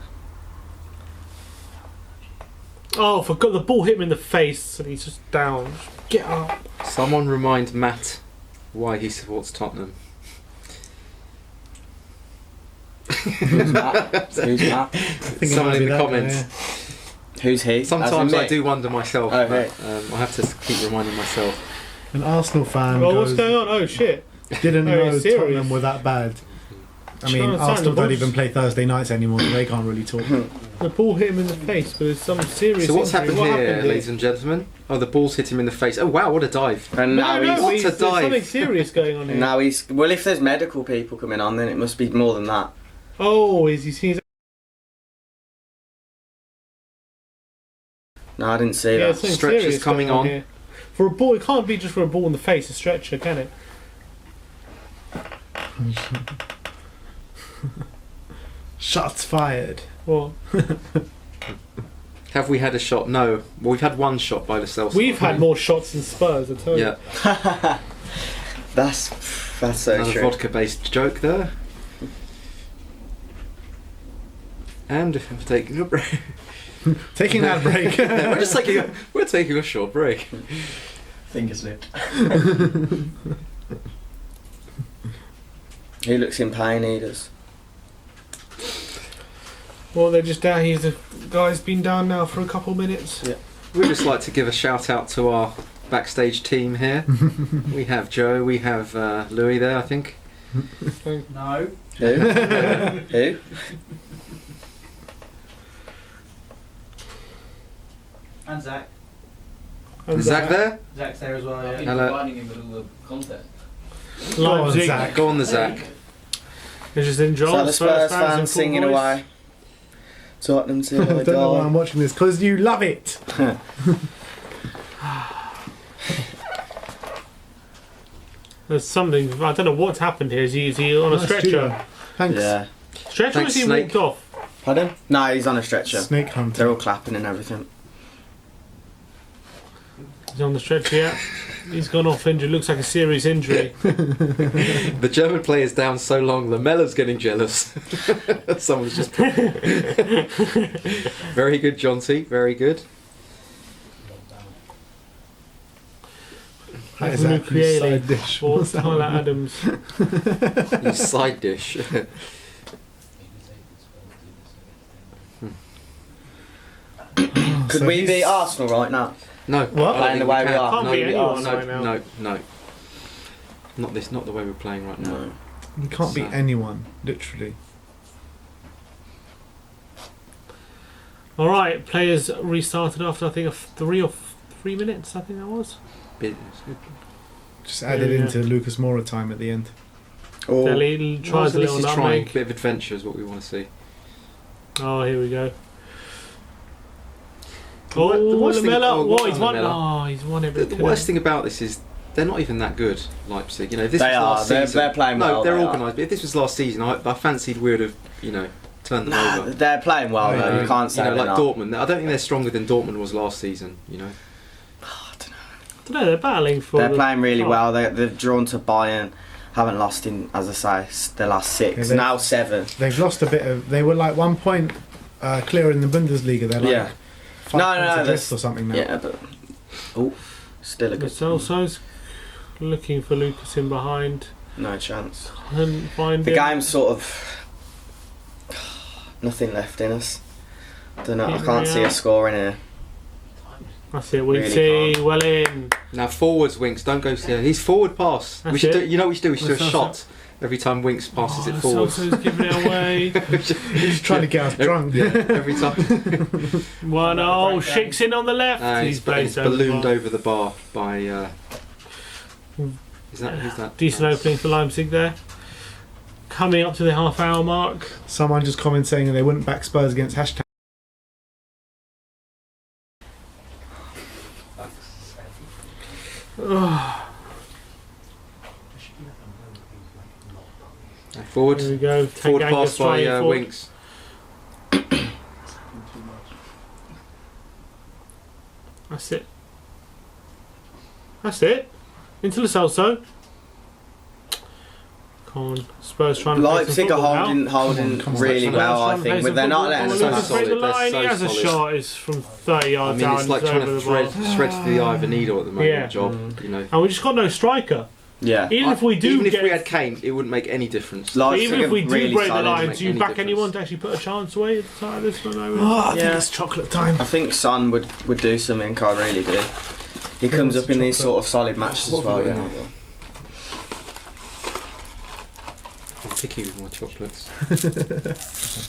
Oh, forgot the ball hit him in the face and he's just down. Get up. Someone remind Matt why he supports Tottenham. Who's Matt? Who's Matt? Think it Someone might be in the that comments. guy, yeah. Who's he? Sometimes As in I me? do wonder myself. Oh, but, I have to keep reminding myself. An Arsenal fan Oh, what's goes, going on? Oh, shit. didn't Oh, know it's serious. Tottenham were that bad. I mean, Trying to Arsenal sign the don't balls. even play Thursday nights anymore, so they can't really talk. The ball hit him in the face, but there's some serious So what's injury. happened What here, happened ladies and gentlemen? Oh, the ball's hit him in the face. Oh wow, what a dive! And now No, he's. What a there's dive. something serious going on here. Now he's. Well, if there's medical people coming on, then it must be more than that. Oh, is he seen? No, I didn't see Yeah, that. something Stretcher's serious coming going on. here. For a ball, it can't be just for a ball in the face. A stretcher, can it? Shots fired. Well, Have we had a shot? No. Well, we've had one shot by Lascelles. we've had more shots than Spurs. I tell you. Yeah, That's so another true. vodka-based joke there. And we're taking a break. Taking that break. We're taking a short break. Finger slipped. He looks in pain. He does. Well, they're just down here. The guy's been down now for a couple minutes. Yeah. We'd just like to give a shout out to our backstage team here. We have Joe, we have Louis there, I think. No. Who? Who? And Zach. And Is Zach there? Zach's there as well, I've yeah. been Hello. providing him with all the content. Go on, Leipzig. Zach. Go on the Zach. It's just in So Joel. the Spurs fans in fans full singing voice. away. Tottenham till I they don't know why I'm die. watching this, because you love it. There's something. I don't know what's happened here. Is he on a Nice stretcher? duo. Thanks. Yeah. Stretcher or Thanks, is he Snake. walked off? Pardon? No, he's on a stretcher. Snake They're hunter. all clapping and everything. He's on the stretcher, yeah. He's gone off injured. Looks like a serious injury. The German player's down so long, Lamella's getting jealous. Someone's just put... Very good, John T. Very good. That is actually Mukiele side dish. for What's that Tyler one? Adams. Your side dish. Could we beat Arsenal right now? No. What? I don't Playing the think way we can. are. Can't No, beat anyone no, right now. no. Not this. Not the way we're playing right now. No. You can't beat So- anyone, literally. All right, players restarted after I think of 3 minutes. I think that was. Bit- Just added Yeah. into Lucas Moura time at the end. Oh, Delhi tries a This little is trying. nutmeg. Bit of adventure is what we want to see. Oh, here we go. The wor- the Oh, worst thing- Lamella. oh, What? well He's done, won. Lamella. Oh, he's won The everything. worst thing about this is they're not even that good, Leipzig. You know, if this They was are. last They're- season. they're playing no, well, they're they are. organised. But if this was last season, I fancied we would have, turned them nah, over. they're playing well though. Yeah. You can't say You know, they're like not. Dortmund. I don't think they're stronger than Dortmund was last season. I don't know. They're battling for. They're the playing really top. well. They've drawn to Bayern. Haven't lost in, as I say, the last 6. Yeah, they- now 7. They've lost a bit of. They were like 1 point clear in the Bundesliga. They're like Yeah. 5 No, points no, adrift that's- or something now. Yeah, but still a good. Celso's looking for Lucas in behind. No chance. Couldn't find The him. game's sort of nothing left in us. Don't know. I Yeah. can't see a score in here. That's it. We Really see. can't. Well in. Now forwards, Winks. Don't go. He's forward pass. That's we should it. do. You know what we should do? We should do a That's shot every time Winks passes it Oh, forward. Celso's giving it away. He's trying to get us drunk. Yeah, every time. 1-0. Shakes in on the left. He's placed ballooned bar. over the bar by. Is that who's that? Decent opening for Leipzig there. Coming up to the half-hour mark. Someone just commented saying they wouldn't back Spurs against hashtag. Forward. Here we go. Forward Tanganga pass by straight forward. Winks. That's it. That's it. Into the Celso. Come on. Spurs trying to play some Leipzig are football now. holding Come on, really come on. well, I Trying to play think, some but they're not football. letting Oh, us so Lucas solid, break the they're line. so He has a solid. shot. It's from 30 I yards mean, out. it's like and trying over to the thread bar. through the eye of a needle at the moment. Yeah. Job, And we just got no striker. Yeah. Even if we do even if get, we had Kane, it wouldn't make any difference. Leipzig even if we are do really break the solid. line, make do you any back difference. anyone to actually put a chance away at the start of this one? Oh, I think Yeah. it's chocolate time. I think Son would do something. I really do. He comes up in these sort of solid matches as well. Yeah. I'm picky with my chocolates.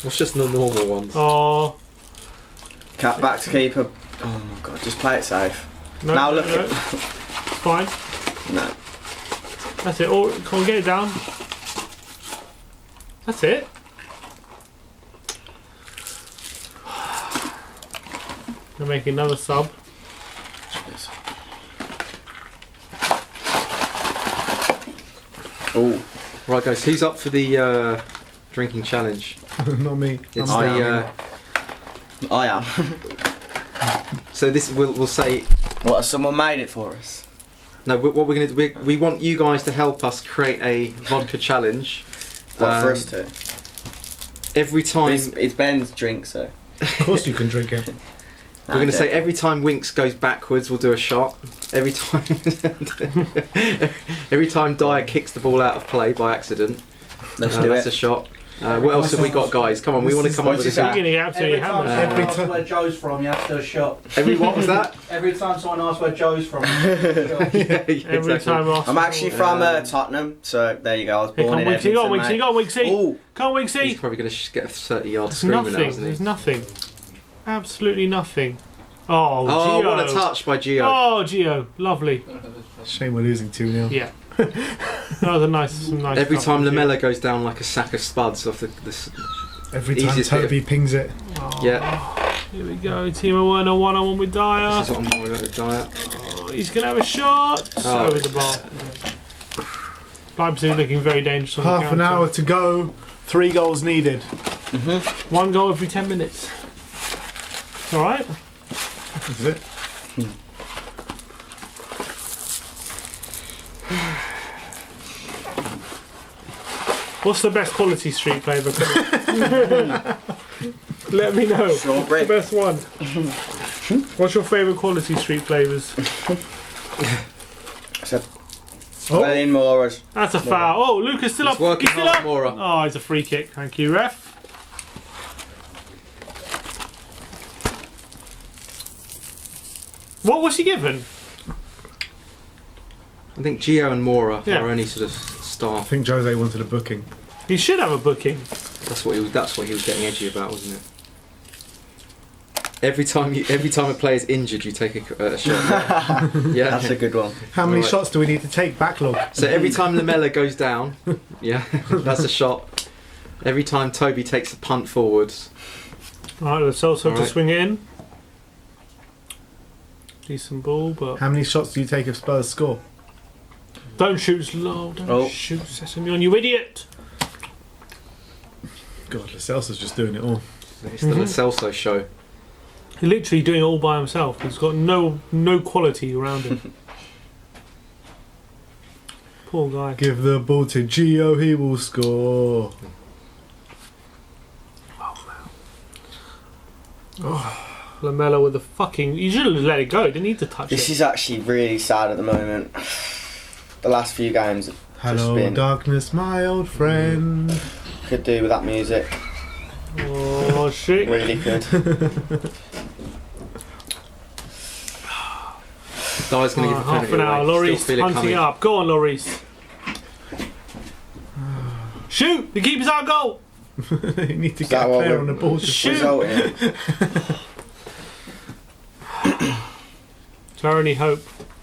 What's just the normal ones? Oh, Cat back to keeper. Oh my god, just play it safe. no, Now no, look no. at It's fine. no. That's it. Oh, come on, get it down. That's it. They're making another sub. Oh, Right, guys, who's up for the drinking challenge? Not me. It's I'm the. I am. So this we'll say. What? Has someone made it for us? No, what we're going to do, we want you guys to help us create a vodka challenge. What for us to? Every time It's Ben's drink, so. Of course you can drink it. we're going to say every time Winks goes backwards, we'll do a shot. Every time, every time Dyer kicks the ball out of play by accident, Let's do that's it. a shot. What else have we got, guys? Come on, we want to come up with What's a You're that? going to get absolutely Every time hammered. someone Every asks where Joe's from, you have to do a shot. Every what was that? Every time someone asks where Joe's from, you have to do a shot. Yeah, Every exactly. time I'm actually from Tottenham, so there you go. I was Here, born come in Winksy, go on, Edmonton, Winksy, go on, Winksy. Oh, Come on, He's Winksy. probably going to get a 30-yard There's screamer now, nothing. isn't he? There's nothing. Absolutely nothing. Oh, Oh, Gio. what a touch by Gio. Oh, Gio. Lovely. Shame we're losing 2-0. Yeah. That was a nice, some nice. Every time touch, Lamella goes down like a sack of spuds off the Every time Easiest bit of- Toby pings it. Oh, yeah. Here we go. Timo Werner 1-on-1 with Dyer. This is what I'm worried about with Dyer. Oh, he's going to have a shot. Oh. Over the bar. Leipzig looking very dangerous on the Half an counter. hour to go. 3 goals needed. One goal every 10 minutes. Alright. That's it. What's the best quality street flavour? Let me know. What's the best one? What's your favourite quality street flavours? In Mora's. That's a foul. Oh, Lucas still up. working He's still hard, up. Mora. Oh, it's a free kick. Thank you, ref. What was he given? I think Gio and Mora Yeah. are only sort of I staff. think Jose wanted a booking. He should have a booking. That's what he was getting edgy about, wasn't it? Every time a player's injured, you take a shot. Yeah. That's a good one. How many Right. shots do we need to take backlog? So every time Lamella goes down, yeah, that's a shot. Every time Toby takes a punt forwards, Alright, let's also have to Alright. swing it in. Decent ball, but How many shots do you take if Spurs score? don't shoot low. Don't Oh. shoot Sesame on, you idiot. God, Lo Celso's just doing it all. it's the Lo Celso show. He's literally doing it all by himself. He's got no quality around him. Poor guy. Give the ball to Gio, he will score. Lamella with the fucking. You should have let it go. Didn't need to touch This it. is actually really sad at the moment. The last few games Hello, been- darkness, my old friend. could do with that music. Oh shit! Really could. Guy's going to give a Half penalty an hour. away. Lloris Still feel it hunting coming. it up. Go on, Lloris. Shoot! The keeper's out goal. You need to Is get that a what player we're- on the ball to Shoot. Result in it. It's our only hope.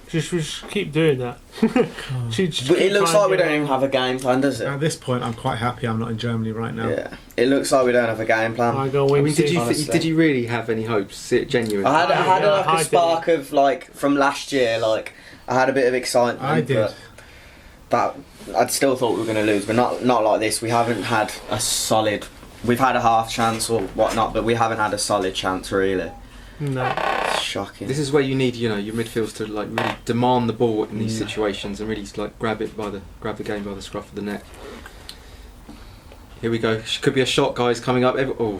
Just keep doing that. Just But it keep looks trying like we to don't get even have a game plan, does it? At this point, I'm quite happy I'm not in Germany right now. Yeah. It looks like we don't have a game plan. I go I win. mean, did you Honestly. did you really have any hopes? Genuine? I had Yeah, like I a did. spark of like from last year. Like I had a bit of excitement. I did. But that I'd still thought we were going to lose, but not like this. We haven't had a solid. We've had a half chance or whatnot, but we haven't had a solid chance really. No. It's shocking. This is where you need, your midfielders to like really demand the ball in these situations and really like grab the game by the scruff of the neck. Here we go. Could be a shot, guys, coming up. Oh,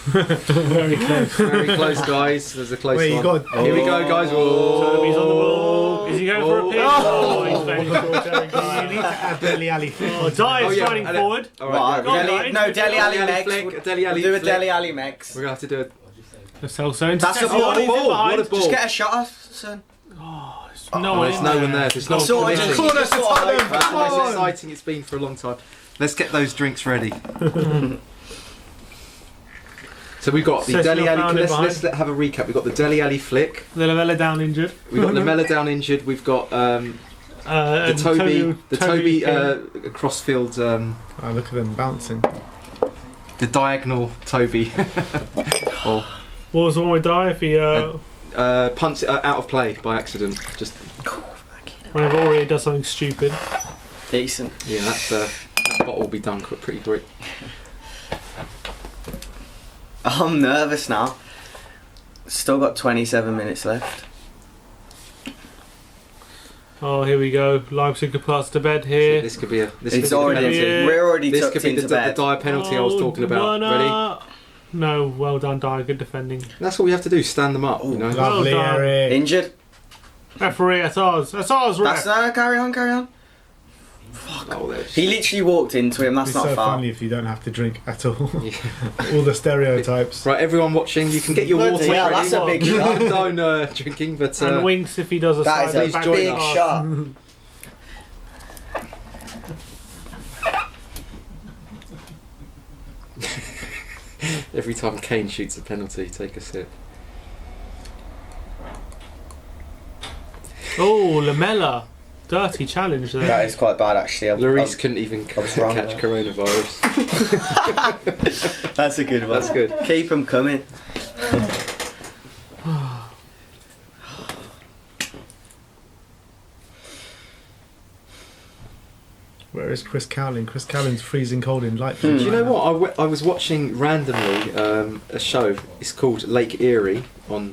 Very close. very close, guys. There's a close Wait, you one. got- Here we go, guys. Oh. Toby's on the ball. Is he going for a pitch? Oh, he's very short. Very You need to add Dele Alli. Oh, Dyer Oh, yeah, striding and forward. All Right, right, go on, Dele- guys. no, Dele Alli Dele Alli Mex. flick, Dele Alli We'll do a flick. Dele Alli Mex. We're gonna have to do it. So That's a intercepted. ball. He's in What a behind. ball. Just get a shot off, son. No one There's no one there. There's no one. Sort of That's just- Corner just to sort of Tottenham. hope the that- most on. exciting it's been for a long time. Let's get those drinks ready. So we've got the Session Dele found Alli. it Let's have a recap. We've got the Dele Alli flick. The Lamella down injured. We've got Lamella down injured. We've got the And Toby came- crossfield. Oh, look at them bouncing. The diagonal Toby. Or What was the one with Dyer if he punts it out of play by accident. Just whenever Aurier does something stupid. Decent. yeah, that bottle will be done pretty quick. I'm nervous now. Still got 27 minutes left. Oh, here we go. Leipzig could put us to bed here. This could be a. This It's could be already. the penalty. Yeah. We're already This tucked could be into the bed. dire penalty I was talking about. Ready? No, well done, Dyer. Good defending. That's what we have to do. Stand them up. You know. Lovely, done. Eric. Injured. Referee, that's ours. That's ours, ref. That's carry on. Oh, there's- He literally walked into him. That's It's not so far. funny if you don't have to drink at all. Yeah. All the stereotypes. Right, everyone watching, you can get your Bloody water hell, ready. that's a big You shot. condone drinking, but And winks if he does a That is side a back big pass. shot. every time Kane shoots a penalty, take a sip. Oh, Lamella. Dirty challenge there. That is quite bad, actually. Lloris couldn't even I was wrong catch there. coronavirus. That's a good one. That's good. Keep them coming. Where is Chris Cowling? Chris Cowling's freezing cold in Leipzig. Do you know what? I was watching randomly a show. It's called Lake Erie.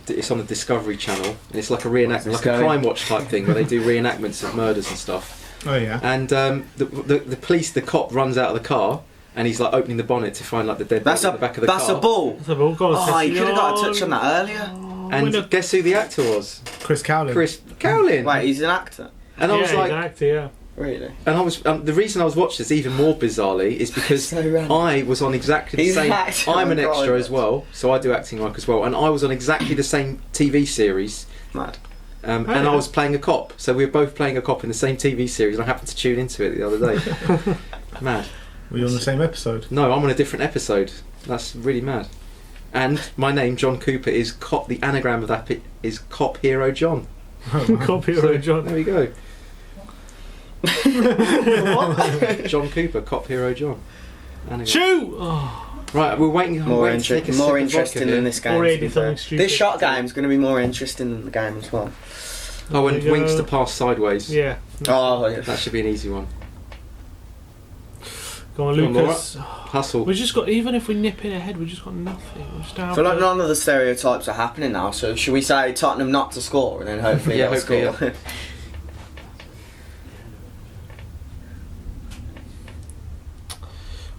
It's on the Discovery Channel. And it's like a reenactment, like a going? Crime Watch type thing, where they do reenactments of murders and stuff. Oh yeah. and the police, the cop runs out of the car, and he's like opening the bonnet to find like the dead body in the back of the car. That's a ball. That's a ball. Go on, Oh, you Session. could have got a touch on that earlier. And guess who the actor was? Chris Cowlin. Chris Cowlin. Wait, he's an actor. And I was Yeah, like, he's an actor, yeah. Really? and I was the reason I was watching this even more bizarrely is because So random. I was on exactly the He's an same. actor, I'm an oh, extra God. as well, so I do acting work as well, and I was on exactly the same TV series. Mad. And yeah. I was playing a cop, so we were both playing a cop in the same TV series. And I happened to tune into it the other day. Mad. Were you on the same episode? No, I'm on a different episode. That's really mad. And my name, John Cooper, is cop. The anagram of that is Cop Hero John. Copy So, of John. There we go. John Cooper, Cop Hero John. Anagram. Shoot! Oh, Right, we're waiting. More, waiting to take a sip more of interesting vodka than here. this game. already to be something fair. stupid. This shot game's going to be more interesting than the game as well. Oh, and There we wings go. to pass sideways. Yeah. Oh, yeah. That should be an easy one. Go on, Come on, Lucas. Hustle. We just got, even if we nip in ahead, we just got nothing. We just I feel like none of the stereotypes are happening now, so should we say Tottenham not to score and then hopefully Yeah, they'll hopefully, score?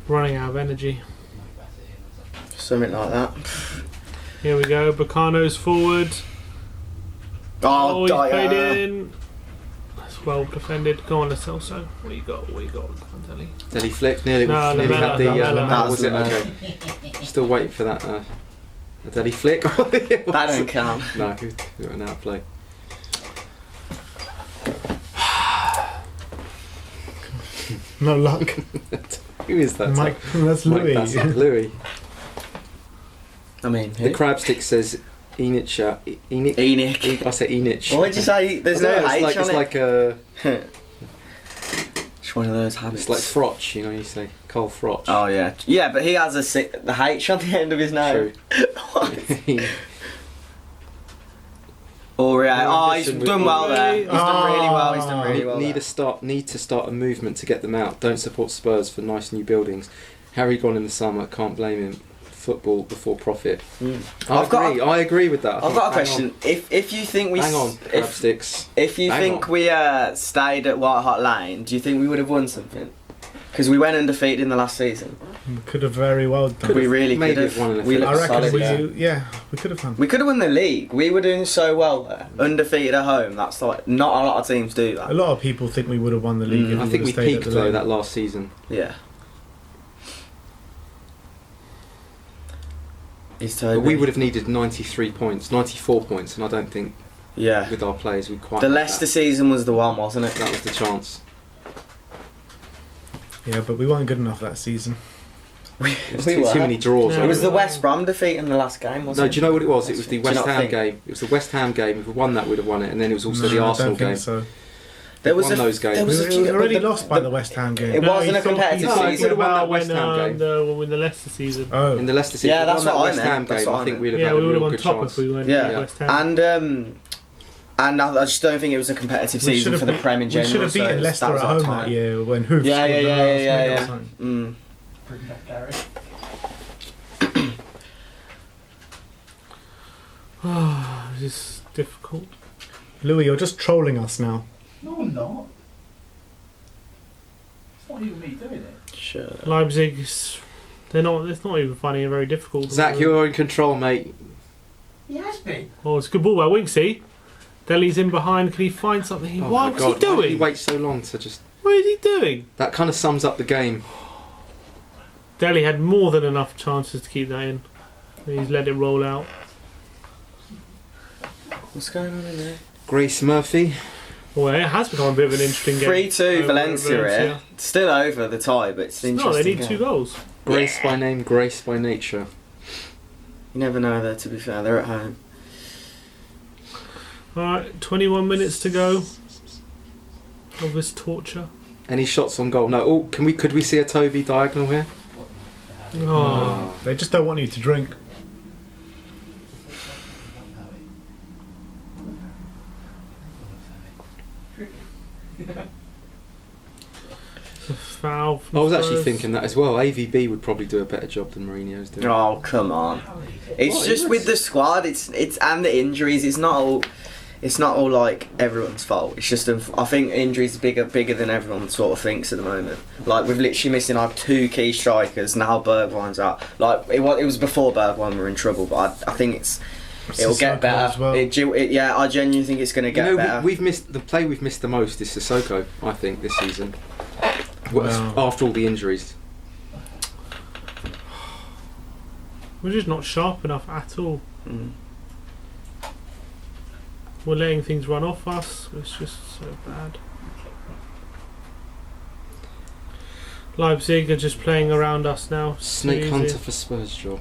running out of energy. Something like that. Here we go. Bacano's forward. Oh, He's played Dyer. in. That's well defended. Go on, Celso. What you got? What you got? Come on, Deli. Deli flick. Nearly No, had the. Lamella. That was it. Lamella. Okay. Still waiting for that. A Deli flick. That don't count. No, who went out play. No luck. Who is that? Mike, that's Mike Louis. Bassett. Louis. I mean, The crab stick says Enich. Enich. Enoch. I said Enich. Why did you say there's I no don't know, H it's on like it? a. It's one of those habits. It's like Frotch, you know. You say Cole Frotch. Oh yeah, yeah, but he has the H on the end of his name. True. Or yeah, No he's ambition done with- well there. He's done really well. He's done Ah. really well. Need to start a movement to get them out. Don't support Spurs for nice new buildings. Harry gone in the summer. Can't blame him. Football before profit. I agree with that. I've got a question. If you think we Hang on, crab sticks. if you Hang think on. we stayed at White Hart Lane, do you think we would have won something? Because we went undefeated in the last season. Could have very well done. We really maybe could have won in have. a We Phillips. I looked reckon solid there. we could have done. We could have won the league. We were doing so well there. Undefeated at home. That's like not a lot of teams do A that. lot of people think we would have won the league. If I we think would we have stayed peaked at the though lane. that last season. Yeah. He's But Toby. we would have needed 93 points, 94 points, and I don't think Yeah. with our players we quite. The had Leicester that. season was the one, wasn't it? That was the chance. Yeah, but we weren't good enough that season. There's We too were. many draws. No. It was the West Brom defeat in the last game, wasn't No, it? do you know what it was? It was the Do you West not Ham think? game. It was the West Ham game. If we won that, we'd have won it. And then it was also No, the I Arsenal don't think game. so. There was won those games. There We was a few, already but lost by the West Ham game. It wasn't a he's talking- competitive he's talking season. We would've won about that West when, Ham game. when the Leicester season. Oh, In the Leicester season, Yeah, if we that's won that what I West meant, Ham that's game, what I I think meant. we'd have Yeah, had we a would have real won good top chance. if we went Yeah. West Ham. And I just don't think it was a competitive we season should for have the Prem in we general. should have beaten so Leicester that at was our home time. that year when Hoof Yeah, scored yeah, the yeah, last yeah, minute yeah. or something. Mm. Bring back Gary. This is difficult. Louis, you're just trolling us now. No, I'm not. It's not even me doing it. Sure. Leipzig, they're not. It's not even funny and very difficult. Zach, you're in control, mate. He has been. Oh, it's a good ball by Winksy. Deli's in behind. Can he find something? Oh What my was God, he why did he doing? wait so long to just? What is he doing? That kind of sums up the game. Deli had more than enough chances to keep that in. He's let it roll out. What's going on in there? Grace Murphy. Well, it has become a bit of an interesting game. 3-2 Over Valencia here. Valencia. Still over the tie, but it's an No, they interesting need game. 2 goals. Grace by name, grace by nature. You never know there, to be fair. They're at home. Alright, 21 minutes to go of this torture. Any shots on goal? No. Oh, could we see a Toby diagonal here? Oh. They just don't want you to drink. Foul. from I was actually Spurs. thinking that as well. AVB would probably do a better job than Mourinho's doing. Oh, come on. It's What, just he with was- the squad, it's and the injuries, it's not all... it's not all like everyone's fault. It's just I think injuries are bigger than everyone sort of thinks at the moment. Like we've literally missing our 2 key strikers now. Bergwijn's out. Like it was before Bergwijn were in trouble, but I think it'll get better. As well. Yeah, I genuinely think it's going to get better. We've missed the most is Sissoko, I think, this season. Wow. After all the injuries. We're just not sharp enough at all. Mm. We're letting things run off us. It's just so bad. Leipzig are just playing around us now. Snake Too Hunter easy. for Spurs, Joel.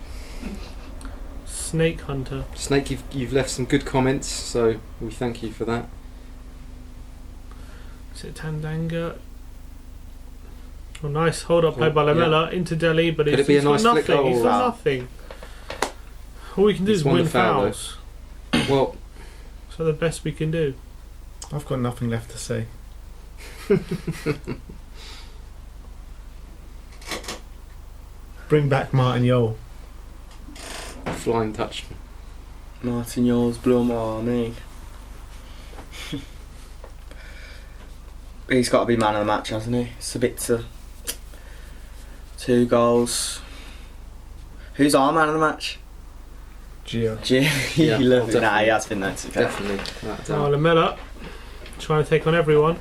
Snake Hunter. Snake, you've left some good comments, so we thank you for that. Is it Tandanga? Oh, nice hold up play by Lamela into Delhi, but Could he's it be a got nice nothing. flick goal? He's got Wow. nothing. All we can do He's is won win the foul, fouls. Well, So the best we can do. I've got nothing left to say. Bring back Martin Yole. flying touch. Martin Yoles blew him. Oh, me. He's got to be man of the match, hasn't he? It's a bit to 2 goals. Who's our man of the match? Gio. Yeah, You love it. definitely. Nah, he has been there. To be fair. Definitely. Without a Oh, doubt. Lamela trying to take on everyone.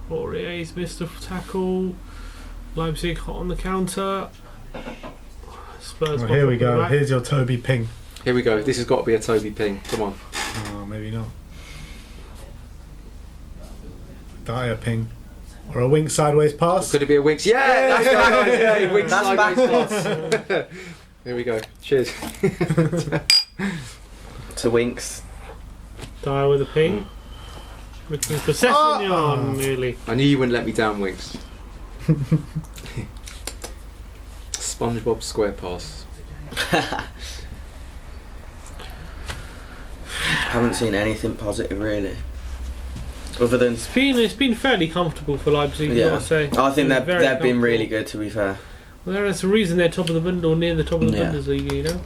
Aurier's missed a tackle. Leipzig hot on the counter. Spurs. Well, here we go. back. Here's your Toby Ping. Here we go. This has got to be a Toby ping. Come on. Oh, maybe not. Dyer Ping. Or a wink sideways pass. Could it be a Winks? Yeah, that's right. Yeah, Winks That's sideways pass. Here we go. Cheers. To Winks. Dyer with a ping. Looking for Sessegnon, nearly. I knew you wouldn't let me down, Winks. SpongeBob SquarePants. Haven't seen anything positive really. Other than It's been fairly comfortable for Leipzig, yeah, I gotta say. I think Very they've been comfortable. really good, to be fair. Well, that's the reason they're top of the Bundesliga, or near the top of the Yeah. Bundesliga, you know?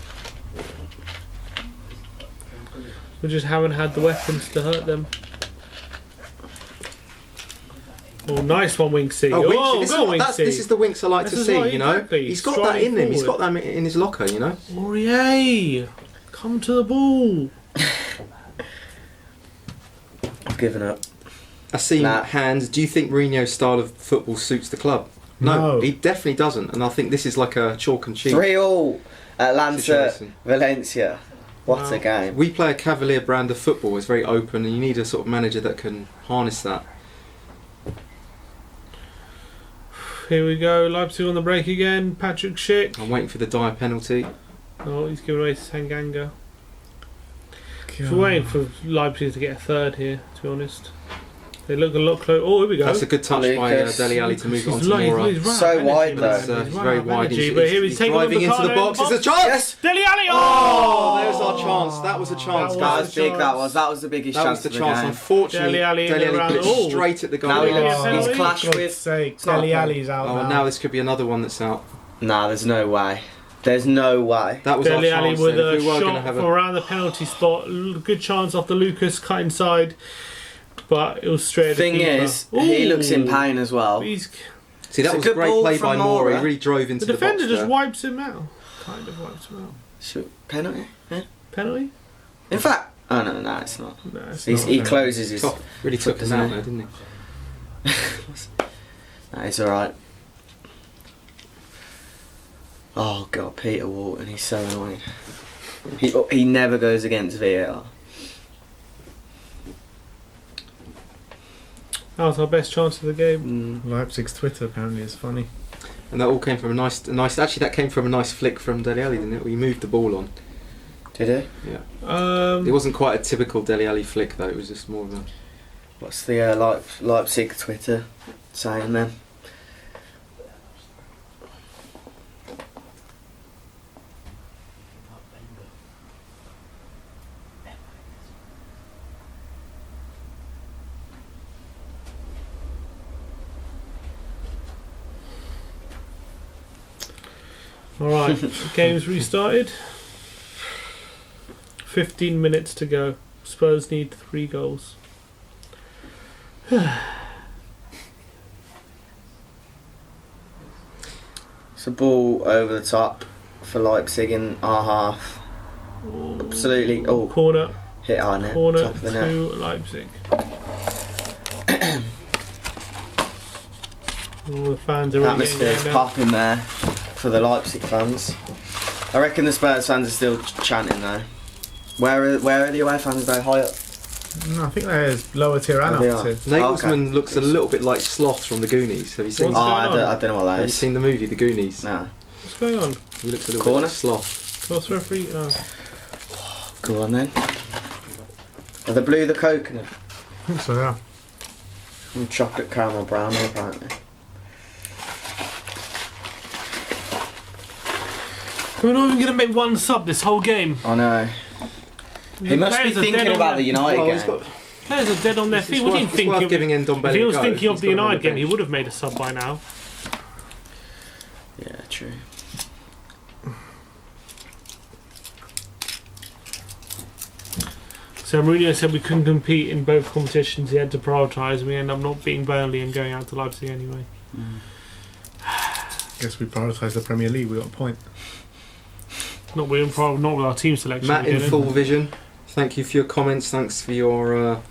We just haven't had the weapons to hurt them. Oh, nice one, Winksy. Oh, Oh, Winksy. This, is go what- Winksy. this is the Winks I like This to is see, right, you know? exactly. He's got that Striding in him. He's got forward. that in his locker, you know? Aurier, come to the ball. I've given up. I see Nah. hands. Do you think Mourinho's style of football suits the club? No. He definitely doesn't. And I think this is like a chalk and cheese 3-all. Atlanta, situation. Valencia. What Wow. a game. We play a cavalier brand of football. It's very open, and you need a sort of manager that can harness that. Here we go, Leipzig on the break again. Patrick Schick. I'm waiting for the dire penalty. Oh, he's given away to Tanganga. We're waiting for Leipzig to get a third here, to be honest. They look a lot close. Oh, here we go. That's a good touch by Lucas. Dele Alli to move on He's to lo- he's- Moura. he's run So out of wide, energy, though. man. He's He's very run out of wide. energy, but here he's taking on driving the into the corner, box. It's a chance. Yes! Dele Alli! Oh, there's our chance. That was a chance, That That guys. was big, that was. That was the biggest That chance was the of chance. the game. Unfortunately, Dele Alli in Dele the Alli put round. it straight at the goal. Now Maybe a he's penalty? clashed God's with... sake, It's not a Dele penalty. Alli's out Oh, now. now this could be another one that's out. Nah, there's no way. There's no way. That was our Dele Alli chance. with then. a If we were going to shot have from around the penalty spot. Good chance off the Lucas cut inside, but it was straight at the Thing keeper. is, he looks in Ooh. pain as well. He's, See, that It's a was a good great ball play by from Moura. He Moura. really drove into the the defender box just there. wipes him out. Kind of wipes him out. Penalty? Yeah. Penalty? In fact... Oh, no, it's not. No, it's He not. closes his... Top, really took Foot, us doesn't out he? there, didn't he? Nah, he's alright. Oh, God, Peter Walton, he's so annoying. He never goes against VAR. That was our best chance of the game. Leipzig's Twitter apparently is funny. And that all came from a nice. Actually, that came from a nice flick from Dele Alli, didn't it? We moved the ball on. Did he? It wasn't quite a typical Dele Alli flick though. It was just more of a. What's the Leipzig Twitter saying then? Alright, game's restarted. 15 minutes to go. Spurs need 3 goals. It's a ball over the top for Leipzig in our half. Absolutely. Oh, Corner. hit our net. Corner Top of the net. to Leipzig. All the fans are really Atmosphere's getting down. popping there for the Leipzig fans. I reckon the Spurs fans are still chanting though. Where are the away fans though? High up? No, I think there's lower tier and Oh, they upper are. tier. Nagelsmann looks a little bit like Sloth from the Goonies. Have you seen? What's Oh, going on? I don't know what that Have you is. seen the movie The Goonies? No. What's going on? He looks a little Corner? bit like Sloth. Cross referee. Oh. Go on then. Have they blew the coconut? I think so, yeah. And chocolate caramel brownie apparently. We're not even going to make one sub this whole game. I know. He must be Players are dead thinking on about the their- United Oh, he's game. got- Players are dead on their feet. What do you it's think? worth If giving Ndombele he a was go. thinking of He's the got him on United game, he bench. would have made a sub by now. Yeah, true. So Mourinho said we couldn't compete in both competitions. He had to prioritise, and we end up not beating Burnley and going out to Leipzig anyway. Guess we prioritise the Premier League. We got a point. Not with our team selection. Matt we in didn't. full vision. Thank you for your comments. Thanks for your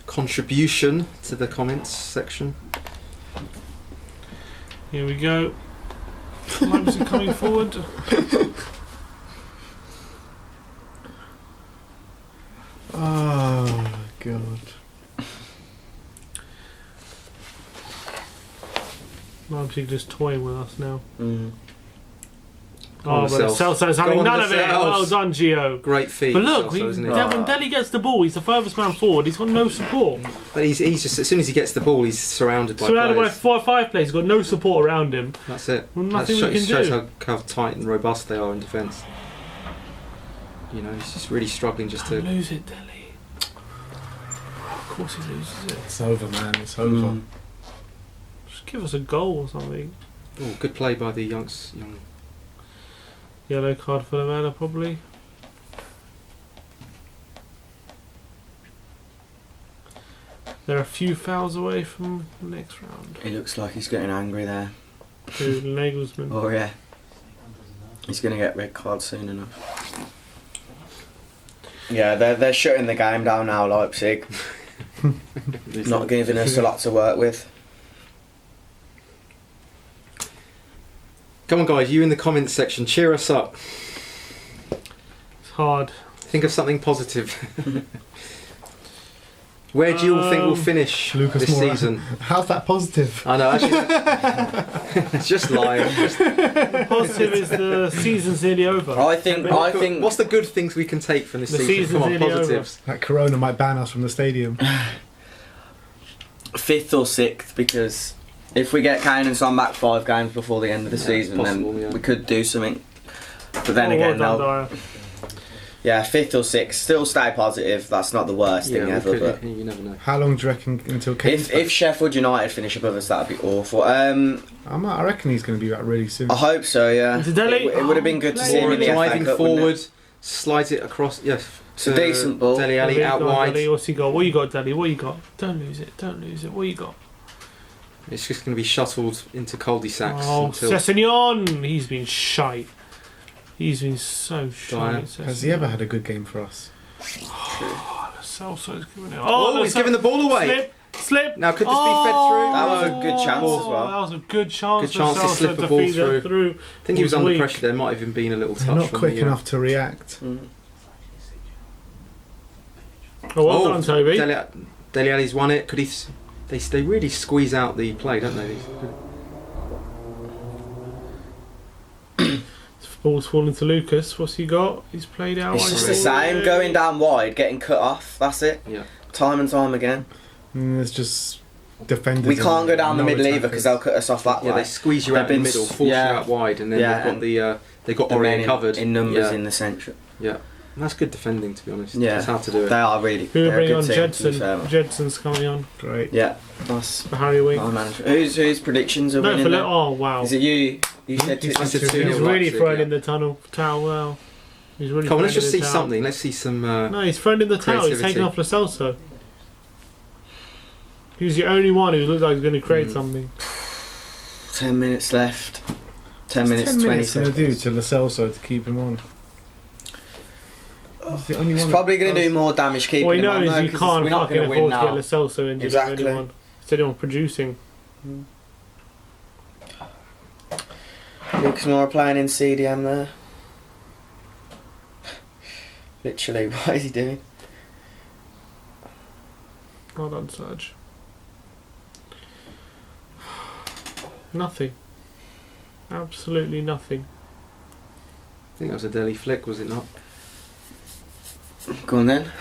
contribution to the comments section. Here we go. Leipzig coming forward. Oh, God. Leipzig just toying with us now. Mm. Oh, but Celso's having Go on, none the of it. Cells. Well done, Gio. Great feat. But look, Celso, isn't he? when Dele gets the ball, he's the furthest man forward. He's got no support. But he's just, as soon as he gets the ball, he's surrounded by Surrounded by players. 4 or 5 players, he's got no support around him. That's it. Well, That nothing we can shows do. how tight and robust they are in defence. You know, he's just really struggling just to. Lose it, Dele. Of course he loses it. It's over, man. It's over. Mm. Just give us a goal or something. Oh, good play by the young. Yellow card for Lamela, probably. They're a few fouls away from the next round. He looks like he's getting angry there. To Nagelsmann. Oh yeah. He's gonna get red card soon enough. Yeah, they're shutting the game down now, Leipzig. Not giving us a lot to work with. Come on, guys! You in the comments section, cheer us up. It's hard. Think of something positive. Where do you all think we'll finish Lucas this Moura. season? How's that positive? I know, actually, it's just lying. Positive is the season's nearly over. I think What's the good things we can take from this The season? season's Come on, nearly over. positives. That Corona might ban us from the stadium. 5th or 6th, because if we get Kane and Son back 5 games before the end of the Yeah, season, it's possible, then yeah. we could do something. But then Oh, again, well no. done, Dyer. Yeah, 5th or 6th. Still stay positive. That's not the worst thing we ever. could- But you never know. How long do you reckon until Kane's if Sheffield United finish above us, that'd be awful. I reckon he's going to be back really soon. I hope so. Yeah. Is it Dele? It would have been good to see him in the FA Driving Cup, wouldn't forward, it? slides it across. Yes, It's a decent ball. Dele Alli out Go on, wide. Dele, what's he got? What you got, Dele? What you got? Don't lose it. Don't lose it. What you got? It's just going to be shuttled into cul-de-sacs Oh, until. Sessegnon! He's been shite. He's been so shite. Has he ever had a good game for us? Celso's giving it. Oh, he's giving the ball away. Slip. Now, could this be fed through? That was a good chance as well. That was a good chance. Good chance to for slip Celso a ball feed that through. I think he was was under weak. pressure. There might have even been a little touch. They're not from quick the, enough to react. Mm. Oh, well done, Toby. Dele Alli's won it. Could he? They really squeeze out the play, don't they? Ball's falling to Lucas. What's he got? He's played out. It's just the same. Going down wide, getting cut off. That's it. Yeah. Time and time again. There's just defenders. We can't go down the no middle either attackers. because they'll cut us off that Yeah, way. they squeeze you out in the middle, force you out wide, and then Yeah, they've got The men Orient covered in numbers Yeah. in the centre. Yeah, and that's good defending, to be honest. Yeah. That's how to do it. They are really. Who are they're a bringing on good team, to be Jedson? fair. Jedson's coming on Great. Yeah, that's for Harry Winks. our manager. Whose predictions are No, winning? for there? oh wow. Is it you? You said He's two. I said He's 2-0 He's really Leipzig, thrown yeah. in the towel well. He's really Come on, let's thrown just in see the towel. something. Let's see some. No, he's thrown in the towel. He's creativity. taken off Lo Celso. He's the only one who looks like he's going to create something. 10 minutes left. 10 minutes, 10 20 minutes going to do seconds. to Lo Celso to keep him on. He's the only It's one probably that going to do does- more damage keeping Well, he him on, knows though, you 'cause can't we're not fucking going to win afford to get Lo now. Celso injured Exactly. for anyone. Instead of anyone producing. Lucas Moura playing in CDM there. Literally, what is he doing? Well done, Serge. Nothing. Absolutely nothing. I think that was a Delhi flick, was it not? Go on then.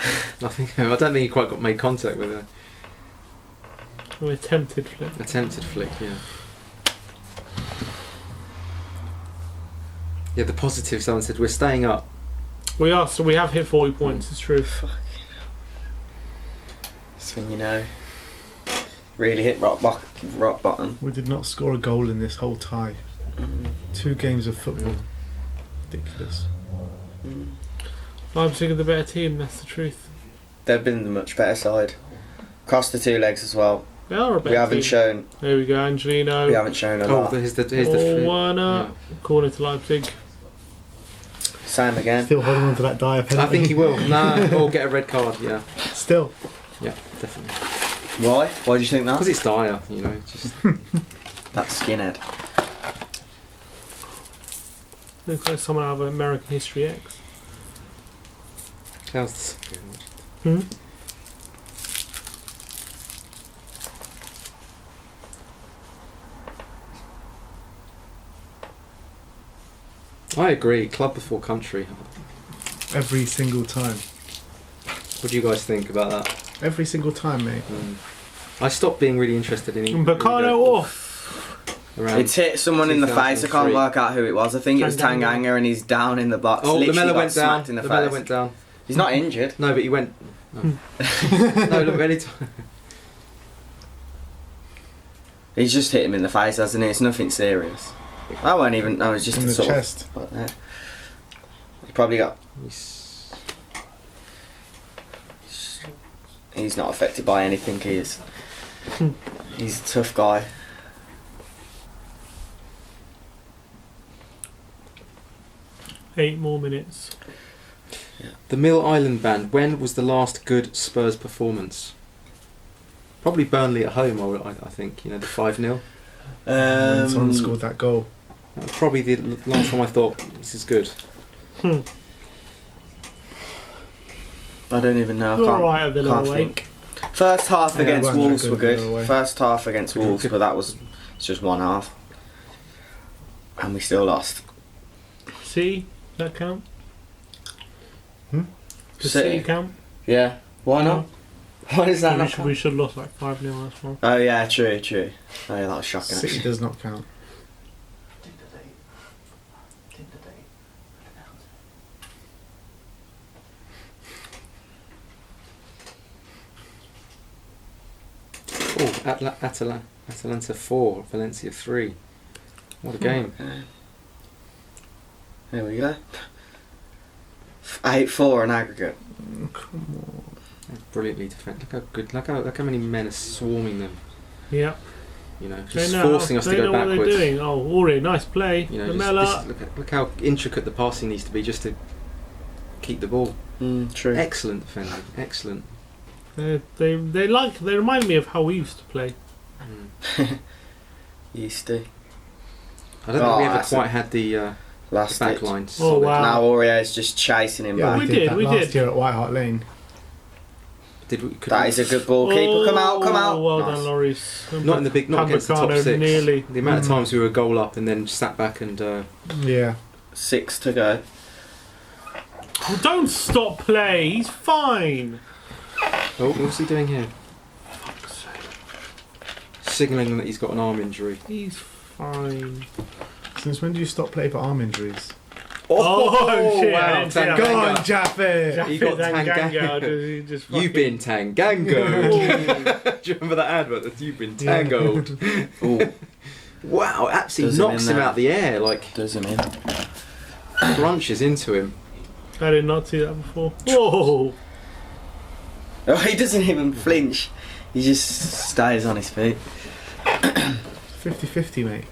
Nothing. I don't think he quite made contact with it. An attempted flip. Attempted flick, yeah. Yeah, the positive. Someone said we're staying up. We are, so we have hit 40 points, it's true. That's when you know. Really hit rock bottom. We did not score a goal in this whole tie. 2 games of football. Ridiculous. Leipzig are the better team, that's the truth. They've been the much better side. Across the 2 legs as well. They are a better We haven't team. shown. There we go, Angelino. We haven't shown a Oh, lot. here's the. Warner. Corner to Leipzig. Same again. Still holding on to that dire penalty. I think he will. Nah, or get a red card. Yeah, Still. yeah, definitely. Why? Why do you think that? Because it's Dyer, you know. Just That skinhead. Looks like someone out of American History X. how's Hmm? I agree. Club before country. Every single time. What do you guys think about that? Every single time, mate. I stopped being really interested in England. Bacano off. Around It's hit someone in the face. I 2003. can't work out who it was. I think it was Tanganga. Tanganga, and he's down in the box. Oh, Literally Lamella got went down. smacked in the Lamella face. went down. He's not injured. No, but he went. No, no look, anytime. He's just hit him in the face, hasn't he? It's nothing serious. I won't even. No, it's just In a the sort chest. of. He probably got. He's not affected by anything. He is. He's a tough guy. Eight more minutes. The Mill Island Band. When was the last good Spurs performance? Probably Burnley at home. I think, you know, the 5-0. When someone scored that goal. That was probably the last time I thought this is good. Hmm. I don't even know. I All can't, right at Villa can't away. think. First half Yeah, against it wasn't Wolves that were good, by the way. good. First half against Wolves, but that was it's just one half, and we still lost. See? Does that count? Hmm? Does City. City count? Yeah. Why not? Why does that we, not should, count? we should have lost like 5-0 last one. Oh yeah, true. Oh yeah, that was shocking. City Actually. does not count. Oh, Atalanta 4, Valencia 3. What a game. Okay. There we go. 8-4 in aggregate. Brilliantly defended. Look how good. Look how many men are swarming them. Yeah. You know, They just know, forcing us to they go know what backwards. they're doing. Oh, Ori, nice play. You know, Lamella. look how intricate the passing needs to be just to keep the ball. True. Excellent defending. Excellent. They remind me of how we used to play. Used to. I don't think we ever that's quite had the Last back ditch. line Oh, solid. wow. Now Aurier's just chasing him Yeah, back. we we did, did that we last did. year at White Hart Lane. Could That we- is a good ball. Keeper, come out, come out. Oh, well Nice. done, Loris. Not in the big, not against the top Upamecano 6. nearly. The amount of times we were a goal up and then sat back and Yeah. 6 to go. Oh, don't stop play. He's fine. oh, what's he doing here? Signalling that he's got an arm injury. He's fine. Since when do you stop play for arm injuries? Oh, shit. I didn't see that. Go Tanganga. on, Jaffe! He got Tanganga. You've been tangangoed. Do you remember that advert? You've been tangoed. Ooh, Wow, absolutely Does him knocks in him there. out the air, like does him in. crunches into him. I did not see that before. Whoa! Oh, he doesn't even flinch. He just stays on his feet. 50-50, mate.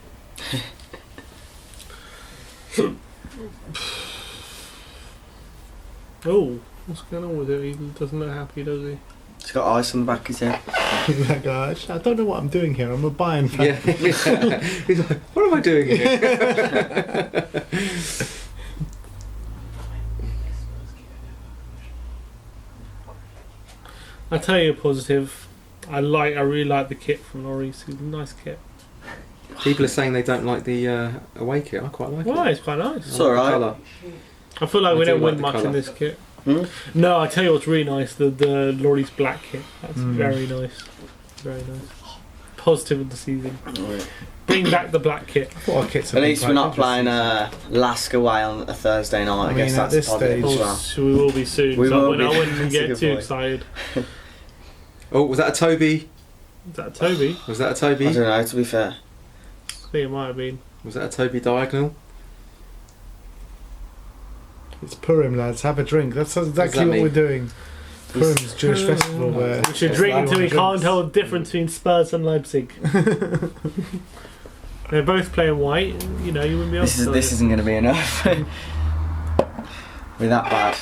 Oh, what's going on with it? He doesn't look happy, does he? He's got ice on the back of his head. That guy, I don't know what I'm doing here. I'm a Bayern fan. Yeah. He's like, what am I doing here? I tell you a positive. I really like the kit from Lloris. It's a nice kit. People are saying they don't like the away kit. I quite like Why? it. It's quite nice. It's alright. Colour. I feel like I we do don't like win the much in colour. this kit. Hmm? No, I tell you what's really nice. The Lloris black kit. That's very nice. Very nice. Positive of the season. Bring back the black kit. I thought our kits have At been least we're quite not good this playing season. Lask away on a Thursday night. I, I guess mean, at that's this positive stage- as well. So we will be soon. We so will I be. wouldn't That's a get good too point. excited. Oh, was that a Toby? Is that Toby? Was that a I Toby? don't know, to be fair. I think it might have been. Was that a Toby diagonal? It's Purim, lads. Have a drink. That's exactly that what mean? we're doing. Purim's Jewish festival where We should drink until we everyone can't tell the difference between Spurs and Leipzig. They're both playing white. You know, you wouldn't be able to tell This you. isn't going to be enough. We're that bad.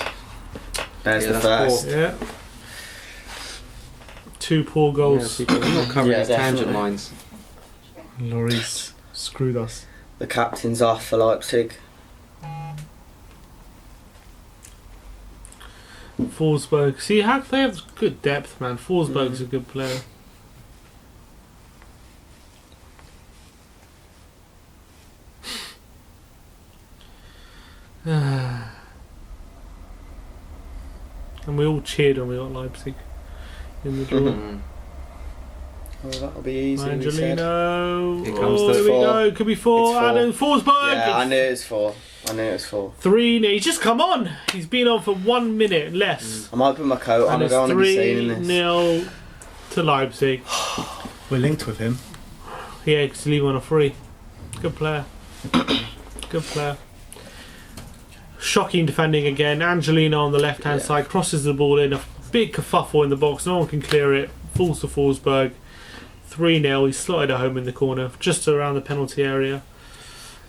There's Yeah, the that's first. Yeah. Two poor Yeah, goals. people are not covering Yeah, his tangent definitely. lines. Lloris screwed us. The captain's off for Leipzig. Forsberg. See, they have good depth, man. Forsberg's a good player. And we all cheered when we got Leipzig in the draw. Mm. Oh, that'll be easy. we said. Angelino. Here comes Oh, the here we four. go. Could be four. It's four. Adam Forsberg. Yeah, I knew it was 4. I knew it was 4. 3. He's just come on. He's been on for 1 minute less. I might put my coat on. And I it's don't want to be seen in this. 3-0 to Leipzig. We're linked with him. Yeah, because leave on a free. Good player. Good player. Shocking defending again. Angelino on the left hand Yeah. side crosses the ball in. A big kerfuffle in the box. No one can clear it. Falls to Forsberg. 3-0. He's slotted at home in the corner, just around the penalty area.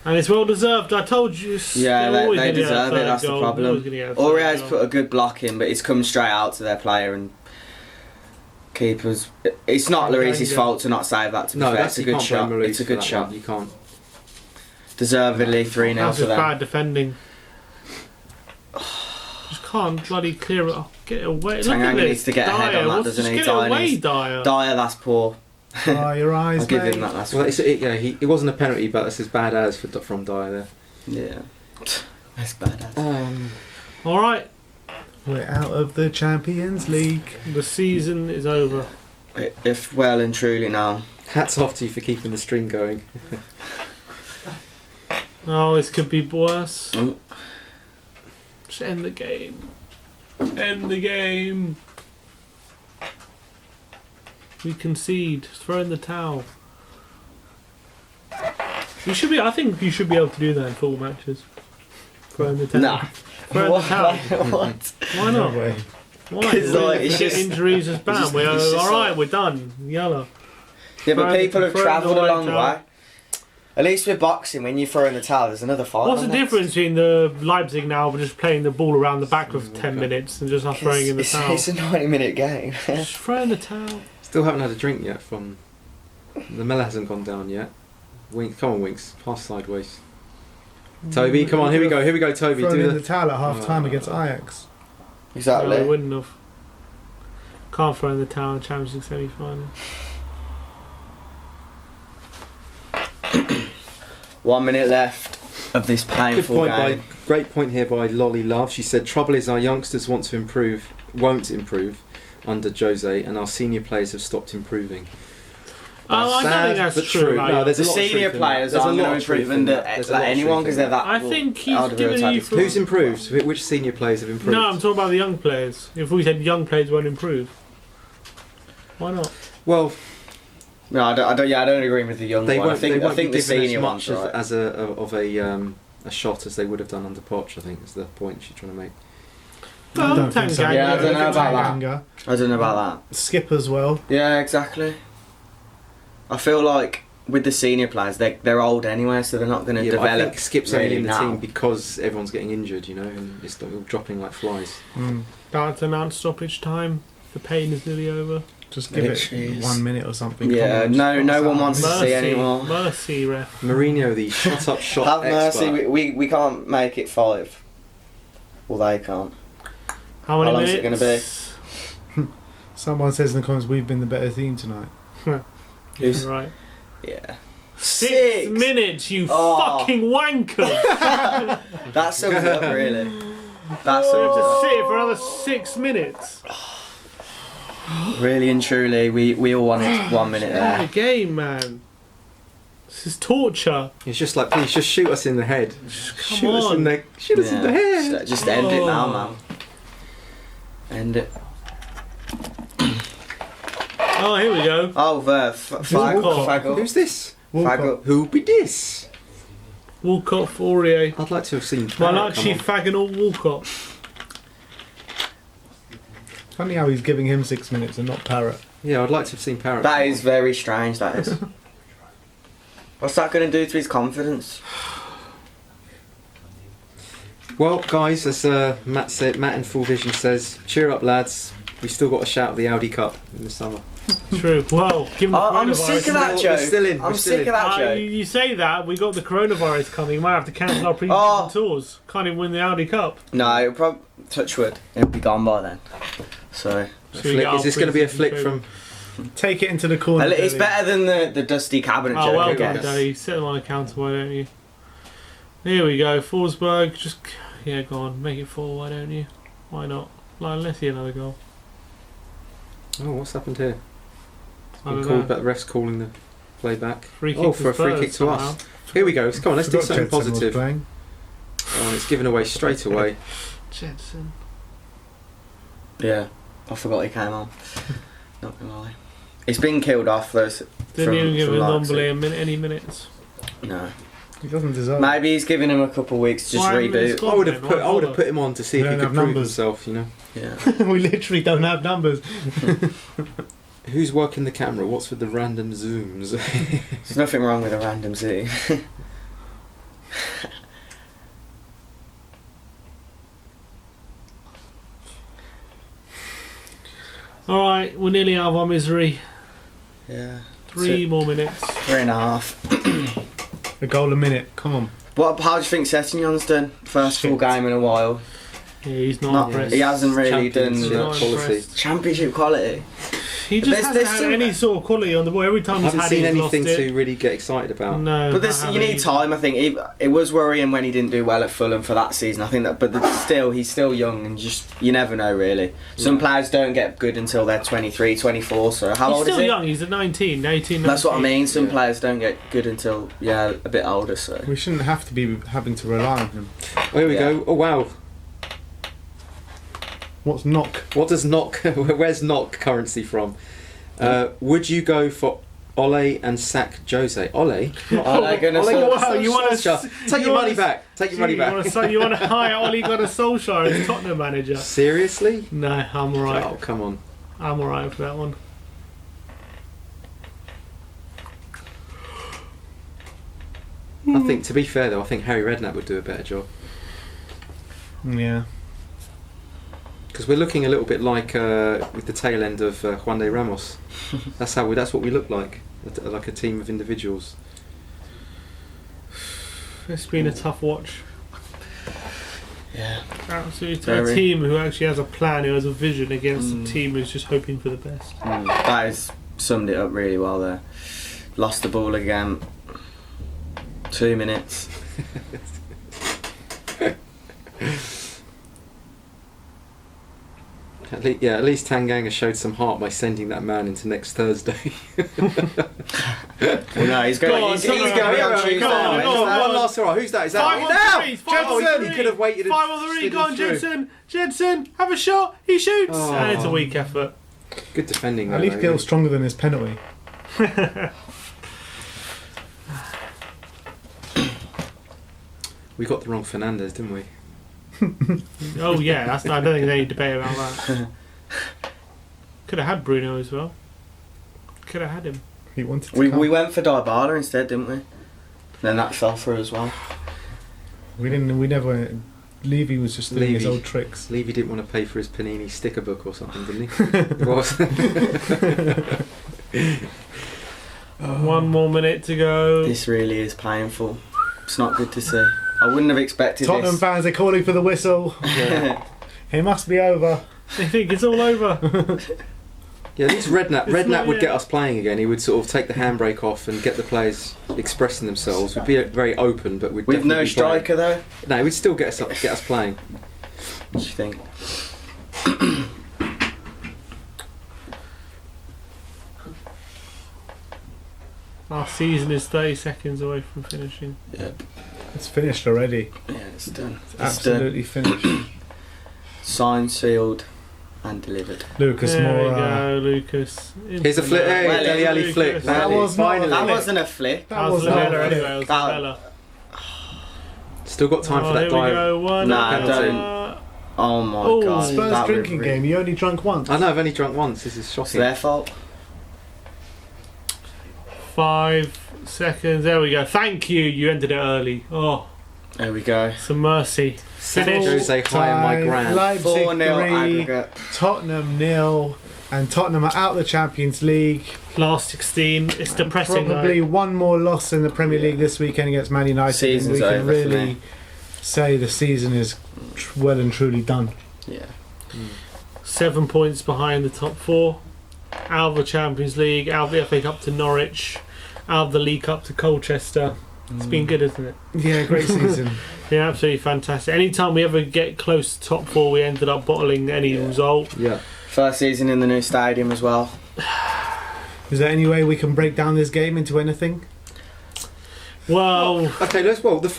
And it's well deserved. I told you. Yeah, they're always they gonna get a deserve it. third That's the goal. They're always problem. gonna get a third Aurier's goal. put a good block in, but it's come straight out to their player and keepers. It's not Lloris's fault to not save that. To be No, fair, that's it's a good shot. It's a good shot. You can't. Deservedly 3-0 That's for just them. bad defending. Just can't bloody clear it. Oh, get it away. Look at Tanganga this. needs to get ahead on that, What's- doesn't just he? Get it Dyer away, needs- Dyer. Dyer, that's poor. Oh, your eyes, I'll give mate. him that last Well, one. it wasn't a penalty, but that's as bad as from Dyer there. Yeah. That's bad. All right, We're out of the Champions League. the season is over. If well and truly now. Hats off to you for keeping the string going. Oh, this could be worse. Oh. Just end the game. End the game. We concede. Throw in the towel. You should be. I think you should be able to do that in full matches. Throw in the towel. Nah. Throw in the towel. What? Why not? No way. Why? It's like, it's If we get just- injuries as bad. just- We're it's just all right. like- We're done. Yellow. Yeah, but Throw people have the travelled a white long towel. way. At least with boxing, when you throw in the towel, there's another fight. What's the on next. difference between the Leipzig now just playing the ball around the back for 10 minutes and just not throwing in the It's towel? a 90-minute game. Just throw in the towel. Still haven't had a drink yet from. The Miller hasn't gone down yet. Winks, come on, Winks, pass sideways. Toby, come on, here we go, Toby. Thrown Do in the the. towel at half time against Ajax. Exactly. No, they wouldn't have. Can't throw in the towel in Champions League semi-final. 1 minute left of this Good painful point game. great point here by Lolly Love. She said, "Trouble is our youngsters won't improve under Jose, and our senior players have stopped improving." Oh, I don't Sad, think that's but true. Like, No, there's The a lot of senior truth in that. players There's a aren't lot going of to truth improve in under that. There's a lot of anyone truth because in they're that. I think he's elderly giving or you type of- for- Who's improved? Which senior players have improved? No, I'm talking about the young players. If we said young players won't improve, why not? Well, No, I don't agree with the young they one. won't. I think be the given senior as ones much right. as a shot as they would have done under Poch. I think is the point she's trying to make. I don't think so. Tanganga. Yeah, I don't know about that. Tanganga. I don't know about Skip as well. that. Yeah, exactly. I feel like with the senior players, they're old anyway, so they're not going to Yeah, but I develop. think Skip's only really in the now. team because everyone's getting injured, you know, and it's all dropping like flies. About to announce stoppage time. The pain is nearly over. Just give Literally it is. 1 minute or something. Yeah, Come on, no just one pass wants out. to see anymore. Mercy, ref. Mourinho, the shut-up shot Have mercy, expert. we can't make it 5. Well, they can't. How many How long's minutes? it gonna Someone says in the comments we've been the better team tonight. Who's- Right. Yeah. 6 minutes, you Oh. fucking wanker! That sums it up, really. That We sums have it to up. sit here for another 6 minutes. Really and truly, we all wanted 1 minute The there. game, man. This is torture. It's just like, please, just shoot us in the head. Come Shoot us in on. the head. Just end it now, Oh. man. End it. Oh, here we go. Oh, Fagel. Who's this? Fagel. Who be this? Walcott for Aurier. I'd like to have seen. Malachi Parrott Faganall Walcott. Funny how he's giving him 6 minutes and not Parrott. Yeah, I'd like to have seen Parrott. That is very strange, that is. What's that going to do to his confidence? Well, guys, as Matt said, Matt in Full Vision says, cheer up, lads. We still got a shout of the Audi Cup in the summer. True. Well, given the I'm coronavirus. sick of that We're joke. still in, we're I'm still sick in. of that joke. You say that, we got the coronavirus coming. We might have to cancel our previous Oh. tours. Can't even win the Audi Cup. No, it'll probably, touch wood, it'll be gone by then. So, So Flick- we get is this going to be a pre-season flick training. from? Take it into the corner. it's Billy. better than the dusty cabinet Oh, joke, well I done, guess. Daddy. Set them on a counter, why don't you? Here we go. Forsberg, just... Yeah, go on. Make it 4, why don't you? Why not? Like, let's see another goal. Oh, what's happened here? I don't Been know. called, but the ref's calling the play back. Free kick Oh, to for a free Spurs kick to somehow. us. Here we go. Come on, let's do Forgot something Jetson was positive. playing. Oh, and it's given away straight away. Jetson. Yeah, I forgot he came on. Not gonna lie. He's been killed off, though. Didn't even give Leipzig. Ndombele any minutes. No. He doesn't deserve it. Maybe he's giving him a couple of weeks to just Why haven't they reboot. scored? I would have Bother. put him on to see if They he don't could have prove numbers. himself. You know, Yeah. We literally don't have numbers. who's working the camera? What's with the random zooms? There's nothing wrong with a random zoo. Alright, we're nearly out of our misery. Yeah. 3 more minutes. 3.5. A goal a minute. Come on. How do you think Sessegnon's done? First full Shit. game in a while. Yeah, he's not Not- impressed. he hasn't really done He's not Championship quality. impressed. Championship quality. He just There's- hasn't there's had still- any sort of quality on the ball. Every time I he's haven't had seen it, he's lost anything it. to really get excited about. No, But this, not you need having- time. I think it was worrying when he didn't do well at Fulham for that season. I think that, but still, he's still young, and you never know really. Some players don't get good until they're 23, 24. So how He's old is still he? young. He's at 19, 18. That's what I 19. mean. Some Yeah. players don't get good until a bit older. So We shouldn't have to be having to rely on him. Oh, here we Yeah. go. Oh wow. What's knock? What does knock? Where's knock currency from? Would you go for Ole and sack Jose? Ole? Not Ole Gunnar Ole Solskjaer. Gunnar Wow, you wanna Solskjaer. s- Take you your wanna money s- back. Take your money back. You want to hire Ole Gunnar Solskjaer as Tottenham manager? Seriously? No, I'm alright. Oh, come on. I'm alright with that one. I think, to be fair though, I think Harry Redknapp would do a better job. Yeah. Because we're looking a little bit like with the tail end of Juan de Ramos. That's what we look like a team of individuals. It's been a tough watch. yeah, Absolutely. Very. A team who actually has a plan, who has a vision against Mm. a team who's just hoping for the best. that has summed it up really well there. Lost the ball again. 2 minutes. At least Tanganga showed some heart by sending that man into next Thursday. Well, no, he's going. Go on, he's come going on, on go on, Tuesday. go on, night, go isn't on, it? One last hurrah. Who's that? Is that 5 on now? 3, 5 Jensen! on 3. He could have waited. 5 on 3, slid go on, it through. Jensen! Jensen, have a shot, he shoots! Oh. And it's a weak effort. Good defending though. At least though, Gil's yeah. stronger than his penalty. We got the wrong Fernandez, didn't we? Oh yeah, I don't think there's any debate about that. Could have had Bruno as well. Could have had him. He wanted to We went for Dybala instead, didn't we? Then that fell through as well. We didn't. We never. Levy was just doing his Levy. old tricks. Levy didn't want to pay for his Panini sticker book or something, didn't he? It was. One more minute to go. This really is painful. It's not good to see. I wouldn't have expected Tottenham this. fans are calling for the whistle. Yeah. It must be over. They think it's all over. Yeah, at least Redknapp It's not would yet. get us playing again. He would sort of take the handbrake off and get the players expressing themselves. We'd be very open, but we'd With definitely no be playing. striker though. No, we'd still get us playing. What do you think? Our season is 30 seconds away from finishing. Yeah, It's finished already. it's done. It's done. Absolutely finished. Signed, sealed, and delivered. Lucas There we Moura. go, Lucas. Here's a flick. Hey, Well, Dele Alli flick. Lucas. That was not finally. a That flick. wasn't a flick. That That was was not Lamella a anyway. flick. It was That- Lamella. Still got time for that Here we dive. go. One. Nah, uh, Oh my Oh, god. Spurs that drinking would game. You only drunk once. I know, I've only drunk once. This is It's shocking. their fault. 5 seconds. There we go. Thank you. You ended it early. Oh, There we go. some mercy. Finish. Jose high on my Time. grand. Leipzig 4-0 3, aggregate. Tottenham 0, and Tottenham are out of the Champions League. Last 16. It's depressing. Probably though. one more loss in the Premier League this weekend against Man United. Season's and we can over for really me. say the season is well and truly done. Yeah. 7 points behind the top 4. Out of the Champions League. Out of the FA Cup to Norwich. Out of the League Cup to Colchester. It's been good, isn't it? Yeah, great season. Yeah, absolutely fantastic. Anytime we ever get close to top 4, we ended up bottling any result. Yeah. First season in the new stadium as well. Is there any way we can break down this game into anything? Well, Okay, the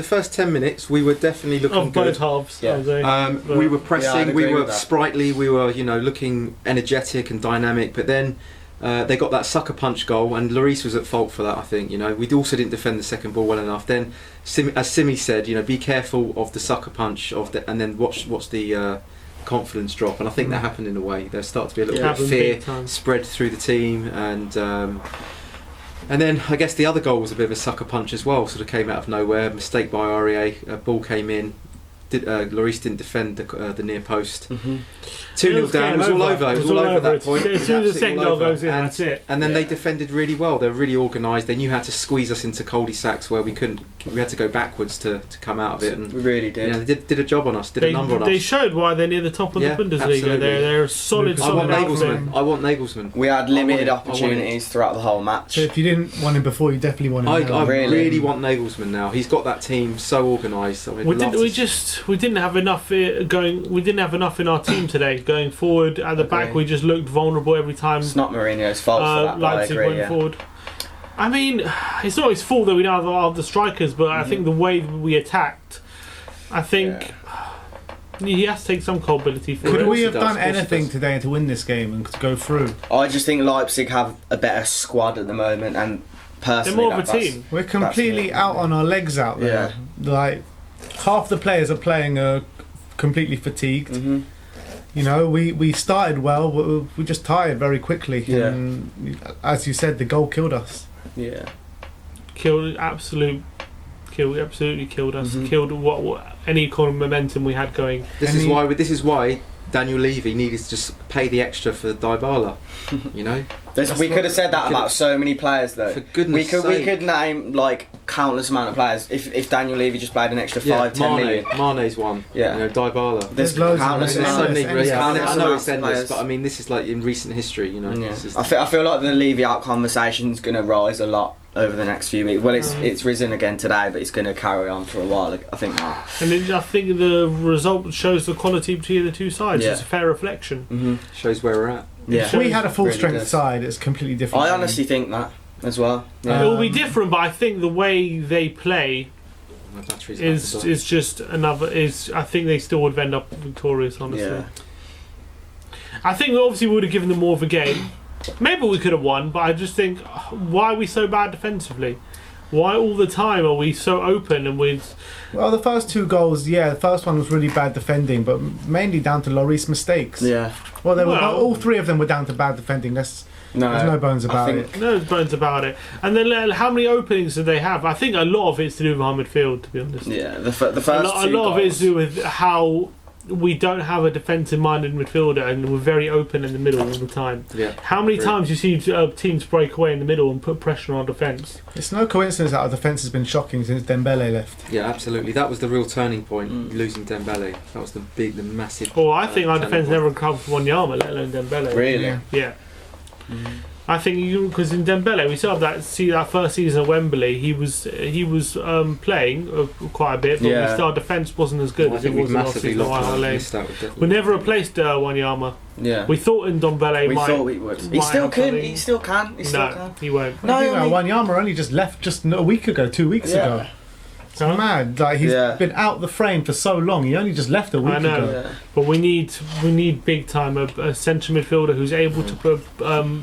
first 10 minutes we were definitely looking of both good. halves. Yeah. I would say. We were Yeah, I'd pressing, agree we were with that. sprightly, we were looking energetic and dynamic. But then they got that sucker punch goal, and Lloris was at fault for that. I think we also didn't defend the second ball well enough. Then, as Simi said, be careful of the sucker punch and then watch the confidence drop. And I think that happened in a way. There started to be a little bit of Happened fear big time. spread through the team, and then I guess the other goal was a bit of a sucker punch as well. Sort of came out of nowhere. Mistake by REA. A ball came in. Lloris didn't defend the near post. 2-0 down. It was all over. It was all over at that point. As soon as the Absolutely second all goal over. goes in, And- that's it. And then they defended really well. They were really organised. They knew how to squeeze us into cul-de-sacs where we couldn't. We had to go backwards to come out of it. And We really did. they did a job on us. Did a number on They us. showed why they're near the top of Yeah, the Bundesliga. absolutely. They're a solid, I I solid want outfit. Nagelsmann. I want Nagelsmann. We had limited I want it. opportunities throughout the whole match. So if you didn't want him before, you definitely want him I now. Really? really want Nagelsmann now. He's got that team so organised. I mean, We didn't have enough going. We didn't have enough in our team today. Going forward at the back, Agree. we just looked vulnerable every time. It's not Mourinho's fault for that, but I Leipzig agree. went Yeah. forward. I mean, it's not his fault that we don't have the strikers, but I think the way we attacked, I think he has to take some culpability for Could it. we he have does, done of course he anything does. today to win this game and to go through? I just think Leipzig have a better squad at the moment, and They're personally, more of a that's- team. We're completely me. out on our legs out there. Like half the players are playing completely fatigued. Mhm. We started well, but we just tired very quickly. Yeah. And as you said, the goal killed us. Yeah. Absolutely killed us. Mhm. Killed what any kind of momentum we had going. This is why Daniel Levy needed to just pay the extra for Dybala. We could have said that could- about so many players, though. For goodness' we sake. could name like countless amount of players if Daniel Levy just played an extra 5-10 million. Mane's one. Yeah. Dybala. There's loads of countless them. There's so many. Endless, Yeah, I endless know amounts it's of endless, players. but I mean, this is like in recent history. Yeah. This is, I feel like the Levy out conversation's going to rise a lot over the next few weeks. Well, it's risen again today, but it's going to carry on for a while, I think now. And I think the result shows the quality between the two sides. Yeah. It's a fair reflection. Mm-hmm. shows where we're at. Yeah. If we had a full Really strength does. side, it's completely different. I honestly think that as well. Yeah. It will be different, but I think the way they play My battery's about to die. is just another. I think they still would end up victorious. Honestly, Yeah. I think obviously we would have given them more of a game. Maybe we could have won, but I just think why are we so bad defensively? Why all the time are we so open and with? Well, the first 2 goals, the first one was really bad defending, but mainly down to Lloris' mistakes. Yeah. Well, Well- all 3 of them were down to bad defending. There's no bones about it. No bones about it. And then how many openings did they have? I think a lot of it's to do with our midfield, to be honest. Yeah, the first A lot of it is to do with how we don't have a defensive-minded midfielder, and we're very open in the middle all the time. Yeah. How many Agreed. times you see teams break away in the middle and put pressure on defence? It's no coincidence that our defence has been shocking since Dembele left. Yeah, absolutely. That was the real turning point. Losing Dembele. That was the massive. Well, I think our turning point point. never recovered from Wanyama, let alone Dembele. Really? Yeah. Yeah. I think because in Dembele, we saw that first season at Wembley, he was playing quite a bit, but Yeah. we still, our defence wasn't as good Well, I as it think we've was last massively season. at White Hart Lane. missed out. We never replaced Wanyama. Yeah. We thought in Dombele We might. thought we would. He might still have can. something. He still can. He still No, can. he won't. No, I mean- Wanyama only just left just a week ago, 2 weeks Yeah. ago. It's mad. Like he's Yeah. been out the frame for so long. He only just left a week I know. ago. Yeah. But we need big time a centre midfielder who's able to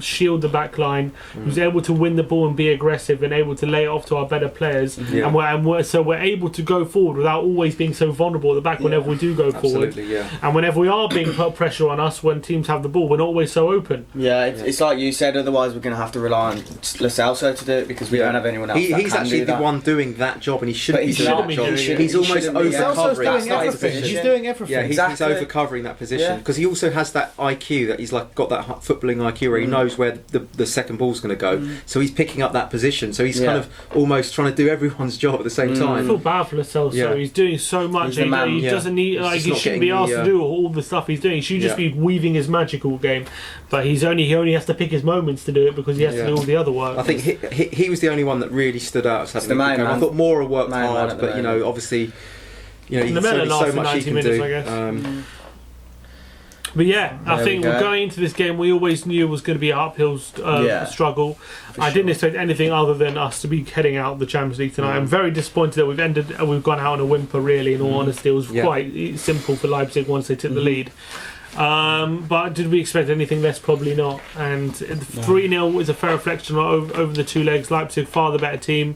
shield the back line, who's able to win the ball and be aggressive and able to lay it off to our better players, Yeah. and we're able to go forward without always being so vulnerable at the back whenever we do go forward. Absolutely, yeah. And whenever we are being put pressure on us when teams have the ball, we're not always so open. Yeah, it's like you said. Otherwise, we're going to have to rely on Lo Celso to do it because we don't have anyone else. that He's can actually do the that. one doing that job, and he shouldn't But be he doing shouldn't that be job. doing it. He's almost He shouldn't be. He's also over-covering. doing That's not his everything. He's position. doing everything. Yeah, he's Exactly. over-covering that position Yeah. because he also has that IQ that he's like got that footballing IQ where he knows where the second ball's going to go. So he's picking up that position. So he's kind of almost trying to do everyone's job at the same I time. feel bad for Lo Celso. Yeah. He's doing so much. He's the man, He yeah. doesn't need. He's Like just he not shouldn't be getting asked the, to do all the stuff he's doing. He should just Yeah. be weaving his magic all game. But he only has to pick his moments to do it because he has Yeah. to do all the other work. I think he was the only one that really stood out as having the a good main game. I man. thought Mora worked Main man hard, at the but moment. obviously, you The can men see are there's so lasting much he 90 can minutes, do. I guess. Um, But yeah, I There think we go. going into this game, we always knew it was going to be an uphill struggle. I didn't expect anything other than us to be heading out of the Champions League tonight. I'm very disappointed that we've gone out on a whimper. Really, in all honesty, it was quite simple for Leipzig once they took the lead. But did we expect anything less? Probably not. And 3-0 is a fair reflection over the 2 legs. Leipzig, far the better team,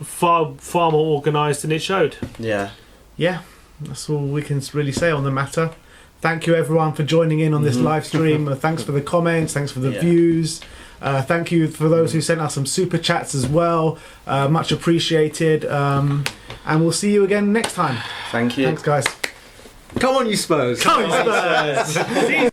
far more organised, and it showed. Yeah. Yeah, that's all we can really say on the matter. Thank you everyone for joining in on this live stream. Thanks for the comments. Thanks for the views. Thank you for those who sent us some super chats as well. Much appreciated. And we'll see you again next time. Thank you. Thanks, guys. Come on, you Spurs! Come on, Spurs!